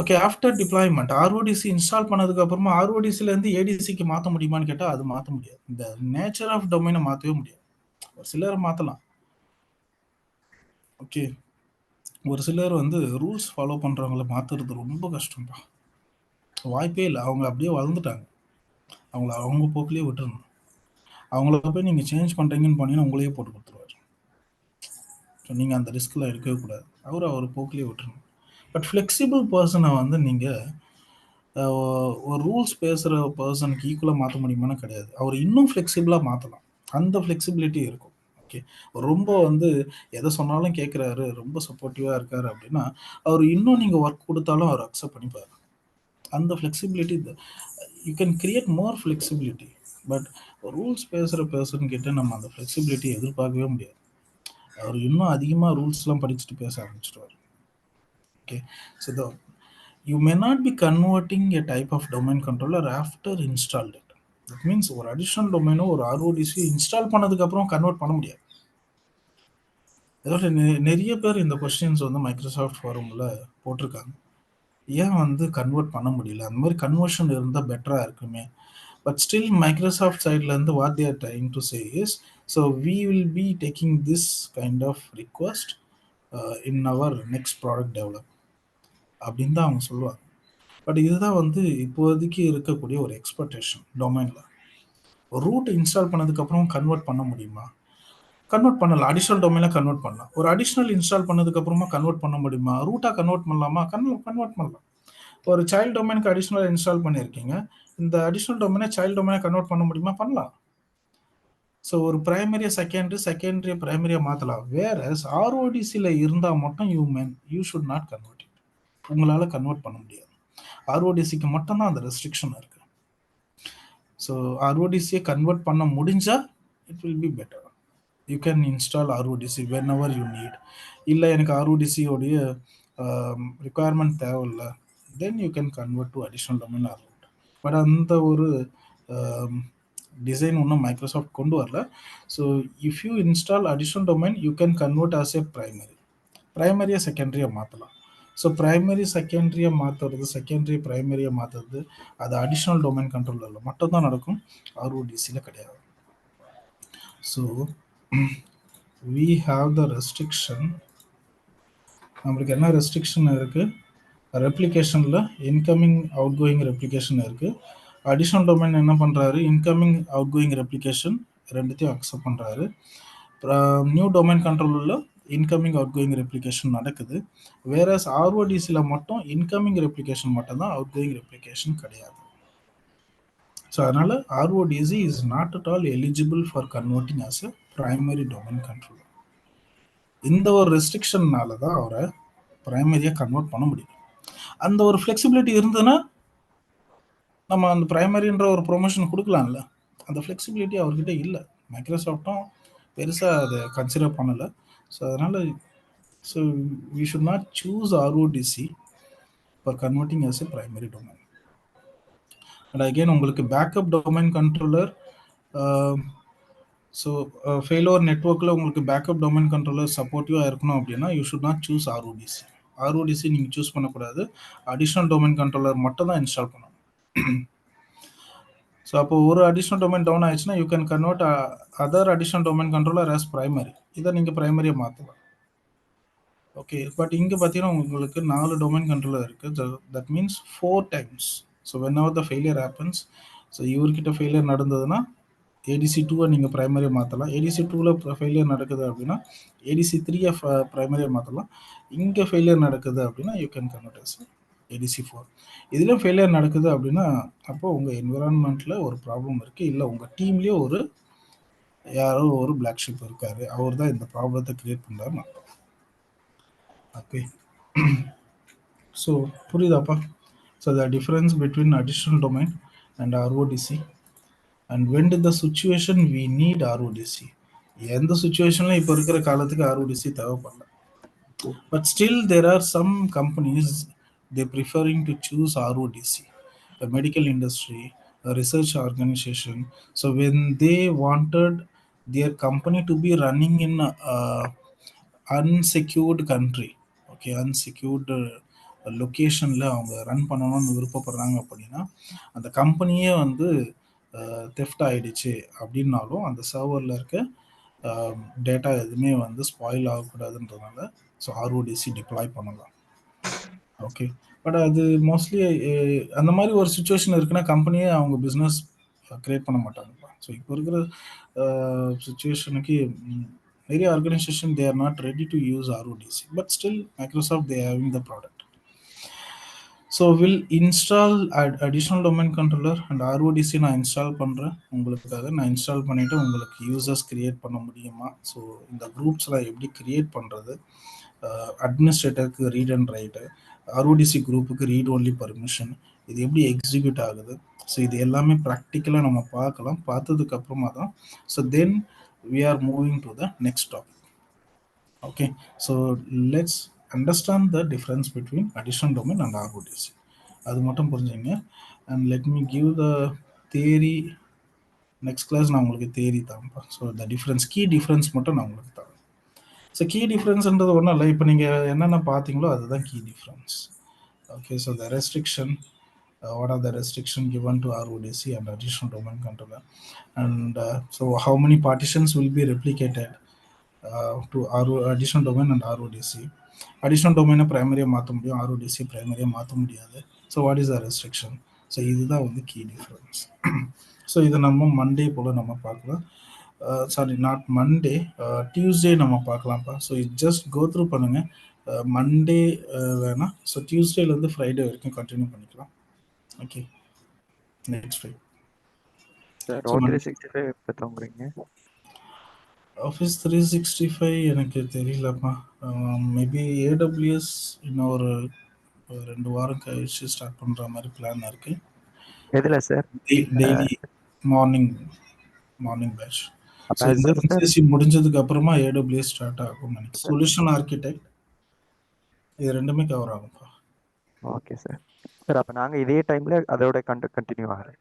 Okay, after deployment RODC install பண்ணதுக்கு அப்புறமா RODCலேருந்து ADCக்கு மாற்ற முடியுமான்னு கேட்டால் அது மாற்ற முடியாது. இந்த நேச்சர் ஆஃப் டொமைனை மாற்றவே முடியாது. ஒரு சிலரை மாற்றலாம். ஓகே, ஒரு சிலர் வந்து ரூல்ஸ் ஃபாலோ பண்ணுறவங்கள மாற்றுறது ரொம்ப கஷ்டம்ப்பா. வாய்ப்பே இல்லை. அவங்க அப்படியே வளர்ந்துட்டாங்க. அவங்கள அவங்க போக்கிலே விட்டுறணும். அவங்கள போய் நீங்கள் சேஞ்ச் பண்ணுறீங்கன்னு பண்ணீங்கன்னா உங்களையே போட்டு கொடுத்துருவார். ஸோ நீங்கள் அந்த ரிஸ்கில் எடுக்கவே கூடாது. அவர் போக்கிலே விட்டுறணும். பட் ஃப்ளெக்சிபிள் பர்சனை வந்து நீங்கள் ஒரு ரூல்ஸ் பேசுகிற பர்சனுக்கு ஈக்குவலாக மாற்ற முடியுமான்னு கிடையாது. அவர் இன்னும் ஃப்ளெக்சிபிளாக மாற்றலாம். அந்த ஃப்ளெக்சிபிலிட்டி இருக்கும். ஓகே, ரொம்ப வந்து எதை சொன்னாலும் கேட்குறாரு, ரொம்ப சப்போர்ட்டிவாக இருக்காரு அப்படின்னா அவர் இன்னும் நீங்கள் ஒர்க் கொடுத்தாலும் அவர் அக்செப்ட் பண்ணிப்பார். அந்த flexibility you can create more flexibility. But rules பேசுகிற பர்சன் கிட்ட நம்ம அந்த ஃப்ளெக்சிபிலிட்டி எதிர்பார்க்கவே முடியாது. அவர் இன்னும் அதிகமாக ரூல்ஸ்லாம் படிச்சுட்டு பேச ஆரம்பிச்சிடுவார். Okay, so you may not be converting a type of domain controller after installed it. That means ஒரு additional domain ஒரு RODC இன்ஸ்டால் பண்ணதுக்கு அப்புறம் கன்வெர்ட் பண்ண முடியாது. அதோட நிறைய பேர் இந்த கொஸ்டின்ஸ் வந்து மைக்ரோசாஃப்ட் ஃபாரமில் போட்டிருக்காங்க. ஏன் வந்து கன்வெர்ட் பண்ண முடியல, அந்த மாதிரி கன்வர்ஷன் இருந்தால் பெட்டராக இருக்குமே. பட் ஸ்டில் மைக்ரோசாஃப்ட் சைட்லேருந்து what they are trying to say is so we will be taking this kind of request in our next product develop அப்படின்னு தான் அவங்க சொல்லுவாங்க. பட் இதுதான் வந்து இப்போதைக்கு இருக்கக்கூடிய ஒரு எக்ஸ்பெக்டேஷன் டொமைனில். ஒரு ரூட் இன்ஸ்டால் பண்ணதுக்கப்புறம் கன்வெர்ட் பண்ண முடியுமா? கன்வெர்ட் பண்ணலாம். அடிஷ்னல் டொமைனில் கன்வெர்ட் பண்ணலாம். ஒரு அடிஷ்னல் இன்ஸ்டால் பண்ணதுக்கப்புறமா கன்வெர்ட் பண்ண முடியுமா? ரூட்டாக கன்வெர்ட் பண்ணலாமா? கன்வெர்ட் பண்ணலாம். ஒரு சைல்டு டொமைனுக்கு அடிஷ்னல் இன்ஸ்டால் பண்ணியிருக்கீங்க, இந்த அடிஷ்னல் டொமைனை சைல்டு டொமைனை கன்வெர்ட் பண்ண முடியுமா? பண்ணலாம். ஸோ ஒரு பிரைமரியா செகண்டரியை பிரைமரியாக மாற்றலாம். வேற RODCயில் இருந்தால் மட்டும் you should not convert it. உங்களால் கன்வெர்ட் பண்ண முடியாது. RODCக்கு மட்டும்தான் அந்த ரெஸ்ட்ரிக்ஷன் இருக்கு. ஸோ RODCயை கன்வெர்ட் பண்ண முடிஞ்சா it will be better. You can install RODC whenever you need. இல்லை எனக்கு RODCயோடைய ரிக்குவயர்மெண்ட் தேவையில்லை, then you can convert to additional domain or root. But அந்த ஒரு டிசைன் ஒன்றும் மைக்ரோசாஃப்ட் கொண்டு வரல. So if you install additional domain you can convert as a பிரைமரியாக செகண்டரியாக மாற்றலாம். ஸோ பிரைமரி செகண்டரியாக மாற்றுறது, செகண்டரி பிரைமரியாக மாற்றுறது அது அடிஷ்னல் டொமைன் கண்ட்ரோலரில் மட்டும்தான் நடக்கும், RODCயில் கிடையாது. So we have the restriction நம்மளுக்கு என்ன ரெஸ்ட்ரிக்ஷன் இருக்குது, ரெப்ளிகேஷனில் இன்கமிங் அவுட் கோயிங் ரெப்ளிகேஷன் இருக்குது. அடிஷனல் டொமைன் என்ன பண்ணுறாரு, இன்கமிங் அவுட் கோயிங் ரெப்ளிகேஷன் ரெண்டுத்தையும் அக்செப்ட் பண்ணுறாரு. நியூ டொமைன் கண்ட்ரோலில் இன்கமிங் அவுட் கோயிங் ரெப்ளிகேஷன் நடக்குது. வேற ஆர்ஓடிசியில் மட்டும் இன்கமிங் ரெப்ளிகேஷன் மட்டும்தான், அவுட் கோயிங் ரெப்ளிகேஷன் கிடையாது. ஸோ அதனால் RODC is not at all eligible for converting as a primary domain controller. இந்த ஒரு ரெஸ்ட்ரிக்ஷன்னால தான் அவரை ப்ரைமரியாக கன்வெர்ட் பண்ண முடியும். அந்த ஒரு ஃப்ளெக்சிபிலிட்டி இருந்ததுன்னா நம்ம அந்த ப்ரைமரின்ற ஒரு ப்ரொமோஷன் கொடுக்கலாம்ல. அந்த ஃப்ளெக்சிபிலிட்டி அவர்கிட்ட இல்லை. மைக்ரோசாஃப்டும் பெருசாக அதை கன்சிடர் பண்ணலை. ஸோ அதனால் so we should not choose RODC for converting as a primary domain. And again உங்களுக்கு backup domain controller, so failure நெட்ஒர்க்கில் உங்களுக்கு பேக்கப் டொமைன் கண்ட்ரோலர் சப்போர்ட்டிவாக இருக்கணும் அப்படின்னா you should not choose RODC. RODC நீங்கள் சூஸ் பண்ணக்கூடாது. அடிஷ்னல் டொமைன் கண்ட்ரோலர் மட்டும் தான் இன்ஸ்டால் பண்ணணும். ஸோ அப்போ ஒரு அடிஷ்னல் டொமைன் டவுன் ஆயிடுச்சுன்னா you can convert other additional domain controller as primary. இதை நீங்கள் ப்ரைமரியாக மாற்றலாம். ஓகே, பட் இங்கே பார்த்தீங்கன்னா உங்களுக்கு 4 டொமைன் கண்ட்ரோலர் இருக்குது. That means 4 times. So when ever the failure happens, so இவர்கிட்ட ஃபெயிலியர் நடந்ததுன்னா ஏடிசி 2 நீங்கள் ப்ரைமரியாக மாற்றலாம். ஏடிசி 2 ஃபெயிலியர் நடக்குது அப்படின்னா ஏடிசி 3 ப்ரைமரியாக மாற்றலாம். இங்கே ஃபெயிலியர் நடக்குது அப்படின்னா you can convert as ADC 4. இதுலேயும் ஃபெயிலியர் நடக்குது அப்படின்னா அப்போ உங்கள் என்விரான்மெண்ட்டில் ஒரு ப்ராப்ளம் இருக்குது, இல்லை உங்கள் டீம்லேயே யாரோ ஒரு பிளாக் ஷிப் இருக்காரு, அவர் தான் இந்த ப்ராப்ளத்தை கிரியேட் பண்ணுறாருன்னு அர்த்தம். ஓகே, ஸோ புரியுதாப்பா? So the difference between additional domain and RODC. And when to the situation we need RODC. எந்த சுச்சுவேஷன்லையும் இப்போ இருக்கிற காலத்துக்கு ஆர்ஓடிசி தேவைப்படல. But still there are some companies they preferring to choose RODC, the medical industry, a research organization. So when they wanted their company to be running in unsecured country, okay, unsecured லொக்கேஷனில் அவங்க run பண்ணணும்னு விருப்பப்படுறாங்க அப்படின்னா அந்த கம்பெனியே வந்து theft ஆகிடுச்சு அப்படின்னாலும் அந்த சர்வரில் இருக்க டேட்டா எதுவுமே வந்து ஸ்பாயில் ஆகக்கூடாதுன்றதுனால ஸோ ஆர்ஓடிசி டிப்ளாய் பண்ணலாம். ஓகே, பட் அது மோஸ்ட்லி அந்த மாதிரி ஒரு சுச்சுவேஷன் இருக்குன்னா கம்பெனியே அவங்க பிஸ்னஸ் க்ரியேட் பண்ண மாட்டாங்கப்பா. ஸோ இப்போ இருக்கிற சுச்சுவேஷனுக்கு நிறைய organisation they are not ready to use RODC, but still Microsoft they having the product. So will install additional domain controller and RODC நான் இன்ஸ்டால் பண்ணுறேன் உங்களுக்காக. நான் இன்ஸ்டால் பண்ணிவிட்டு உங்களுக்கு யூசர்ஸ் க்ரியேட் பண்ண முடியுமா, ஸோ இந்த குரூப்ஸ்லாம் எப்படி க்ரியேட் பண்ணுறது, அட்மினிஸ்ட்ரேட்டருக்கு ரீட் அண்ட் ரைட்டு, ஆர்ஓடிசி குரூப்புக்கு ரீட் ஒன்லி பர்மிஷன், இது எப்படி எக்ஸிக்யூட் ஆகுது, ஸோ இது எல்லாமே ப்ராக்டிக்கலாக நம்ம பார்க்கலாம். பார்த்ததுக்கு அப்புறமா தான் so then we are moving to the next topic. Okay, so let's understand the difference between additional domain and RODC. அது மட்டும் புரிஞ்சுங்க. And let me give the theory. Next class நான் உங்களுக்கு தியரி தான்ப்பா. So the difference, key difference மட்டும் நான் உங்களுக்கு தரேன். ஸோ கீ டிஃப்ரென்ஸ்ன்றது ஒன்றும் இல்லை, இப்போ நீங்கள் என்னென்ன பார்த்தீங்களோ அதுதான் key difference. Okay, so the restriction, what are the restrictions given to RODC and additional domain controller, and so how many partitions will be replicated to additional domain and RODC. Additional domain primary மாற்ற முடியும், RODC primary மாற்ற முடியாது. So what is the restriction? So இதுதான் வந்து key difference. So இதை நம்ம Monday போல் நம்ம பார்க்கலாம். சாரி, நாட் மண்டே, டியூஸ்டே நம்ம பார்க்கலாம்ப்பா. ஸோ இது ஜஸ்ட் கோ த்ரூ பண்ணுங்கள். மண்டே வேணாம், ஸோ டியூஸ்டேலேருந்து ஃப்ரைடே வரைக்கும் கண்டினியூ பண்ணிக்கலாம். Okay, next week sir O365 எப்போ தோங்குறீங்க? ஆஃபீஸ் 365 எனக்கு தெரியலப்பா. மேபி AWS இன்னும் ஒரு 2 வாரம் கழிச்சு ஸ்டார்ட் பண்ணுற மாதிரி பிளான் இருக்குது. எதில் sir? Daily morning batch. So இந்த MCC முடிஞ்சதுக்கு அப்புறமா AWS ஸ்டார்ட் ஆகும் நினைக்கிறேன். சொல்யூஷன் ஆர்கிடெக்ட் இது ரெண்டுமே கவர் ஆகும்ப்பா. Okay sir. சார் அப்போ நாங்கள் இதே டைமில் அதோட கண்டினியூ ஆகிறேன்.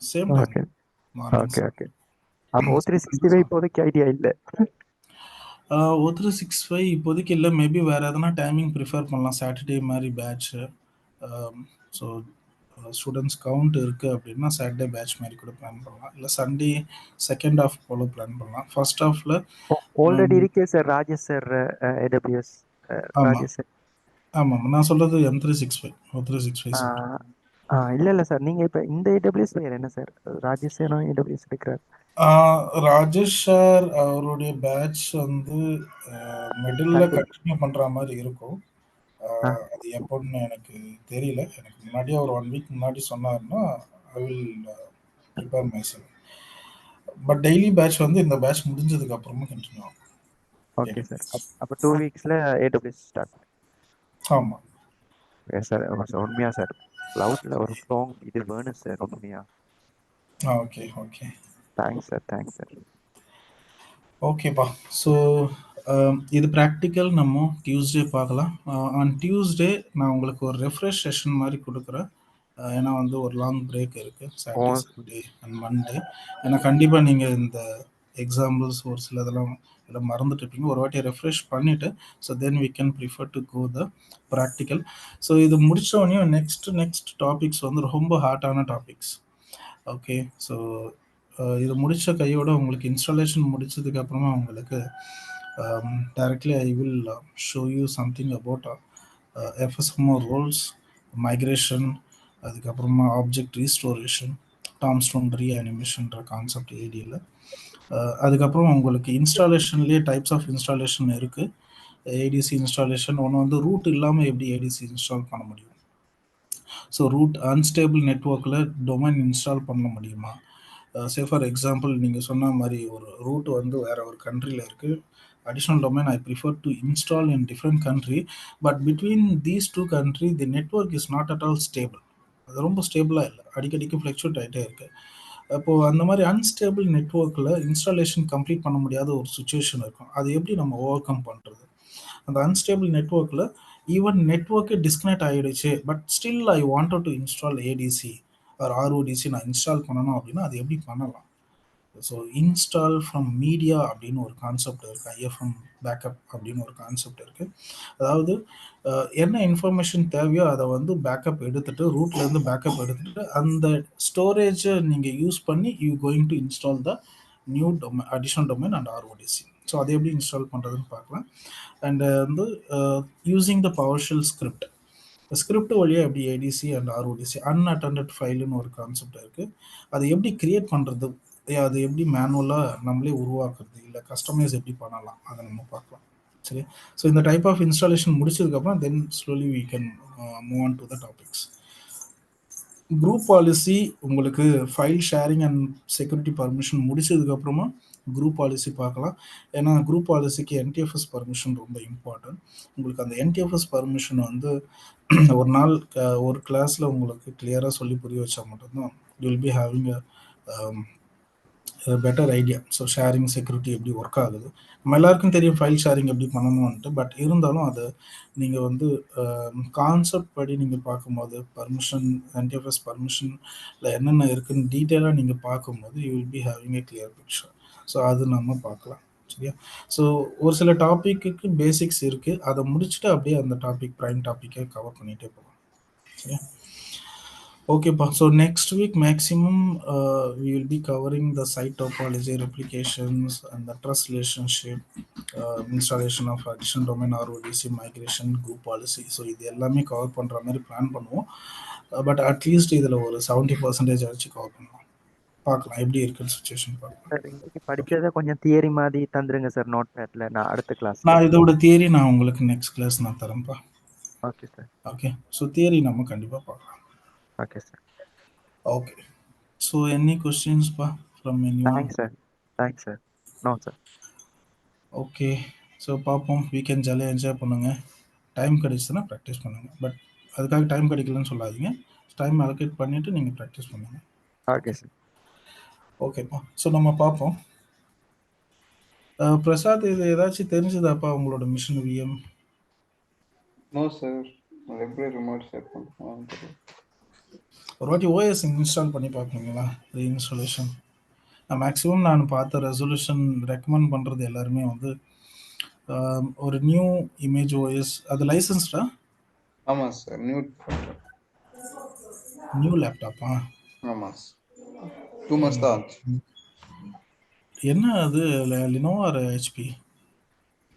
Same okay time. Okay okay. அப்போ O365 இப்போதைக்கு ஐடியா இல்லை. O365 இப்போதைக்கு இல்லை. மேபி வேறு எதனா டைமிங் ப்ரிஃபர் பண்ணலாம். சாட்டர்டே மாதிரி பேட்ச்சு. ஸோ ஸ்டூடெண்ட்ஸ் கவுண்ட் இருக்குது அப்படின்னா சாட்டர்டே பேட்ச் மாதிரி கூட பிளான் பண்ணலாம், இல்லை சண்டே செகண்ட் ஹாஃப் போல் பிளான் பண்ணலாம். ஃபர்ஸ்ட் ஹாஃபில் ஆல்ரெடி இருக்கே சார் ராஜேஷ் சார் AWS ஆமா ராஜேஷ் சார். ஆமாம் நான் சொல்றது M365 O365 சொல்றேன். இல்ல இல்ல சார், நீங்க இப்ப இந்த ஏடபிள்யூஎஸ் பேர் என்ன சார்? ராஜேஷ் சாரும் ஏடபிள்யூஎஸ் எடுக்கிறார். ராஜேஷ் சார் அவருடைய பேட்ச் வந்து மிடில் கண்டினியூ பண்ற மாதிரி இருக்கும். அது எப்போன்னு எனக்கு தெரியல. எனக்கு முன்னாடியே ஒரு 1 வீக் முன்னாடி சொன்னாருன்னா I will prepare myself. But daily batch வந்து இந்த பேட்ச் முடிஞ்சதுக்கு அப்புறமா கண்டினியூ ஆகும். Okay sir. அப்ப 2 வீக்ஸ்ல ஏடபிள்யூஎஸ் ஸ்டார்ட். ஆமா சார் உண்மையா சார் கிளவுட்ல ஒரு ஸ்ட்ராங் இது வேணும் சார் உண்மையா. Okay okay thanks sir, thanks sir. ஓகேப்பா. ஸோ இது ப்ராக்டிக்கல் நம்ம டியூஸ்டே பார்க்கலாம். ஆன் டியூஸ்டே நான் உங்களுக்கு ஒரு ரெஃப்ரெஷ் செஷன் மாதிரி கொடுக்குறேன். ஏன்னா வந்து ஒரு லாங் பிரேக் இருக்குது சாட்டர்டே சண்டே அண்ட் மண்டே. ஏன்னா கண்டிப்பாக நீங்கள் இந்த எக்ஸாம்பிள்ஸ் ஒரு சில இதெல்லாம் மறந்துட்டு இருப்பீங்க. ஒரு வாட்டி ரெஃப்ரெஷ் பண்ணிவிட்டு so then we can prefer to go the practical. So இது முடித்தோடனே நெக்ஸ்ட் டாபிக்ஸ் வந்து ரொம்ப ஹார்ட்டான டாபிக்ஸ். ஓகே, ஸோ இது முடித்த கையோட உங்களுக்கு இன்ஸ்டாலேஷன் முடிச்சதுக்கு அப்புறமா உங்களுக்கு directly I will show you something about FSMO roles, migration, அதுக்கப்புறமா ஆப்ஜெக்ட் ரீஸ்டோரேஷன், டாம்ஸ்டோன் ரீஅனிமேஷன்ற கான்செப்ட் ஏடியில். அதுக்கப்புறம் உங்களுக்கு இன்ஸ்டாலேஷன்லேயே டைப்ஸ் ஆஃப் இன்ஸ்டாலேஷன் இருக்குது. ஏடிசி இன்ஸ்டாலேஷன் ஒன்று வந்து ரூட் இல்லாமல் எப்படி ஏடிசி இன்ஸ்டால் பண்ண முடியும். ஸோ ரூட் அன்ஸ்டேபிள் நெட்ஒர்க்கில் டொமைன் இன்ஸ்டால் பண்ண முடியுமா. சே ஃபார் எக்ஸாம்பிள் நீங்கள் சொன்ன மாதிரி ஒரு ரூட் வந்து வேறு ஒரு கண்ட்ரியில் இருக்குது. additional domain I prefer to install in different country, but between these two country the network is not at all stable. அது ரொம்ப ஸ்டேபிளாக இல்லை, அடிக்கடிக்கு ஃப்ளக்சுவேட் ஆகிட்டே இருக்குது. அப்போது அந்த மாதிரி அன்ஸ்டேபிள் நெட்ஒர்க்கில் இன்ஸ்டாலேஷன் கம்ப்ளீட் பண்ண முடியாத ஒரு சுச்சுவேஷன் இருக்கும். அது எப்படி நம்ம ஓவர் கம் பண்ணுறது? அந்த அன்ஸ்டேபிள் நெட்ஒர்க்கில் ஈவன் நெட்ஒர்க்கே டிஸ்கனெக்ட் ஆகிடுச்சு, but still I wanted to install ADC or RODC நான் இன்ஸ்டால் பண்ணணும் அப்படின்னா அது எப்படி பண்ணலாம்? ஸோ இன்ஸ்டால் ஃப்ரம் மீடியா அப்படின்னு ஒரு கான்செப்ட் இருக்குது. IFM பேக்கப் அப்படின்னு ஒரு கான்செப்ட் இருக்குது. அதாவது என்ன இன்ஃபர்மேஷன் தேவையோ அதை வந்து பேக்கப் எடுத்துகிட்டு ரூட்லேருந்து பேக்கப் எடுத்துகிட்டு அந்த ஸ்டோரேஜை நீங்கள் யூஸ் பண்ணி you going to install the new domain, additional domain and RODC. So அதை எப்படி இன்ஸ்டால் பண்ணுறதுன்னு பார்க்கலாம். அண்டு வந்து using the PowerShell script, script வழியாக எப்படி ஏடிசி அண்ட் ஆர்ஓடிசி அன்அட்டண்டட் ஃபைலுன்னு ஒரு கான்செப்ட் இருக்குது. அதை எப்படி கிரியேட் பண்ணுறது, அது எப்படி மேனுவலாக நம்மளே உருவாக்குறது, இல்லை கஸ்டமைஸ் எப்படி பண்ணலாம், அதை நம்ம பார்க்கலாம். சரி, ஸோ இந்த டைப் ஆஃப் இன்ஸ்டாலேஷன் முடிச்சதுக்கப்புறம் then slowly we can move on to the topics. Group policy உங்களுக்கு file sharing and security permission முடிச்சதுக்கப்புறமா குரூப் பாலிசி பார்க்கலாம். ஏன்னா குரூப் பாலிசிக்கு NTFS பர்மிஷன் ரொம்ப இம்பார்ட்டன்ட். உங்களுக்கு அந்த NTFS பர்மிஷன் வந்து ஒரு நாள் ஒரு கிளாஸில் உங்களுக்கு கிளியராக சொல்லி புரிய வச்சா மட்டும்தான் you will be having better idea. So sharing security எப்படி ஒர்க் ஆகுது, நம்ம எல்லாருக்கும் தெரியும் ஃபைல் ஷேரிங் எப்படி பண்ணணும்ன்ட்டு. பட் இருந்தாலும் அது நீங்கள் வந்து கான்செப்ட் படி நீங்கள் பார்க்கும்போது பர்மிஷன், NTFS பர்மிஷனில் என்னென்ன இருக்குன்னு டீட்டெயிலாக நீங்கள் பார்க்கும்போது you will be having A clear picture. So அது நம்ம பார்க்கலாம். சரியா? ஸோ ஒரு சில டாப்பிக்கு பேசிக்ஸ் இருக்குது, அதை முடிச்சுட்டு அப்படியே அந்த டாபிக் ப்ரைம் டாப்பிக்கை கவர் பண்ணிகிட்டே போகலாம். சரியா? ஓகேப்பா. So next week maximum we will be covering the site topology, replications and the trust relationship, installation of additional domain, RODC, migration, group policy. So இது எல்லாமே கவர் பண்ணுற மாதிரி பிளான் பண்ணுவோம். பட் அட்லீஸ்ட் இதில் ஒரு 70% ஆச்சு கவர் பண்ணலாம். பார்க்கலாம் எப்படி இருக்குன்னு சுச்சுவேஷன் பார்க்கலாம். சார் இன்னைக்கு படிச்சதை கொஞ்சம் தியரி மாதிரி தந்துருங்க சார் நோட் பேட்ல, நான் அடுத்த கிளாஸ். நான் இதோட தியரி நான் உங்களுக்கு நெக்ஸ்ட் கிளாஸ் நான் தரேன்ப்பா. Okay sir. Okay, so theory நம்ம கண்டிப்பாக பார்க்கலாம். Okay sir. Okay, so any கொஸ்டின்ஸ்ப்பா from anyone? Thanks sir, thanks sir. No sir. Okay, so பார்ப்போம். வீக்கெண்ட் ஜாலியாக என்ஜாய் பண்ணுங்கள். டைம் கிடைச்சுன்னா ப்ராக்டிஸ் பண்ணுங்கள். பட் அதுக்காக டைம் கிடைக்கலன்னு சொல்லாதீங்க. டைம் அலோகேட் பண்ணிவிட்டு நீங்கள் ப்ராக்டிஸ் பண்ணுங்கள். Okay sir. ஓகேப்பா, ஸோ நம்ம பார்ப்போம். பிரசாத், இது ஏதாச்சும் தெரிஞ்சுதாப்பா உங்களோட மிஷின் விஎம்? நோ சார், எப்படி ரிமோட் செட் பண்ணுவோம்? ஒரு வாட்டி OS இன்ஸ்டால் பண்ணி பார்க்குறீங்களா, ரீஇன்ஸ்டாலேஷன்? மேக்ஸிமம் நான் பார்த்த ரெசல்யூஷன் ரெக்கமெண்ட் பண்ணுறது எல்லாருமே வந்து ஒரு நியூ இமேஜ் OS. அது லைசன்ஸ்டா? ஆமாம் சார், நியூ லேப்டாப்பா? ஆமாம் சார், 2 months தான் ஆச்சு. என்ன அது Lenovo or HP?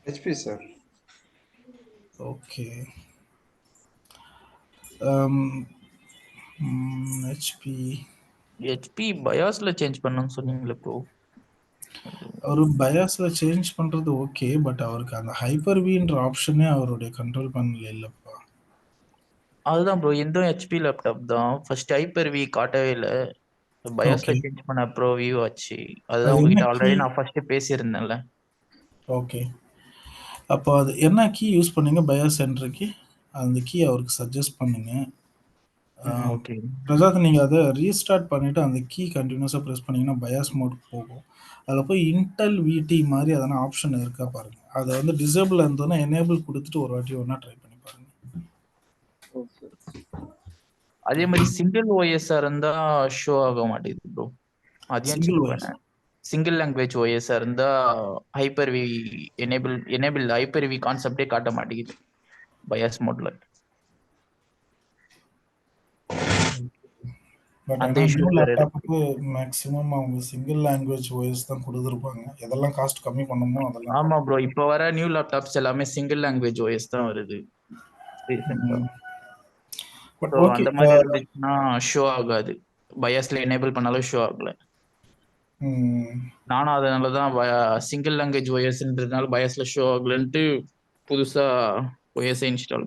HP sir. Okay. HP HP பயாஸ்ல சேஞ்ச் பண்ணணும்னு சொன்னீங்களே ப்ரோ. அவர் பயாஸில் சேஞ்ச் பண்ணுறது ஓகே, பட் அவருக்கு அந்த ஹைப்பர் வின்ற ஆப்ஷனே அவருடைய கண்ட்ரோல் பண்ணல இல்லைப்பா. அதுதான் ப்ரோ, எந்த ஹெச்பி லேப்டாப் தான் ஃபர்ஸ்ட் ஹைப்பர் வி காட்டவே இல்லை. பயாஸ்ல ஓகே. சேஞ்ச் பண்ண ப்ரோ வியூ ஆச்சு. அது அதுதான் என்ன உங்ககிட்ட கீ? ஆல்ரெடி நான் ஃபர்ஸ்ட் பேசியிருந்தேன்ல. ஓகே. அப்போ அது என்ன கீ யூஸ் பண்ணீங்க பயாஸ் சென்டருக்கு? அந்த கீ அவருக்கு சஜஸ்ட் பண்ணுங்க. ஓகே. பிரசாத், நீங்கள் அதை ரீஸ்டார்ட் பண்ணிவிட்டு அந்த கீ கண்டினியூஸாக ப்ரெஸ் பண்ணிங்கன்னா பயாஸ் மோடுக்கு போகும். அதில் போய் இன்டெல் விடி மாதிரி அதனால் ஆப்ஷன் இருக்கா பாருங்கள். அதை வந்து டிசேபிள் இருந்ததுன்னா எனேபிள் கொடுத்துட்டு ஒரு வாட்டி ஒன்றா ட்ரை பண்ணி பாருங்கள். அதே மாதிரி சிங்கிள் ஓஎஸ்ஆர் இருந்தா ஷோ ஆக மாட்டேங்குது ப்ரோ. அதையும் சிங்கிள் செக் வாய்ஸ் பண்ணேன். சிங்கிள் லாங்குவேஜ் ஓஎஸ்ஆர் இருந்தா hyper V enable hyper V கான்செப்டே காட்ட மாட்டேங்குது பயாஸ் மோட்ல. பட் அந்த ஆனால் நியூ இஷ்யூஸ் வேற இருக்கு. லேப்டாப்புக்கு மேக்ஸிமம் அவங்க சிங்கிள் லாங்குவேஜ் ஓஎஸ் தான் கொடுத்துருப்பாங்க. எதெல்லாம் காஸ்ட் கம்மி பண்ணுமோ அதெல்லாம். ஆமா ப்ரோ, இப்போ வர நியூ லேப்டாப்ஸ் எல்லாமே சிங்கிள் லாங்குவேஜ் ஓஎஸ் தான் வருது ரீசெண்டா. But so okay. அந்த மாதிரி இருந்துச்சுன்னா ஷோ ஆகாது. பயாஸ்ல எனேபிள் பண்ணாலும் ஷோ ஆகல. நானும் அதனால தான் சிங்கிள் லாங்குவேஜ் ஓஎஸ்ன்றதுனால பயாஸ்ல ஷோ ஆகலன்ட்டு புதுசா ஓஎஸ் இன்ஸ்டால்